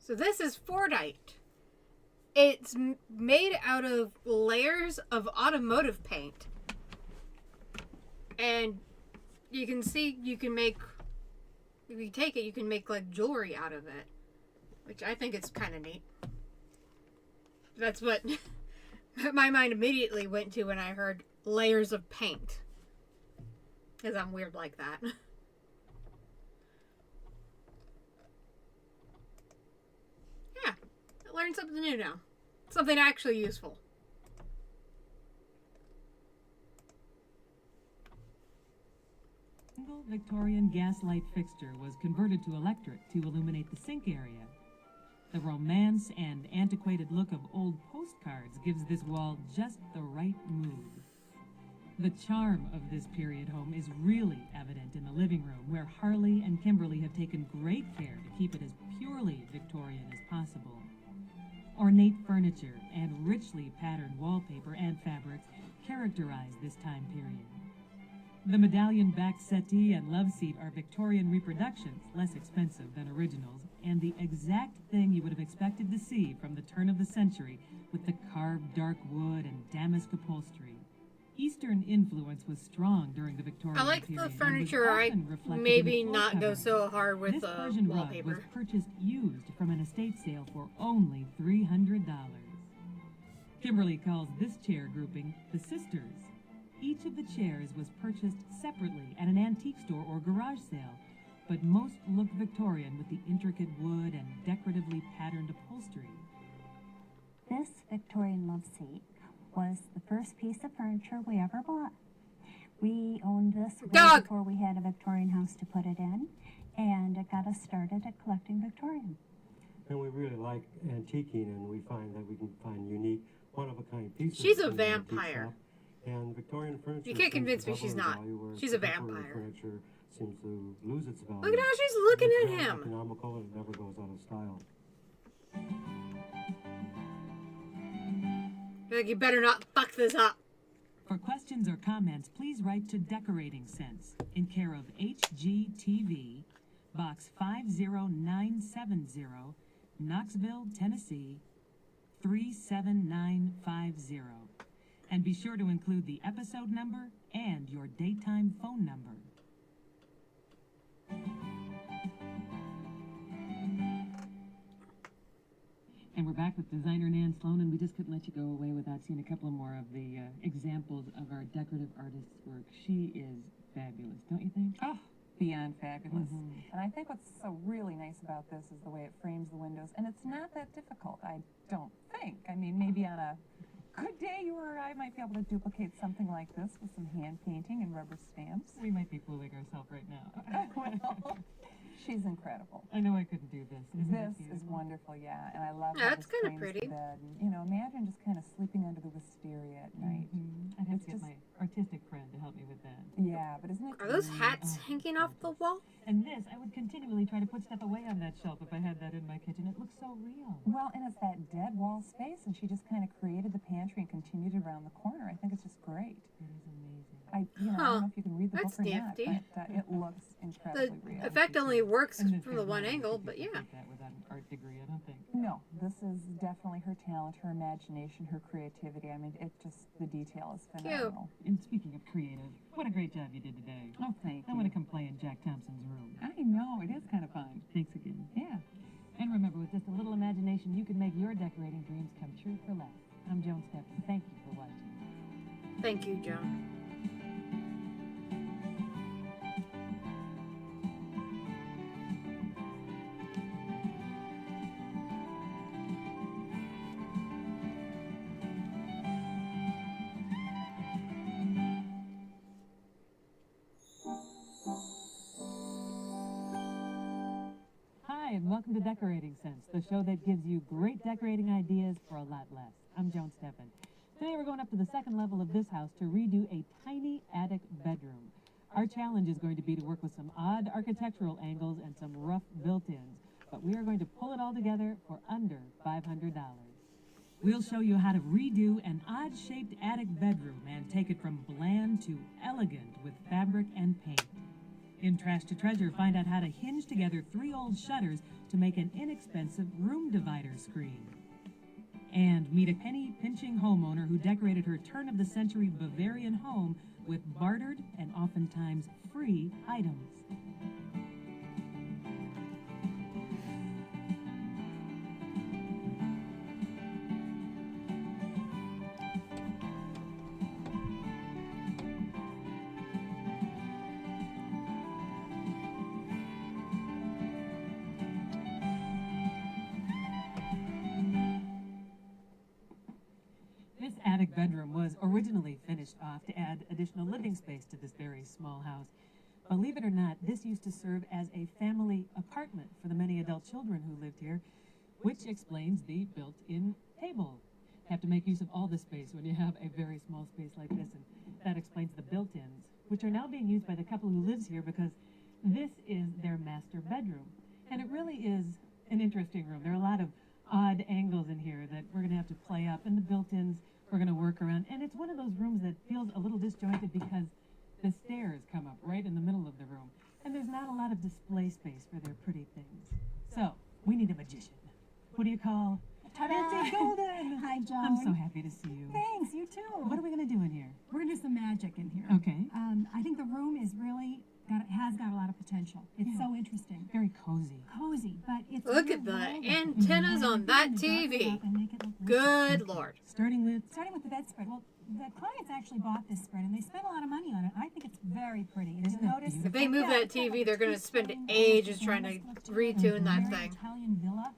So this is Fordite. It's made out of layers of automotive paint. And you can see you can make, if you take it, you can make like jewelry out of it. Which I think is kind of neat. That's what my mind immediately went to when I heard layers of paint. Because I'm weird like that. Yeah, I learned something new now. Something actually useful. Single Victorian gas light fixture was converted to electric to illuminate the sink area. The romance and antiquated look of old postcards gives this wall just the right mood. The charm of this period home is really evident in the living room, where Harley and Kimberly have taken great care to keep it as purely Victorian as possible. Ornate furniture and richly patterned wallpaper and fabrics characterize this time period. The medallion-backed settee and love seat are Victorian reproductions, less expensive than originals, and the exact thing you would have expected to see from the turn of the century with the carved dark wood and damask upholstery. Eastern influence was strong during the Victorian I like period. the furniture. I maybe not go so hard with this the Persian rug wallpaper. was purchased used from an estate sale for only $300. Kimberly calls this chair grouping the Sisters. Each of the chairs was purchased separately at an antique store or garage sale, but most look Victorian with the intricate wood and decoratively patterned upholstery. This Victorian love seat was the first piece of furniture we ever bought. We owned this way Dog. before we had a Victorian house to put it in, and it got us started at collecting Victorian. And we really like antiquing, and we find that we can find unique, one-of-a-kind pieces. She's a in the antique vampire. shop. And Victorian furniture. You can't seems to convince me double she's in not. value, whereas She's a contemporary vampire. Furniture seems to lose its value. Look at how she's looking It's at very him. economical, and it never goes out of style. You're like, you better not fuck this up. For questions or comments, please write to Decorating Sense in care of HGTV, Box 50970, Knoxville, Tennessee 37950. And be sure to include the episode number and your daytime phone number. And we're back with designer Nan Sloan, and we just couldn't let you go away without seeing a couple more of the examples of our decorative artist's work. She is fabulous, don't you think? Oh, beyond fabulous. And I think what's so really nice about this is the way it frames the windows. And it's not that difficult, I don't think. I mean, maybe on a good day, you or I might be able to duplicate something like this with some hand painting and rubber stamps. We might be fooling ourselves right now. Well, she's incredible. I know I couldn't do this. Isn't it This is wonderful, yeah, and I love Yeah, how it's this kinda frames pretty. the bed. And, you know, imagine just kind of sleeping under the wisteria at night. I'd have It's to get just- my artistic friend to help me with that. Yeah, but isn't it? Are those hats hanging off the wall? And this, I would continually try to put stuff away on that shelf if I had that in my kitchen. It looks so real. Well, and it's that dead wall space, and she just kind of created the pantry and continued it around the corner. I think it's just great. It is amazing. I don't know if you can read the That's book or not, nifty. but it looks The incredibly real. effect only works And this from the is one not angle, easy but to yeah. get that without an art degree, I don't think. No, this is definitely her talent, her imagination, her creativity. I mean, it just, the detail is phenomenal. And speaking of creative, what a great job you did today. Oh, thank I want to come play in Jack Thompson's room. I know, it is kind of fun. Thanks again. Yeah. And remember, with just a little imagination, you can make your decorating dreams come true for less. I'm Joan Steffen. Thank you for watching. Thank you, Joan. Hi, and welcome to Decorating Sense, the show that gives you great decorating ideas for a lot less. I'm Joan Steffen. Today we're going up to the second level of this house to redo a tiny attic bedroom. Our challenge is going to be to work with some odd architectural angles and some rough built-ins, but we are going to pull it all together for under $500. We'll show you how to redo an odd-shaped attic bedroom and take it from bland to elegant with fabric and paint. In Trash to Treasure, find out how to hinge together 3 old shutters to make an inexpensive room divider screen. And meet a penny-pinching homeowner who decorated her turn-of-the-century Bavarian home with bartered and oftentimes free items. This attic bedroom was originally finished off to add additional living space to this very small house. Believe it or not, this used to serve as a family apartment for the many adult children who lived here, which explains the built-in table. Have to make use of all the space when you have a very small space like this, and that explains the built-ins, which are now being used by the couple who lives here because this is their master bedroom. And it really is an interesting room. There are a lot of odd angles in here that we're going to have to play up, and the built-ins we're going to work around. And it's one of those rooms that feels a little disjointed because the stairs come up right in the middle of the room, and there's not a lot of display space for their pretty things. So, we need a magician. What do you call? Nancy Golden! Hi, Joan. I'm so happy to see you. Thanks, you too. What are we going to do in here? We're going to do some magic in here. Okay. I think the room is really has got a lot of potential. It's so interesting. Very cozy. Cozy, but it's Look real at the world. antennas on that TV. Good Lord. Starting with the bedspread. Well, the clients actually bought this spread and they spent a lot of money on it. I think it's very pretty. If you notice, If they move that TV, they're going to spend ages trying to retune that very thing. Italian villa.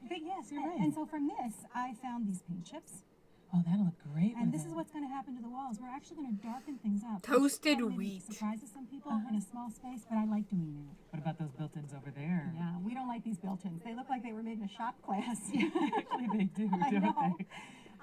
Yes, you're right. And so from this, I found these paint chips. Oh, that'll look great. And with this is it. what's going to happen to the walls. We're actually going to darken things up. Toasted which wheat. surprises some people in a small space, but I like doing that. What about those built-ins over there? Yeah, we don't like these built-ins. They look like they were made in a shop class. Actually, they do, I don't know. they?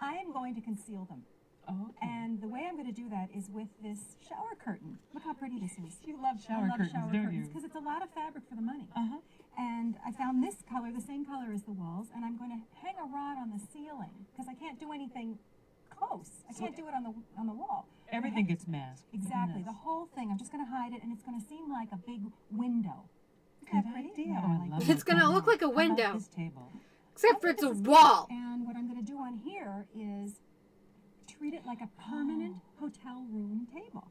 I am going to conceal them. Oh, okay. And the way I'm going to do that is with this shower curtain. Look how pretty this is. You love shower curtains, don't you? Because it's a lot of fabric for the money. Uh-huh. And I found this color, the same color as the walls, and I'm going to hang a rod on the ceiling because I can't do anything close. I can't do it on the wall. Everything gets masked. Exactly, the whole thing. I'm just going to hide it, and it's going to seem like a big window. Isn't that pretty? idea. Yeah, Oh, I like love that. It's gonna look like a How about window, this table? except for it's a wall. And what I'm going to do on here is treat it like a permanent hotel room table.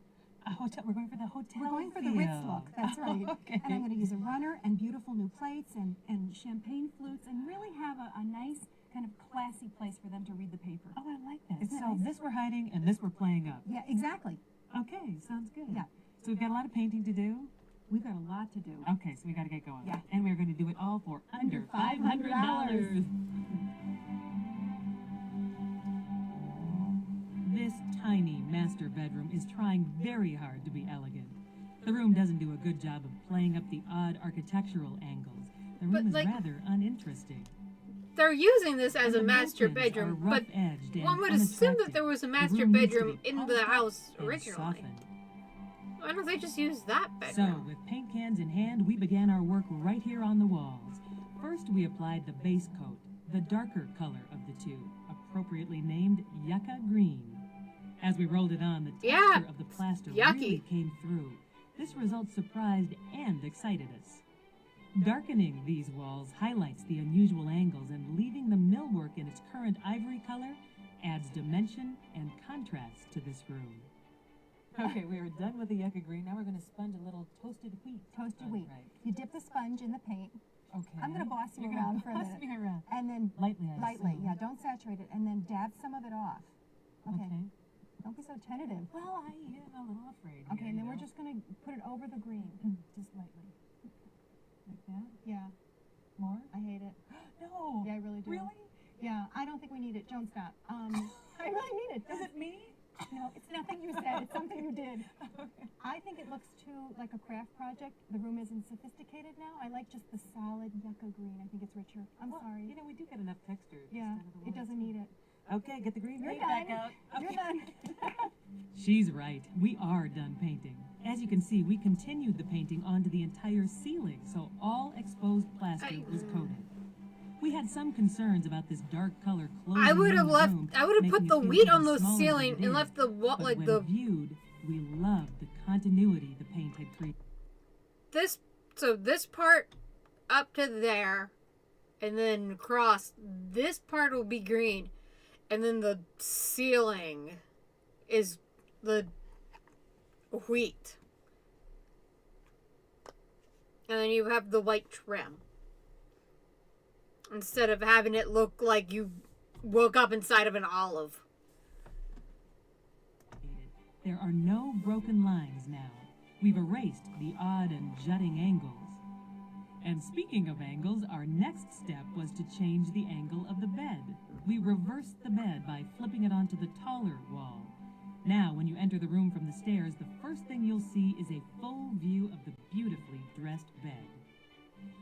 A hotel. We're going for the hotel. We're going for the Ritz feel. look, that's right. Okay. And I'm going to use a runner and beautiful new plates and champagne flutes and really have a nice kind of classy place for them to read the paper. Oh, I like that. Isn't that So nice? this we're hiding and this we're playing up. Yeah, exactly. Okay, sounds good. Yeah. So we've got a lot of painting to do. We've got a lot to do. Okay, so we got to get going. Yeah. And we're going to do it all for under $500. $500. This tiny master bedroom is trying very hard to be elegant. The room doesn't do a good job of playing up the odd architectural angles. The room But, is like, rather uninteresting. They're using this as And a the master built-ins are bedroom, but rough-edged and one would assume that unattractive. there was a The master room needs to bedroom be in polished the up house and originally. softened. Why don't they just use that So, bedroom? with paint cans in hand, we began our work right here on the walls. First, we applied the base coat, the darker color of the two, appropriately named Yucca Green. As we rolled it on, the texture of the plaster yucky. really came through. This result surprised and excited us. Darkening these walls highlights the unusual angles, and leaving the millwork in its current ivory color adds dimension and contrast to this room. Okay, we are done with the yucca green. Now we're going to sponge a little toasted wheat. Toasted wheat. Right. You dip the sponge in the paint. Okay. I'm going to boss you You're around gonna for a boss minute. me around. And then Lightly, I lightly, assume. yeah, don't saturate it. And then dab some of it off. Okay. Don't be so tentative. Well, I am a little afraid. Okay, here, and then you we're know. just going to put it over the green. Just lightly. Like that? Yeah. More? I hate it. No. Yeah, I really do. Really? Yeah, I don't think we need it. Joan, stop. I really mean it. Is it me? No, it's nothing you said. It's something you did. I think it looks too like a craft project. The room isn't sophisticated now. I like just the solid yucca green. I think it's richer. I'm sorry. You know, we do get enough texture. Yeah, it doesn't need it. Okay, get the green You're paint back done. out. You're Okay. done. She's right. We are done painting. As you can see, we continued the painting onto the entire ceiling, so all exposed plaster was coated. We had some concerns about this dark color closing I would in have the left. room, I would have making put it the feel wheat even on the smaller ceiling than it and is. left the wall But like when the viewed, we loved the continuity the paint had created. this. So this part up to there, and then across. This part will be green, and then the ceiling is the wheat, and then you have the white trim. Instead of having it look like you woke up inside of an olive. There are no broken lines now. We've erased the odd and jutting angles. And speaking of angles, our next step was to change the angle of the bed. We reversed the bed by flipping it onto the taller wall. Now, when you enter the room from the stairs, the first thing you'll see is a full view of the beautifully dressed bed.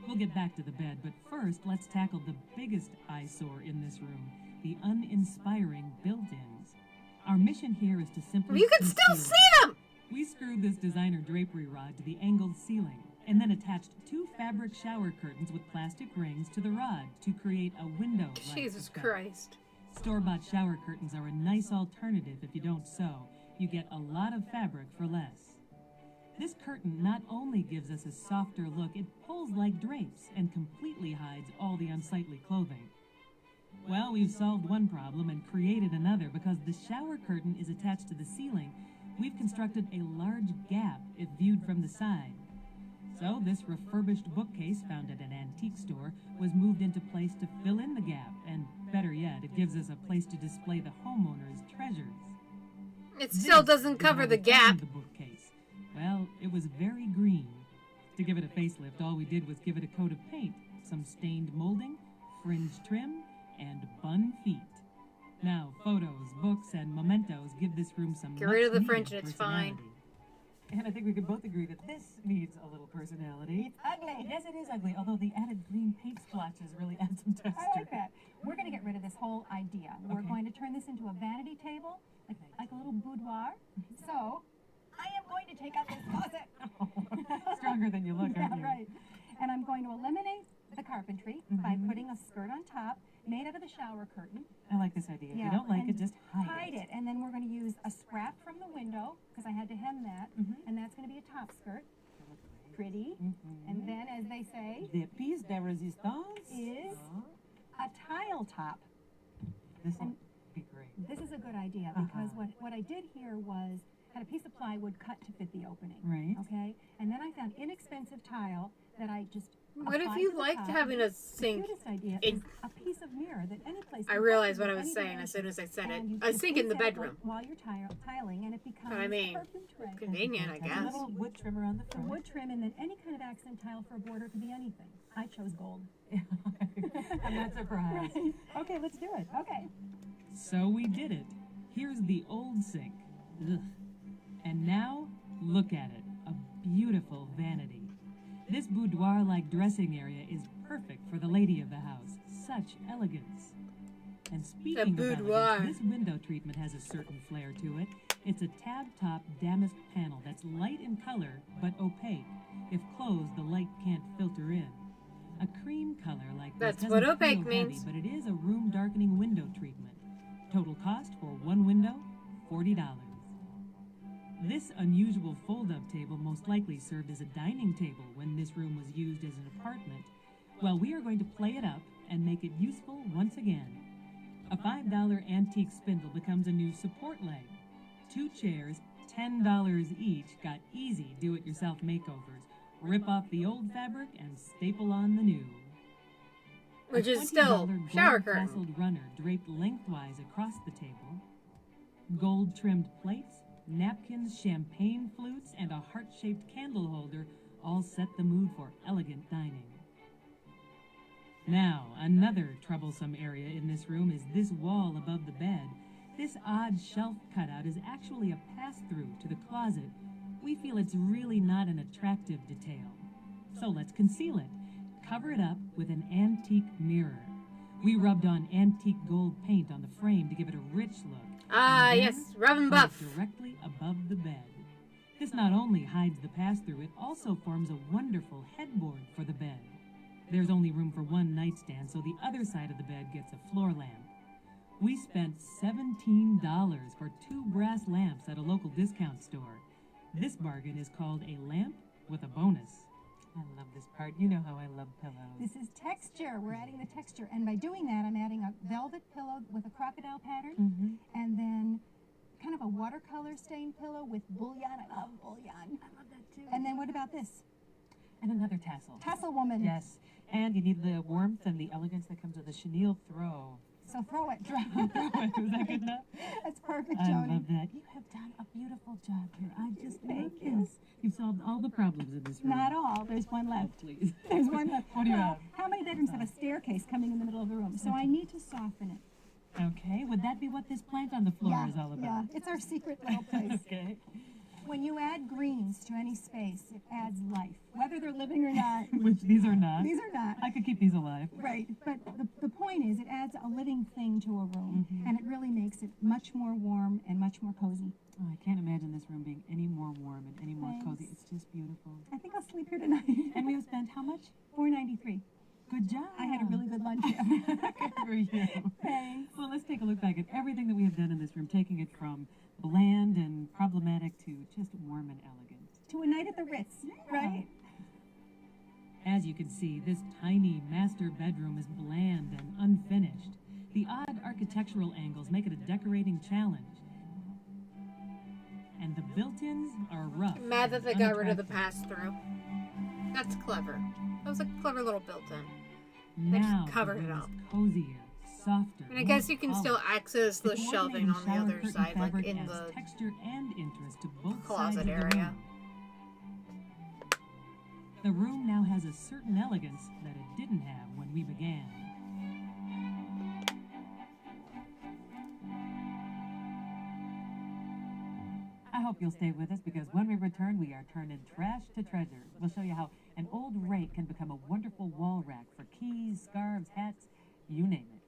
We'll get back to the bed, but first, let's tackle the biggest eyesore in this room, the uninspiring built-ins. Our mission here is to simply You can still conceal see them! We screwed this designer drapery rod to the angled ceiling, and then attached 2 fabric shower curtains with plastic rings to the rod to create a window. Jesus Christ. Store-bought shower curtains are a nice alternative if you don't sew. You get a lot of fabric for less. This curtain not only gives us a softer look, it pulls like drapes and completely hides all the unsightly clothing. Well, we've solved one problem and created another. Because the shower curtain is attached to the ceiling, we've constructed a large gap if viewed from the side. So this refurbished bookcase found at an antique store was moved into place to fill in the gap, and better yet, it gives us a place to display the homeowner's treasures. It still doesn't This is cover how the we gap. found the bookcase. Well, it was very green. To give it a facelift, all we did was give it a coat of paint, some stained molding, fringe trim, and bun feet. Now, photos, books, and mementos give this room some Get rid of the much-needed French and it's fine. personality. And I think we could both agree that this needs a little personality. It's ugly. Yes, it is ugly, although the added green paint splotches really add some texture. I like that. We're going to get rid of this whole idea. We're going to turn this into a vanity table, like a little boudoir. So, I am going to take out this closet. Stronger than you look, aren't you? Right. And I'm going to eliminate the carpentry by putting a skirt on top made out of the shower curtain. I like this idea. If you don't like it, just hide it. And then we're going to use a scrap from the window, because I had to hem that, and that's going to be a top skirt. Pretty. And then, as they say, the piece de resistance is a tile top. This will be great. This is a good idea, because what I did here was had a piece of plywood cut to fit the opening. Right. Okay? And then I found inexpensive tile that I just What if you liked having a sink? The cutest idea is a piece of mirror that any place. I realized what I was saying as soon as I said it. A sink in the bedroom. While you're tiling, and it becomes But I mean, a perfume tray. convenient, I A guess. little wood trim around the front. Wood trim, and then any kind of accent tile for a border could be anything. I chose gold. I'm not surprised. Right. Okay, let's do it. Okay. So we did it. Here's the old sink. Ugh. And now, look at it. A beautiful vanity. This boudoir-like dressing area is perfect for the lady of the house. Such elegance. And speaking of elegance, this window treatment has a certain flair to it. It's a tab-top damask panel that's light in color, but opaque. If closed, the light can't filter in. A cream color like this That's what doesn't opaque feel means. heavy, but it is a room-darkening window treatment. Total cost for one window, $40. This unusual fold-up table most likely served as a dining table when this room was used as an apartment. Well, we are going to play it up and make it useful once again. A $5 antique spindle becomes a new support leg. 2 chairs, $10 each, got easy do-it-yourself makeovers. Rip off the old fabric and staple on the new. Which is $20 still shower gold curtain. tasseled runner draped lengthwise across the table. Gold-trimmed plates, napkins, champagne flutes, and a heart-shaped candle holder all set the mood for elegant dining. Now, another troublesome area in this room is this wall above the bed. This odd shelf cutout is actually a pass-through to the closet. We feel it's really not an attractive detail. So let's conceal it. Cover it up with an antique mirror. We rubbed on antique gold paint on the frame to give it a rich look. Ah, And then yes, rub and buff. put it directly above the bed. This not only hides the pass-through, it also forms a wonderful headboard for the bed. There's only room for one nightstand, so the other side of the bed gets a floor lamp. We spent $17 for 2 brass lamps at a local discount store. This bargain is called a lamp with a bonus. I love this part. You know how I love pillows. This is texture. We're adding the texture. And by doing that, I'm adding a velvet pillow with a crocodile pattern. And then kind of a watercolor stained pillow with bullion. I love bullion. I love that too. And then what about this? And another tassel. Tassel woman. Yes. And you need the warmth and the elegance that comes with a chenille throw. So throw it. Was that good enough? That's perfect, I Joni. love that. You have done a beautiful job here. I just love this. You've solved all the problems in this room. Not all. There's one left. Please. There's one left. What do you Well, have? How many bedrooms have a staircase coming in the middle of the room? So I need to soften it. Okay. Would that be what this plant on the floor is all about? Yeah, it's our secret little place. Okay. When you add greens to any space, it adds life, whether they're living or not. Which these are not. These are not. I could keep these alive. Right, but the point is it adds a living thing to a room, and it really makes it much more warm and much more cozy. Oh, I can't imagine this room being any more warm and any more cozy. It's just beautiful. I think I'll sleep here tonight. And we have spent how much? $4.93. Good job. I had a really good lunch. Good for you. Thanks. Well, let's take a look back at everything that we have done in this room, taking it from bland and problematic to just warm and elegant. To a night at the Ritz, right? As you can see, this tiny master bedroom is bland and unfinished. The odd architectural angles make it a decorating challenge. And the built-ins are rough. Mad that they and got rid of the unattractive. pass-through. That's clever. That was a clever little built-in. Now They just covered the it room up. is cozier, softer. And I guess you can still access the coordinating shelving on the shower other curtain side, like fabric in adds the texture and interest to both closet sides of the area. room. The room now has a certain elegance that it didn't have when we began. hope you'll stay with us because when we return, we are turning trash to treasure. We'll show you how an old rake can become a wonderful wall rack for keys, scarves, hats, you name it.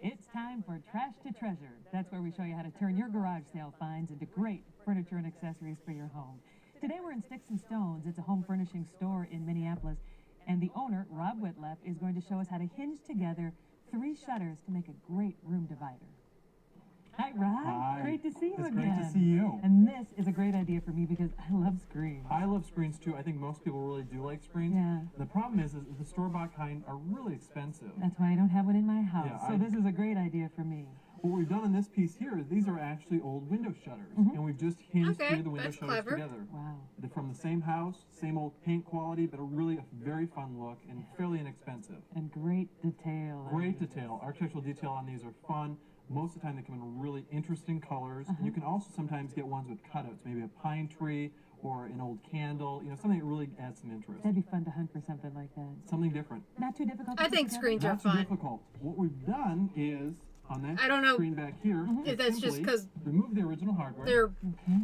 It's time for Trash to Treasure. That's where we show you how to turn your garage sale finds into great furniture and accessories for your home. Today we're in Sticks and Stones. It's a home furnishing store in Minneapolis. And the owner, Rob Whitleff, is going to show us how to hinge together 3 shutters to make a great room divider. Hi, Rob. Hi. Great to see you It's again. great to see you. And this is a great idea for me because I love screens. I love screens too. I think most people really do like screens. Yeah. The problem is the store-bought kind are really expensive. That's why I don't have one in my house. Yeah, so this is a great idea for me. What we've done in this piece here is these are actually old window shutters, and we've just hinged Okay, 3 of the window that's shutters clever. together. Wow. They're from the same house, same old paint quality, but a really very fun look and fairly inexpensive. And great detail. Great detail. Architectural detail on these are fun. Most of the time they come in really interesting colors. And you can also sometimes get ones with cutouts, maybe a pine tree or an old candle, something that really adds some interest. That'd be fun to hunt for something like that. Something different. Not too difficult to I put think together? screens are Not too fun. difficult. What we've done is, on that I don't know screen back here, if that's just simply 'cause remove the original hardware. they're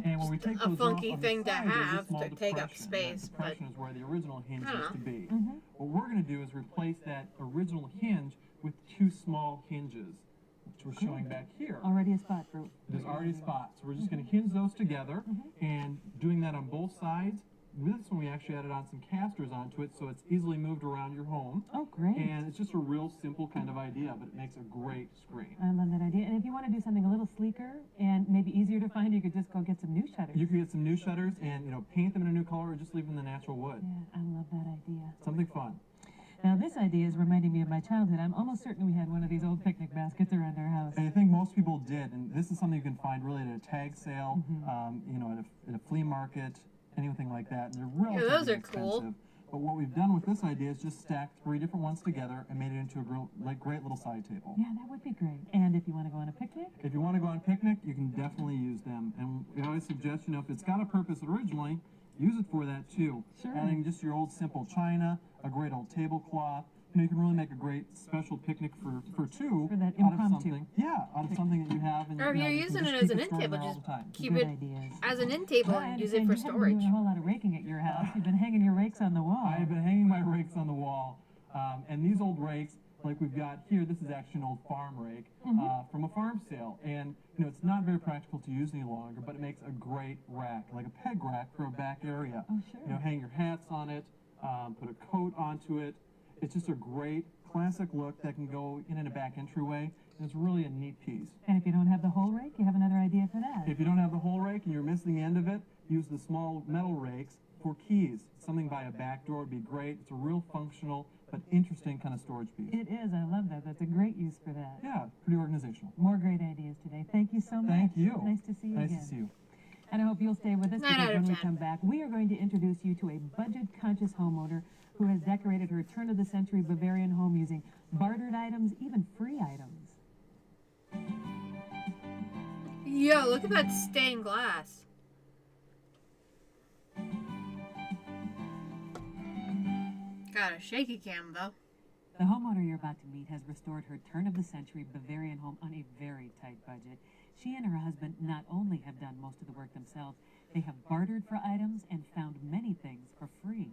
and when we take a those funky off, on thing the to side, there's a have small to take up depression. space, That but depression is where the original hinge I don't used to be. Mm-hmm. What we're going to do is replace that original hinge with 2 small hinges, which we're showing back here. Already a spot for... There's already a spot. So we're just going to hinge those together, and doing that on both sides. With this one, we actually added on some casters onto it, so it's easily moved around your home. Oh, great. And it's just a real simple kind of idea, but it makes a great screen. I love that idea. And if you want to do something a little sleeker and maybe easier to find, you could just go get some new shutters. You could get some new shutters and paint them in a new color, or just leave them in the natural wood. Yeah, I love that idea. Something fun. Now, this idea is reminding me of my childhood. I'm almost certain we had one of these old picnic baskets around our house. And I think most people did, and this is something you can find really at a tag sale, at a flea market, anything like that. And they're relatively those are inexpensive. cool. But what we've done with this idea is just stacked 3 different ones together and made it into a great little side table. Yeah, that would be great. And if you want to go on a picnic? If you want to go on a picnic, you can definitely use them. And we always suggest, if it's got a purpose originally, use it for that too. Sure. Adding just your old simple china, a great old tablecloth. You can really make a great special picnic for 2 For that out of impromptu. something. Yeah, out of something that you have. And, or if you're you can using just it as keep an end stored table, there all just the time. keep Good it ideas. as an end table Well, I and use it understand for you haven't been storage. doing a whole lot of raking at your house. You've been hanging your rakes on the wall. I have been hanging my rakes on the wall. And these old rakes, like we've got here, this is actually an old farm rake from a farm sale. And, it's not very practical to use any longer, but it makes a great rack, like a peg rack for a back area. Oh, sure. Hang your hats on it, put a coat onto it. It's just a great classic look that can go in a back entryway. And it's really a neat piece. And if you don't have the whole rake, you have another idea for that. If you don't have the whole rake and you're missing the end of it, use the small metal rakes for keys. Something by a back door would be great. It's a real functional but interesting kind of storage piece. It is. I love that. That's a great use for that. Yeah, pretty organizational. More great ideas today. Thank you so much. Thank you. Nice to see you Nice again. to see you. And I hope you'll stay with us 9 because out when of we 10. come back, we are going to introduce you to a budget-conscious homeowner who has decorated her turn-of-the-century Bavarian home using bartered items, even free items. Yo, look at that stained glass. Got a shaky cam though. The homeowner you're about to meet has restored her turn-of-the-century Bavarian home on a very tight budget. She and her husband not only have done most of the work themselves, they have bartered for items and found many things for free.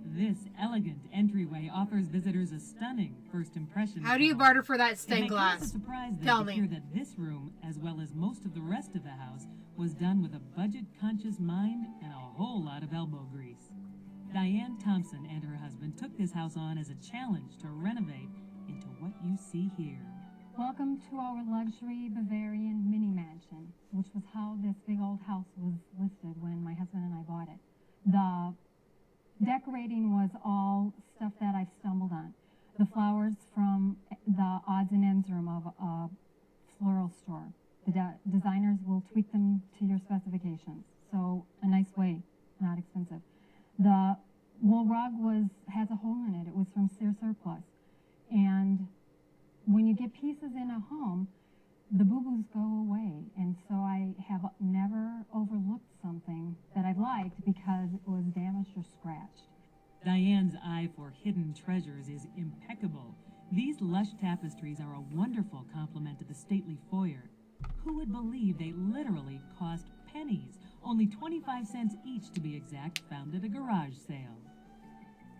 This elegant entryway offers visitors a stunning first impression. How do you barter for that stained It may come glass? as a surprise then Tell to me. hear that this room, as well as most of the rest of the house, was done with a budget-conscious mind and a whole lot of elbow grease. Diane Thompson and her husband took this house on as a challenge to renovate into what you see here. Welcome to our luxury Bavarian mini mansion, which was how this big old house was listed when my husband and I bought it. The decorating was all stuff that I've stumbled on. The flowers from the odds and ends room of a floral store. The designers will tweak them to your specifications. So a nice way, not expensive. The wool rug has a hole in it. It was from Sears Surplus. And when you get pieces in a home, the boo-boos go away. And so I have never overlooked something that I've liked because it was damaged or scratched. Diane's eye for hidden treasures is impeccable. These lush tapestries are a wonderful complement to the stately foyer. Who would believe they literally cost pennies, only 25 cents each to be exact, found at a garage sale.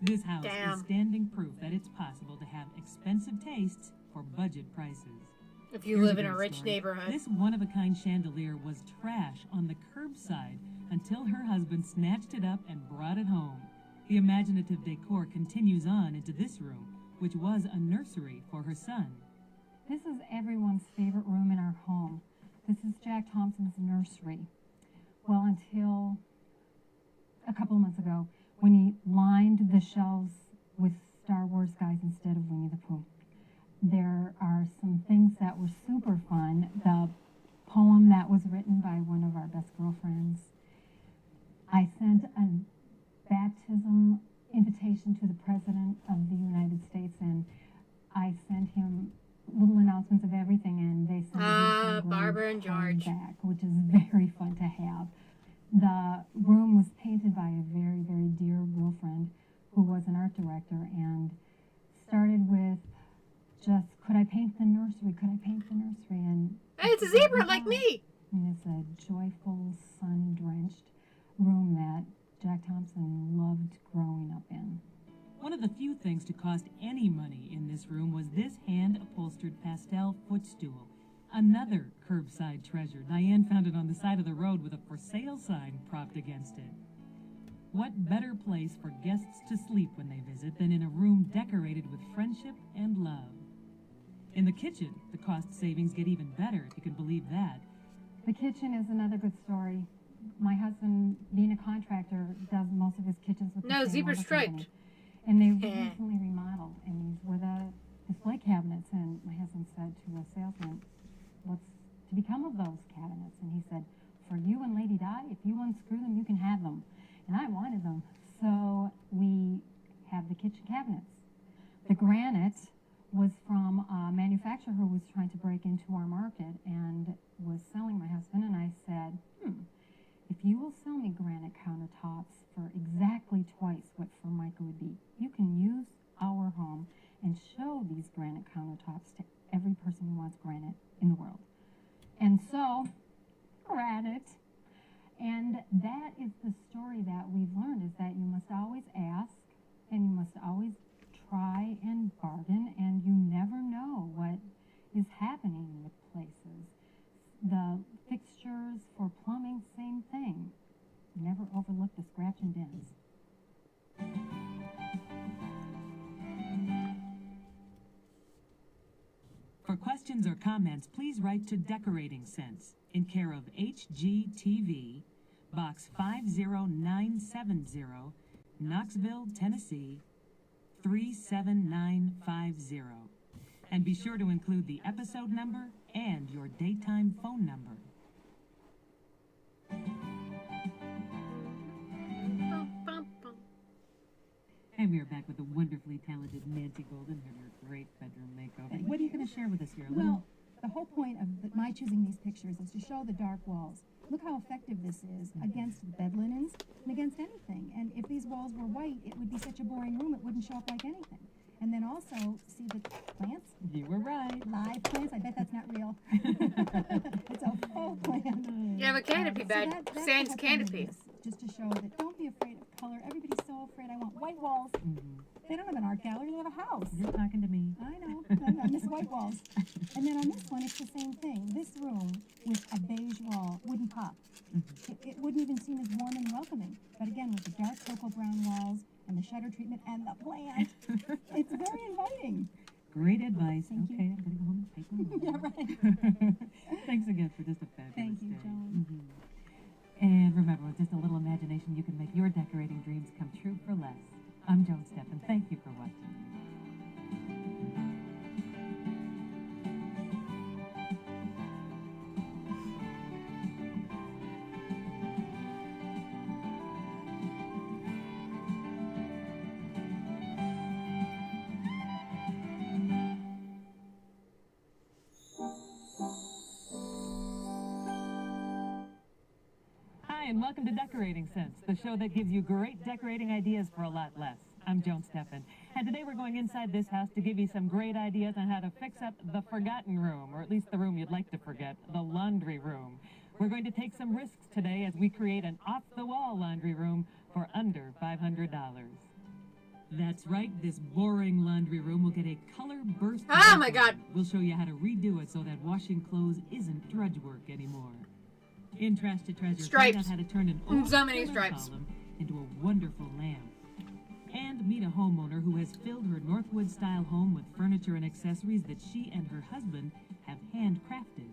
This house is standing proof that it's possible to have expensive tastes for budget prices. If you Here's live in a great rich story. neighborhood. This one-of-a-kind chandelier was trash on the curbside until her husband snatched it up and brought it home. The imaginative decor continues on into this room, which was a nursery for her son. This is everyone's favorite room in our home. This is Jack Thompson's nursery. Well, until a couple of months ago, when he lined the shelves with Star Wars guys instead of Winnie the Pooh. There are some things that were super fun. The poem that was written by one of our best girlfriends. I sent a baptism invitation to the President of the United States, and I sent him little announcements of everything, and they sent me Barbara and George back, which is very fun to have. The room was painted by a very, very dear girlfriend who was an art director, and started with just, could I paint the nursery? Could I paint the nursery? And hey, it's a zebra like me. And it's a joyful, sun-drenched room that Jack Thompson loved growing up in. One of the few things to cost any money in this room was this hand-upholstered pastel footstool. Another curbside treasure. Diane found it on the side of the road with a for sale sign propped against it. What better place for guests to sleep when they visit than in a room decorated with friendship and love? In the kitchen, the cost savings get even better, if you can believe that. The kitchen is another good story. My husband, being a contractor, does most of his kitchens with the same zebra lumber striped. company. And they recently remodeled, and these were the display cabinets. And my husband said to a salesman, "What's to become of those cabinets?" And he said, "For you and Lady Di, if you unscrew them, you can have them." And I wanted them, so we have the kitchen cabinets. The granite was from a manufacturer who was trying to break into our market and was selling my husband, and I said, if you will sell me granite countertops for exactly twice what Formica would be, you can use our home and show these granite countertops to every person who wants granite in the world. And so, granite. And that is the story that we've learned, is that you must always ask, and you must always try and bargain, and you never know what is happening with places. The fixtures for plumbing, same thing. Never overlook the scratch and dents. For questions or comments, please write to Decorating Sense in care of HGTV, Box 50970, Knoxville, Tennessee 37950. And be sure to include the episode number and your daytime phone number. And we are back with the wonderfully talented Nancy Golden and her great bedroom makeover. What are you going to share with us here? Well, the whole point of my choosing these pictures is to show the dark walls. Look how effective this is against bed linens and against anything. And if these walls were white, it would be such a boring room, it wouldn't show up like anything. And then also, see the plants? You were right. Live plants? I bet that's not real. It's a faux plant. You have a canopy bed. That's Sans the whole point of canopy. this, just to show that don't be afraid of color. Everybody's so afraid. I want white walls. They don't have an art gallery, they have a house. You're talking to me. I know. I miss white walls. And then on this one, it's the same thing. This room with a beige wall wouldn't pop. It wouldn't even seem as warm and welcoming. But again, with the dark cocoa brown walls and the shutter treatment and the plant, it's very inviting. Great advice. Thank you. Okay, I'm going to go home and take one. Yeah, right. Thanks again for just a fabulous Thank you, day. Joan. And remember, with just a little imagination, you can make your decorating dreams come true for less. I'm Joan Steffen. Thank you for watching. and welcome to Decorating Sense, the show that gives you great decorating ideas for a lot less. I'm Joan Steffen, and today we're going inside this house to give you some great ideas on how to fix up the forgotten room, or at least the room you'd like to forget, the laundry room. We're going to take some risks today as we create an off-the-wall laundry room for under $500. That's right, this boring laundry room will get a color burst. Oh my God! We'll show you how to redo it so that washing clothes isn't drudge work anymore. In Trash to Treasure, Stripes. find out how to turn an old So many filler stripes. column into a wonderful lamp. And meet a homeowner who has filled her Northwood-style home with furniture and accessories that she and her husband have handcrafted.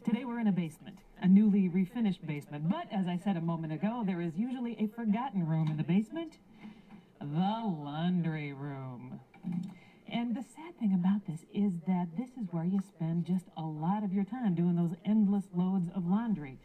Today we're in a basement, a newly refinished basement, but as I said a moment ago, there is usually a forgotten room in the basement, the laundry room. And the sad thing about this is that this is where you spend just a lot of your time doing those endless loads of laundry.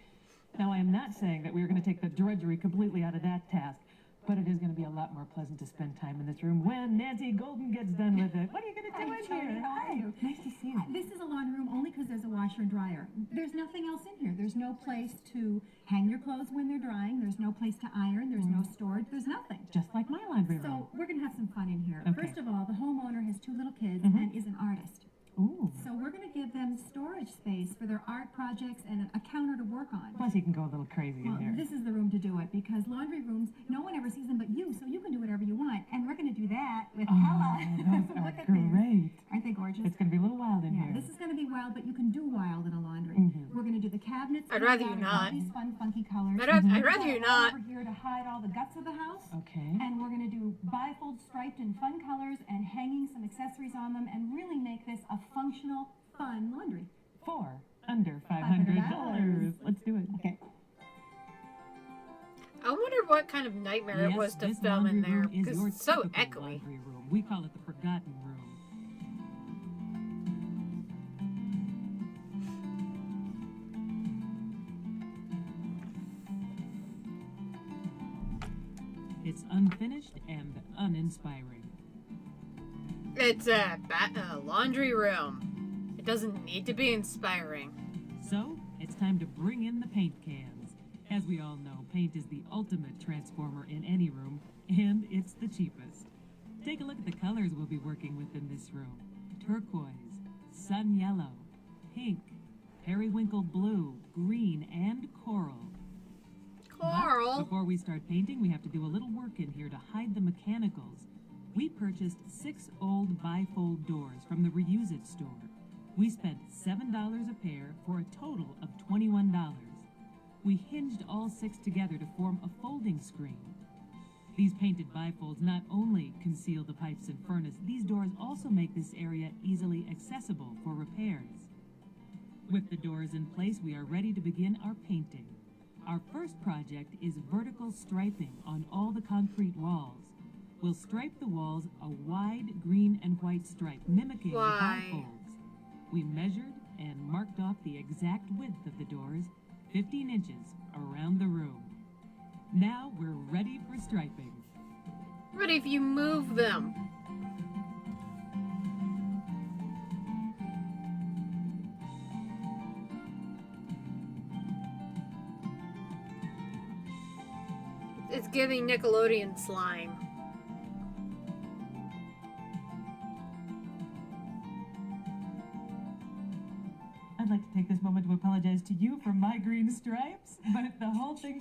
Now, I am not saying that we're going to take the drudgery completely out of that task, but it is going to be a lot more pleasant to spend time in this room when Nancy Golden gets done with it. What are you going to do in here? Hi. Nice to see you. This is a laundry room only because there's a washer and dryer. There's nothing else in here. There's no place to hang your clothes when they're drying. There's no place to iron. There's no storage. There's nothing. Just like my laundry room. So we're going to have some fun in here. Okay. First of all, the homeowner has 2 little kids and is an artist. Ooh. So we're going to give them storage space for their art projects and a counter to work on. Plus, you can go a little crazy Well, in here. this is the room to do it because laundry rooms, no one ever sees them but you, so you can do whatever you want. And we're going to do that with Ella. Those Look are at these. great. Aren't they gorgeous? It's going to be a little wild in Yeah, here. this is going to be wild, but you can do wild in a laundry. We're going to do the cabinets. I'd rather coming you out in all not. These fun, funky colors. I'd rather you not. Over here to hide all the guts of the house. Okay. And we're going to do bifold striped in fun colors and hanging some accessories on them and really make this a functional, fun laundry. For under $500. Let's do it. Okay. I wonder what kind of nightmare it was to this film in laundry there room is because your it's so typical echoey. laundry room. We call it the forgotten room. It's unfinished and uninspiring. It's a laundry room. It doesn't need to be inspiring. So, it's time to bring in the paint cans. As we all know, paint is the ultimate transformer in any room, and it's the cheapest. Take a look at the colors we'll be working with in this room. Turquoise, sun yellow, pink, periwinkle blue, green, and coral. Coral? But before we start painting, we have to do a little work in here to hide the mechanicals. We purchased 6 old bifold doors from the Reuse It store. We spent $7 a pair for a total of $21. We hinged all 6 together to form a folding screen. These painted bifolds not only conceal the pipes and furnace, these doors also make this area easily accessible for repairs. With the doors in place, we are ready to begin our painting. Our first project is vertical striping on all the concrete walls. We'll stripe the walls a wide green and white stripe, mimicking the bifolds. We measured and marked off the exact width of the doors, 15 inches around the room. Now we're ready for striping. But if you move them. It's giving Nickelodeon slime. I'd like to take this moment to apologize to you for my green stripes, but the whole thing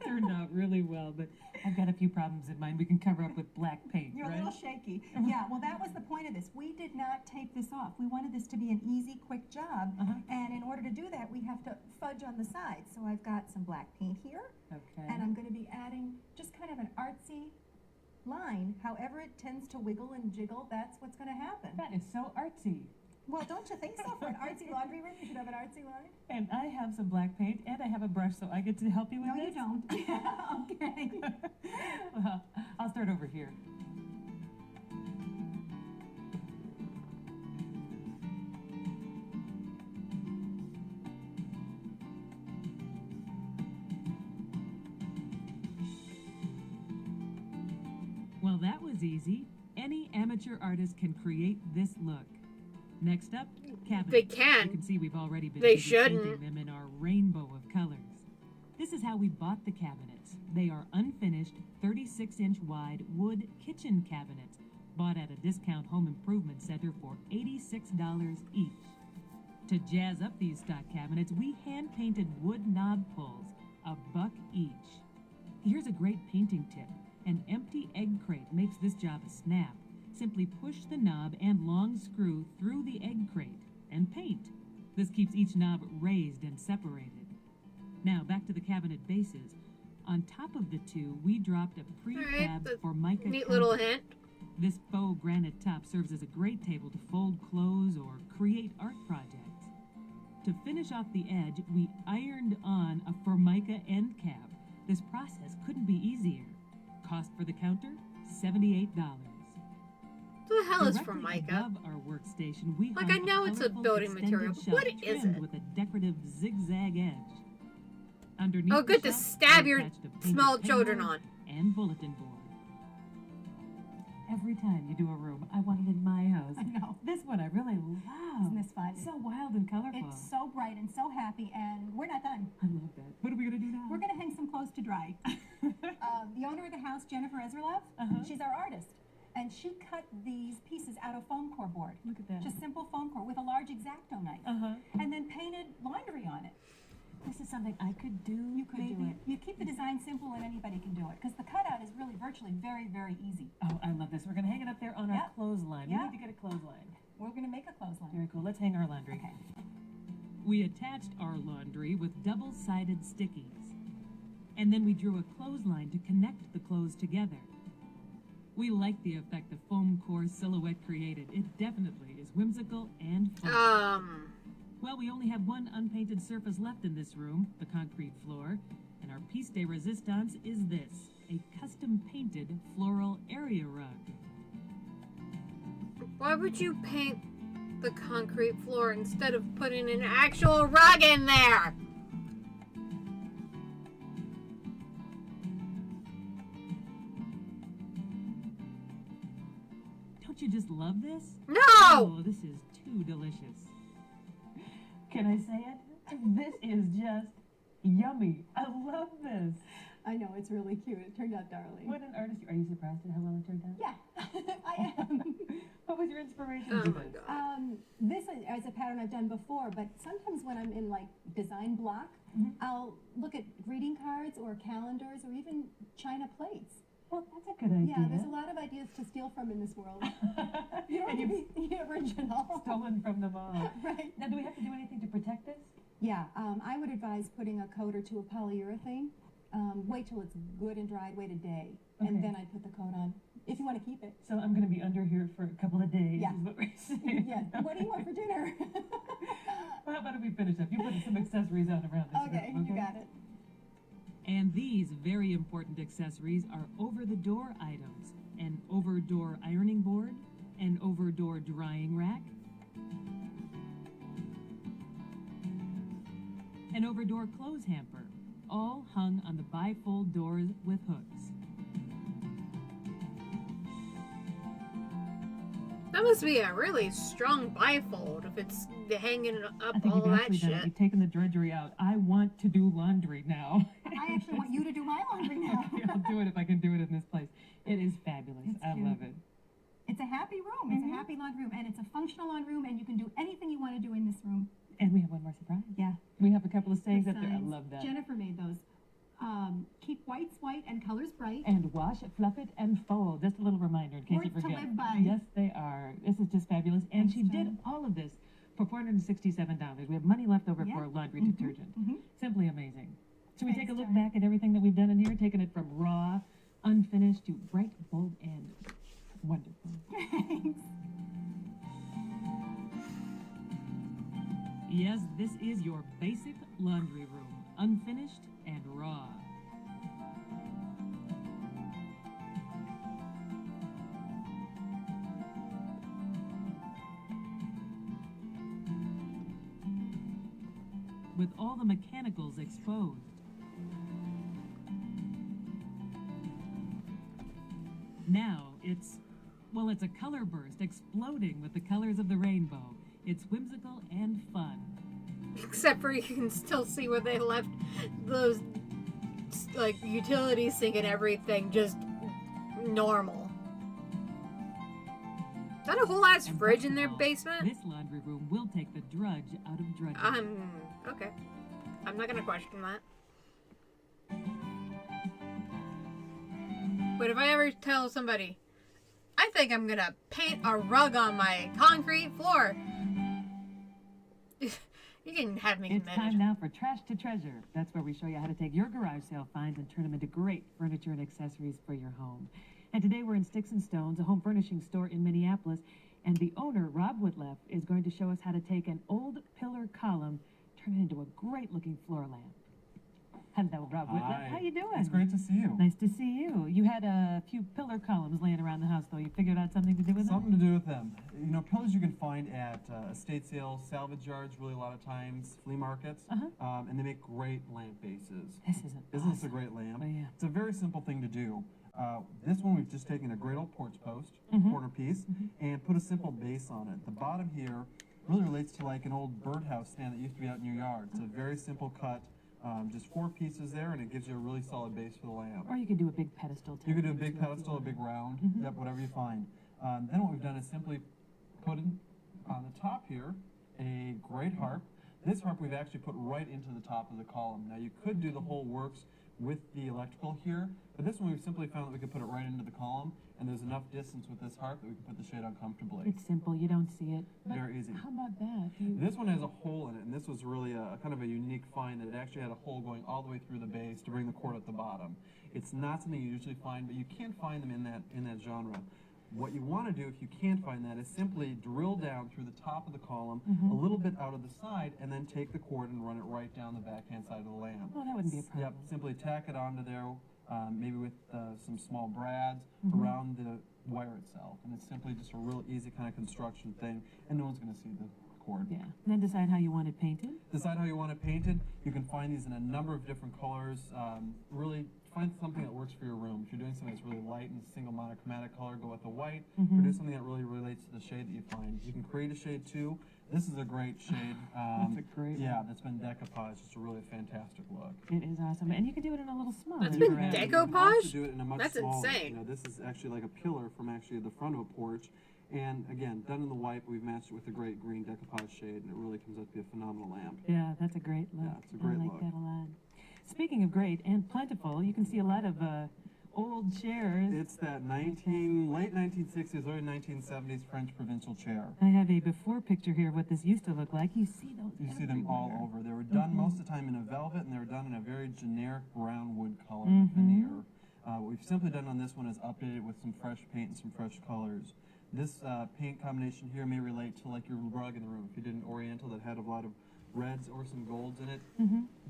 turned out really well. But I've got a few problems in mind we can cover up with black paint, You're right? a little shaky. Yeah, well, that was the point of this. We did not tape this off. We wanted this to be an easy, quick job. And in order to do that, we have to fudge on the sides. So I've got some black paint here. Okay. And I'm going to be adding just kind of an artsy line. However it tends to wiggle and jiggle, that's what's going to happen. That is so artsy. Well, don't you think so? For an artsy laundry room, you should have an artsy line. And I have some black paint, and I have a brush, so I get to help you with No, this? you don't. Okay. Well, I'll start over here. easy. Any amateur artist can create this look. Next up, cabinets. They can. You can see we've already been They busy shouldn't. painting them in our rainbow of colors. This is how we bought the cabinets. They are unfinished, 36-inch wide wood kitchen cabinets, bought at a discount home improvement center for $86 each. To jazz up these stock cabinets, we hand-painted wood knob pulls, $1 each. Here's a great painting tip. An empty egg crate makes this job a snap. Simply push the knob and long screw through the egg crate and paint. This keeps each knob raised and separated. Now back to the cabinet bases. On top of the two, we dropped a pre-fabbed Formica neat counter. little hint. This faux granite top serves as a great table to fold clothes or create art projects. To finish off the edge, we ironed on a Formica end cap. This process couldn't be easier. Cost for the counter, $78. What the hell is Directly Formica? above our workstation, we Like, hung I know it's a colorful building extended material, but shelf what is trimmed it? with a decorative zigzag edge. Underneath Oh, the good to shelf, stab we your attached a painted small children pegboard on. and bulletin board. Every time you do a room, I want it in my house. I know. This one I really love. Isn't this fun? So wild and colorful. It's so bright and so happy, and we're not done. I love that. What are we gonna do now? We're gonna hang some clothes to dry. The owner of the house, Jennifer Ezerlov, she's our artist, and she cut these pieces out of foam core board. Look at that. Just simple foam core with a large X-Acto knife, and then painted laundry on it. This is something I could do. You could do it. You keep the design simple, and anybody can do it, because the cutout is really virtually very, very easy. Oh, I love this. We're gonna hang it up there on our Yep. clothesline. Yep. We need to get a clothesline. We're gonna make a clothesline. Very cool. Let's hang our laundry. Okay. We attached our laundry with double-sided stickies. And then we drew a clothesline to connect the clothes together. We like the effect the foam core silhouette created. It definitely is whimsical and fun. Well, we only have one unpainted surface left in this room, the concrete floor, and our piece de resistance is this, a custom-painted floral area rug. Why would you paint the concrete floor instead of putting an actual rug in there? Don't you just love this? No! Oh, this is too delicious. Can I say it? This is just yummy. I love this. I know, it's really cute. It turned out darling. What an artist. Are you surprised at how well it turned out? Yeah, I am. What was your inspiration Oh for my this? god. This is a pattern I've done before, but sometimes when I'm in like design block, I'll look at greeting cards or calendars or even china plates. Well, that's a good idea. Yeah, there's a lot of ideas to steal from in this world. You don't have to be the original. Stolen from them all. Right. Now, do we have to do anything to protect this? Yeah, I would advise putting a coat or two of polyurethane. Wait till it's good and dried, wait a day, and then I'd put the coat on, if you want to keep it. So I'm going to be under here for a couple of days, Yeah. is what we're saying. Yeah, what do you want for dinner? Well, how about if we finish up? You put some accessories on around this Okay, room, you got it. And these very important accessories are over-the-door items. An over-door ironing board, an over-door drying rack, an over-door clothes hamper, all hung on the bifold doors with hooks. That must be a really strong bifold if it's hanging up I think all you've that actually done it. shit. You've taken the drudgery out. I want to do laundry now. I actually want you to do my laundry now. I'll do it if I can do it in this place. It is fabulous. It's I cute. love it. It's a happy room. It's a happy laundry room, and it's a functional laundry room, and you can do anything you want to do in this room. And we have one more surprise. Yeah. We have a couple of sayings The up there. I signs. love that. Jennifer made those. Keep whites white and colors bright. And wash, fluff it, and fold. Just a little reminder in case you Words to forget. live by. Yes, they are. This is just fabulous. And Thanks, she did Jen. all of this for $467. We have money left over Yeah. for laundry Mhm. detergent. Mhm. Simply amazing. Should we take a Thanks, look Jen. back at everything that we've done in here? Taking it from raw, unfinished to bright, bold, and wonderful. Thanks. Yes, this is your basic laundry room, unfinished and raw. With all the mechanicals exposed. Now Well, it's a color burst exploding with the colors of the rainbow. It's whimsical and fun. Except for you can still see where they left those, like, utility sink and everything just normal. Is that a whole ass fridge in their basement? This laundry room will take the drudge out of drudgery. Okay. I'm not gonna question that. But if I ever tell somebody, I think I'm gonna paint a rug on my concrete floor, you can have me It's committed. time now for Trash to Treasure. That's where we show you how to take your garage sale finds and turn them into great furniture and accessories for your home. And today we're in Sticks and Stones, a home furnishing store in Minneapolis, and the owner, Rob Woodleff, is going to show us how to take an old pillar column, turn it into a great-looking floor lamp. Hello, Rob Woodleff. How you doing? It's great to see you. Nice to see you. You had a few pillar columns laying around the house, though. You figured out something to do with them? Something to do with them. You know, pillars you can find at estate sales, salvage yards, really a lot of times, flea markets, and they make great lamp bases. Isn't this a great lamp? Oh, yeah. It's a very simple thing to do. This one we've just taken a great old porch post, corner piece, and put a simple base on it. The bottom here really relates to like an old birdhouse stand that used to be out in your yard. It's a very simple cut. Just 4 pieces there, and it gives you a really solid base for the lamp. Or you could do a big pedestal. You could do a big pedestal, a big round, yep, whatever you find. Then what we've done is simply put in on the top here a great harp. This harp we've actually put right into the top of the column. Now you could do the whole works with the electrical here, but this one we've simply found that we could put it right into the column, and there's enough distance with this harp that we can put the shade on comfortably. It's simple. You don't see it. Very easy. How about that? This one has a hole in it, and this was really a kind of a unique find that it actually had a hole going all the way through the base to bring the cord at the bottom. It's not something you usually find, but you can find them in that genre. What you want to do, if you can't find that, is simply drill down through the top of the column, a little bit out of the side, and then take the cord and run it right down the backhand side of the lamp. Oh, that wouldn't be a problem. Yep, simply tack it onto there, maybe with some small brads around the wire itself. And it's simply just a real easy kind of construction thing, and no one's going to see the cord. Yeah. And then decide how you want it painted. Decide how you want it painted. You can find these in a number of different colors. Really find something that works for your room. If you're doing something that's really light and single monochromatic color, go with the white. Or do something that really relates to the shade that you find. You can create a shade too. This is a great shade. That's a great Yeah, that's been decoupaged. It's a really fantastic look. It is awesome. And you can do it in a little smaller. That's been You can decoupaged? also do it in a much That's smaller. insane. You know, this is actually like a pillar from actually the front of a porch. And again, done in the white, but we've matched it with a great green decoupage shade, and it really comes out to be a phenomenal lamp. Yeah, that's a great look. Yeah, it's a great I like look. that a lot. Speaking of great and plentiful, you can see a lot of old chairs. It's that late 1960s, early 1970s French provincial chair. I have a before picture here of what this used to look like. You see those You see them all over. They were done most of the time in a velvet, and they were done in a very generic brown wood color veneer. What we've simply done on this one is updated with some fresh paint and some fresh colors. This paint combination here may relate to like your rug in the room. If you did an oriental that had a lot of reds or some golds in it,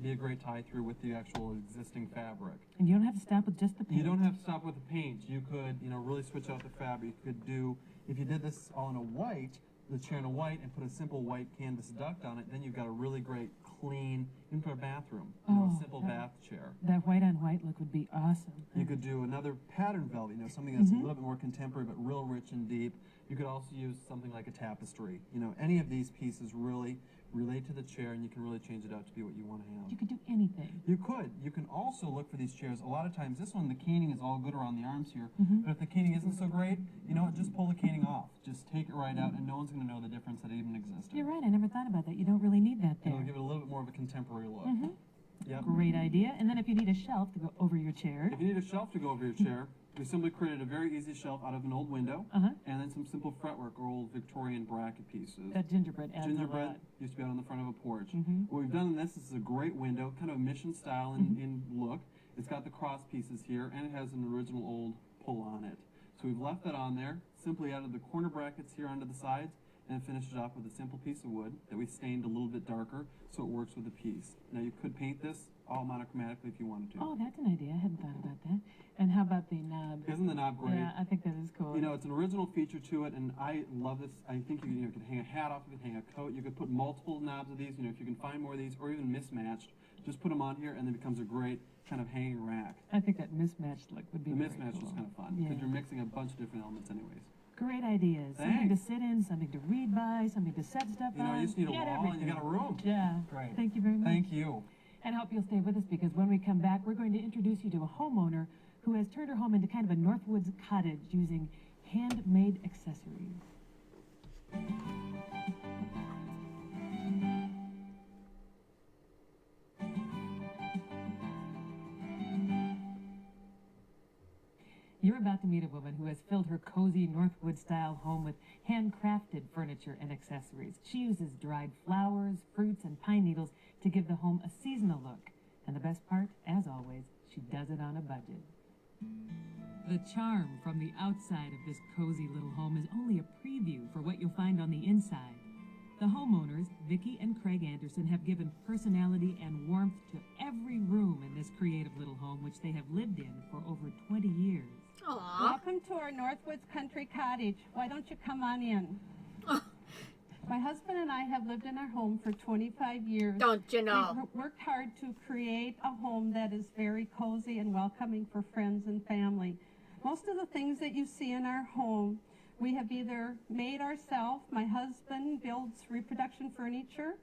be a great tie-through with the actual existing fabric. And you don't have to stop with just the paint. You don't have to stop with the paint. You could, you know, really switch out the fabric. You could do, if you did this all in a white, the chair in a white, and put a simple white canvas duct on it, then you've got a really great, clean, into a bathroom, you know, a simple bath chair. That white on white look would be awesome. You could do another pattern velvet, you know, something that's a little bit more contemporary, but real rich and deep. You could also use something like a tapestry. You know, any of these pieces really relate to the chair, and you can really change it out to be what you want to have. You could do anything. You could. You can also look for these chairs. A lot of times, this one, the caning is all good around the arms here, but if the caning isn't so great, you know what, just pull the caning off. Just take it right out, and no one's going to know the difference that it even existed. You're right. I never thought about that. You don't really need that there. It'll give it a little bit more of a contemporary look. Yep. Great idea. And then if you need a shelf to go over your chair. If you need a shelf to go over your chair, we simply created a very easy shelf out of an old window, and then some simple fretwork or old Victorian bracket pieces. That gingerbread adds a Gingerbread lot. used to be out on the front of a porch. What we've done in this is a great window, kind of a mission style in look. It's got the cross pieces here, and it has an original old pull on it. So we've left that on there, simply added the corner brackets here onto the sides, and finished it off with a simple piece of wood that we stained a little bit darker so it works with the piece. Now you could paint this all monochromatically if you wanted to. Oh, that's an idea. I hadn't thought about that. And how about the knob? Isn't the knob great? Yeah, I think that is cool. You know, it's an original feature to it, and I love this. I think you could hang a hat off, you could hang a coat, you could put multiple knobs of these. You know, if you can find more of these, or even mismatched, just put them on here, and it becomes a great kind of hanging rack. I think that mismatched look would be The very mismatch was cool. kind of fun because you're mixing a bunch of different elements, anyways. Great ideas. Something to Thanks. sit in, something to read by, something to set stuff You know, on. you just need a Get wall and you got a room. Yeah. Great. Thank you very much. Thank you. And I hope you'll stay with us because when we come back, we're going to introduce you to a homeowner who has turned her home into kind of a Northwoods cottage using handmade accessories. You're about to meet a woman who has filled her cozy Northwood-style home with handcrafted furniture and accessories. She uses dried flowers, fruits, and pine needles to give the home a seasonal look. And the best part, as always, she does it on a budget. The charm from the outside of this cozy little home is only a preview for what you'll find on the inside. The homeowners, Vicki and Craig Anderson, have given personality and warmth to every room in this creative little home, which they have lived in for over 20 years. Aww. Welcome to our Northwoods Country Cottage. Why don't you come on in? My husband and I have lived in our home for 25 years. Don't you know? We've worked hard to create a home that is very cozy and welcoming for friends and family. Most of the things that you see in our home, we have either made ourselves. My husband builds reproduction furniture.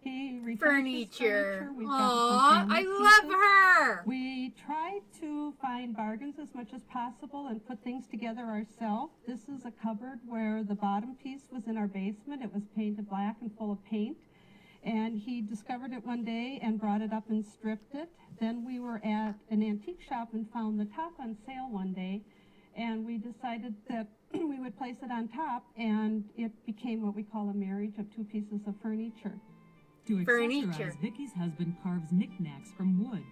He refurbishes furniture. We've got some Aww, family I love pieces. her. We try to find bargains as much as possible and put things together ourselves. This is a cupboard where the bottom piece was in our basement. It was painted black and full of paint. And he discovered it one day and brought it up and stripped it. Then we were at an antique shop and found the top on sale one day. And we decided that we would place it on top, and it became what we call a marriage of two pieces of furniture. To Furniture. accessorize, Vicky's husband carves knickknacks from wood.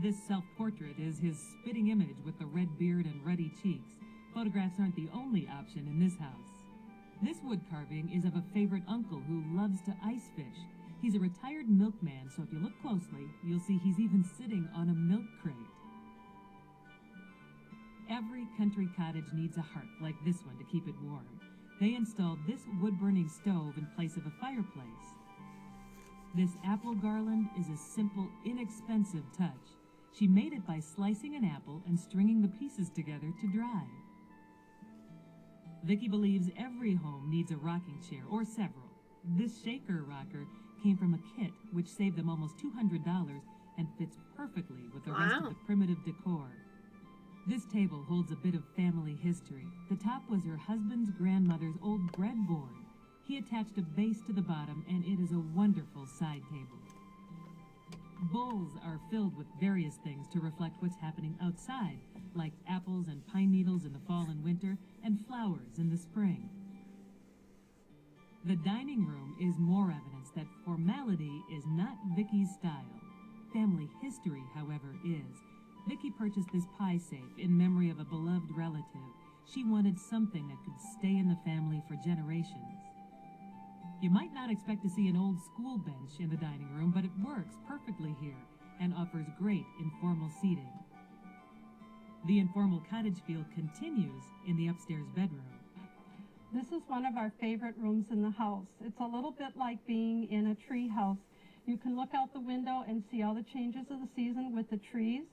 This self-portrait is his spitting image with the red beard and ruddy cheeks. Photographs aren't the only option in this house. This wood carving is of a favorite uncle who loves to ice fish. He's a retired milkman, so if you look closely, you'll see he's even sitting on a milk crate. Every country cottage needs a hearth like this one to keep it warm. They installed this wood-burning stove in place of a fireplace. This apple garland is a simple, inexpensive touch. She made it by slicing an apple and stringing the pieces together to dry. Vicki believes every home needs a rocking chair, or several. This shaker rocker came from a kit which saved them almost $200 and fits perfectly with the rest of the primitive decor. This table holds a bit of family history. The top was her husband's grandmother's old breadboard. He attached a base to the bottom, and it is a wonderful side table. Bowls are filled with various things to reflect what's happening outside, like apples and pine needles in the fall and winter, and flowers in the spring. The dining room is more evidence that formality is not Vicky's style. Family history, however, is. Vicky purchased this pie safe in memory of a beloved relative. She wanted something that could stay in the family for generations. You might not expect to see an old school bench in the dining room, but it works perfectly here and offers great informal seating. The informal cottage feel continues in the upstairs bedroom. This is one of our favorite rooms in the house. It's a little bit like being in a tree house. You can look out the window and see all the changes of the season with the trees.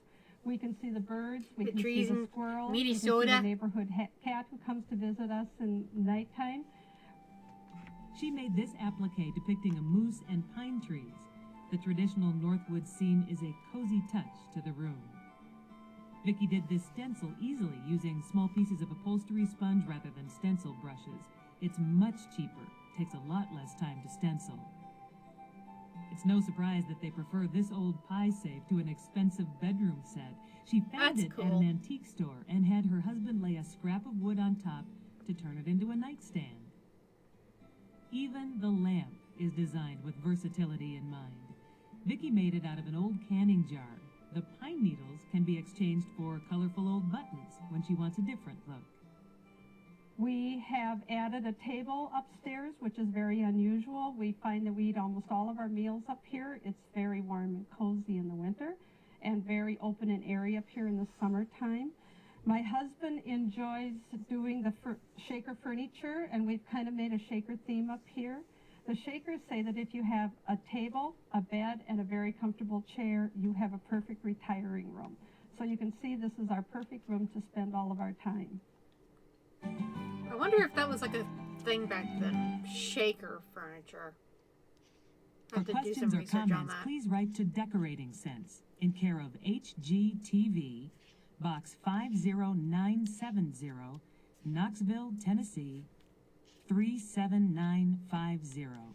We can see the birds, we can see the squirrels, we can see the neighborhood cat who comes to visit us in nighttime. She made this applique depicting a moose and pine trees. The traditional Northwood scene is a cozy touch to the room. Vicki did this stencil easily using small pieces of upholstery sponge rather than stencil brushes. It's much cheaper, takes a lot less time to stencil. It's no surprise that they prefer this old pie safe to an expensive bedroom set. She found it at an antique store and had her husband lay a scrap of wood on top to turn it into a nightstand. Even the lamp is designed with versatility in mind. Vicki made it out of an old canning jar. The pine needles can be exchanged for colorful old buttons when she wants a different look. We have added a table upstairs, which is very unusual. We find that we eat almost all of our meals up here. It's very warm and cozy in the winter and very open and airy up here in the summertime. My husband enjoys doing the shaker furniture, and we've kind of made a shaker theme up here. The Shakers say that if you have a table, a bed, and a very comfortable chair, you have a perfect retiring room. So you can see this is our perfect room to spend all of our time. I wonder if that was like a thing back then. Shaker furniture. I For have to do some questions or research on comments, that. please write to Decorating Sense in care of HGTV, Box 50970, Knoxville, Tennessee 37950.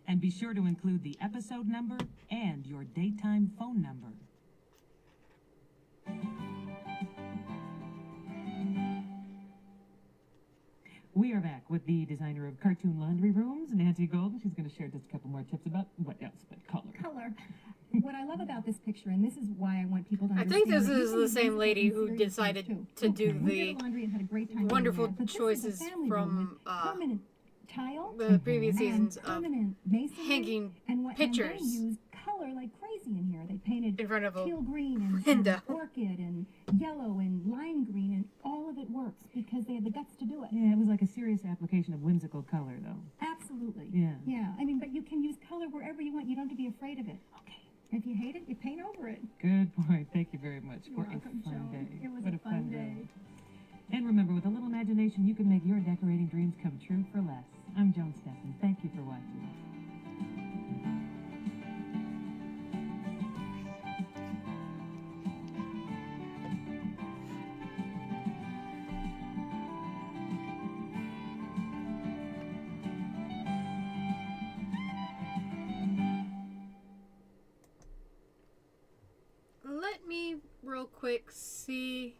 And be sure to include the episode number and your daytime phone number. We are back with the designer of Cartoon Laundry Rooms, Nancy Golden. She's going to share just a couple more tips about what else but color. Color. What I love about this picture, and this is why I want people to I understand. think this that is you the can same use lady it who in decided serious to things, too. do We did the laundry and had a great time doing wonderful that. But this is a choices family room from with permanent tile, the previous and seasons of permanent masonry, hanging and they pictures used color like crazy in here. They painted in front of a teal green and window. orchid and yellow and lime green, and all of it works because they had the guts to do it. Yeah, it was like a serious application of whimsical color, though. Absolutely. Yeah. Yeah. I mean, but you can use color wherever you want. You don't have to be afraid of it. Okay. If you hate it, you paint over it. Good point. Thank you very much You're for welcome, a fun Joan. day. It was What a fun day. And remember, with a little imagination, you can make your decorating dreams come true for less. I'm Joan Steffen. Thank you for watching. Let me real quick see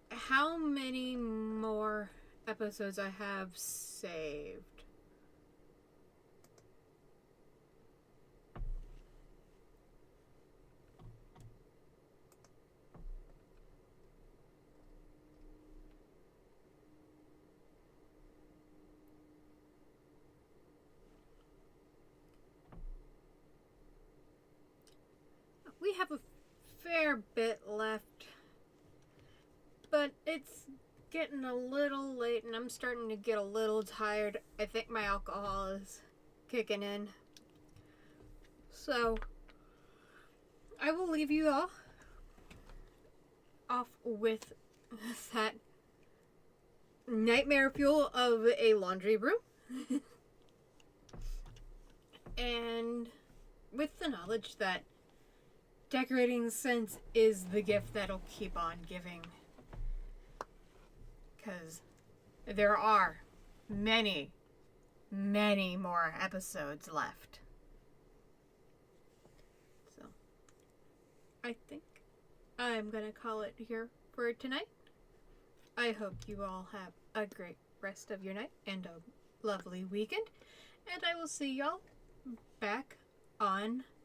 how many more episodes I have saved. We have a fair bit left, but it's getting a little late and I'm starting to get a little tired. I think my alcohol is kicking in. So I will leave you all off with that nightmare fuel of a laundry room. And with the knowledge that decorating sense is the gift that'll keep on giving. Because there are many, many more episodes left. So, I think I'm going to call it here for tonight. I hope you all have a great rest of your night and a lovely weekend. And I will see y'all back on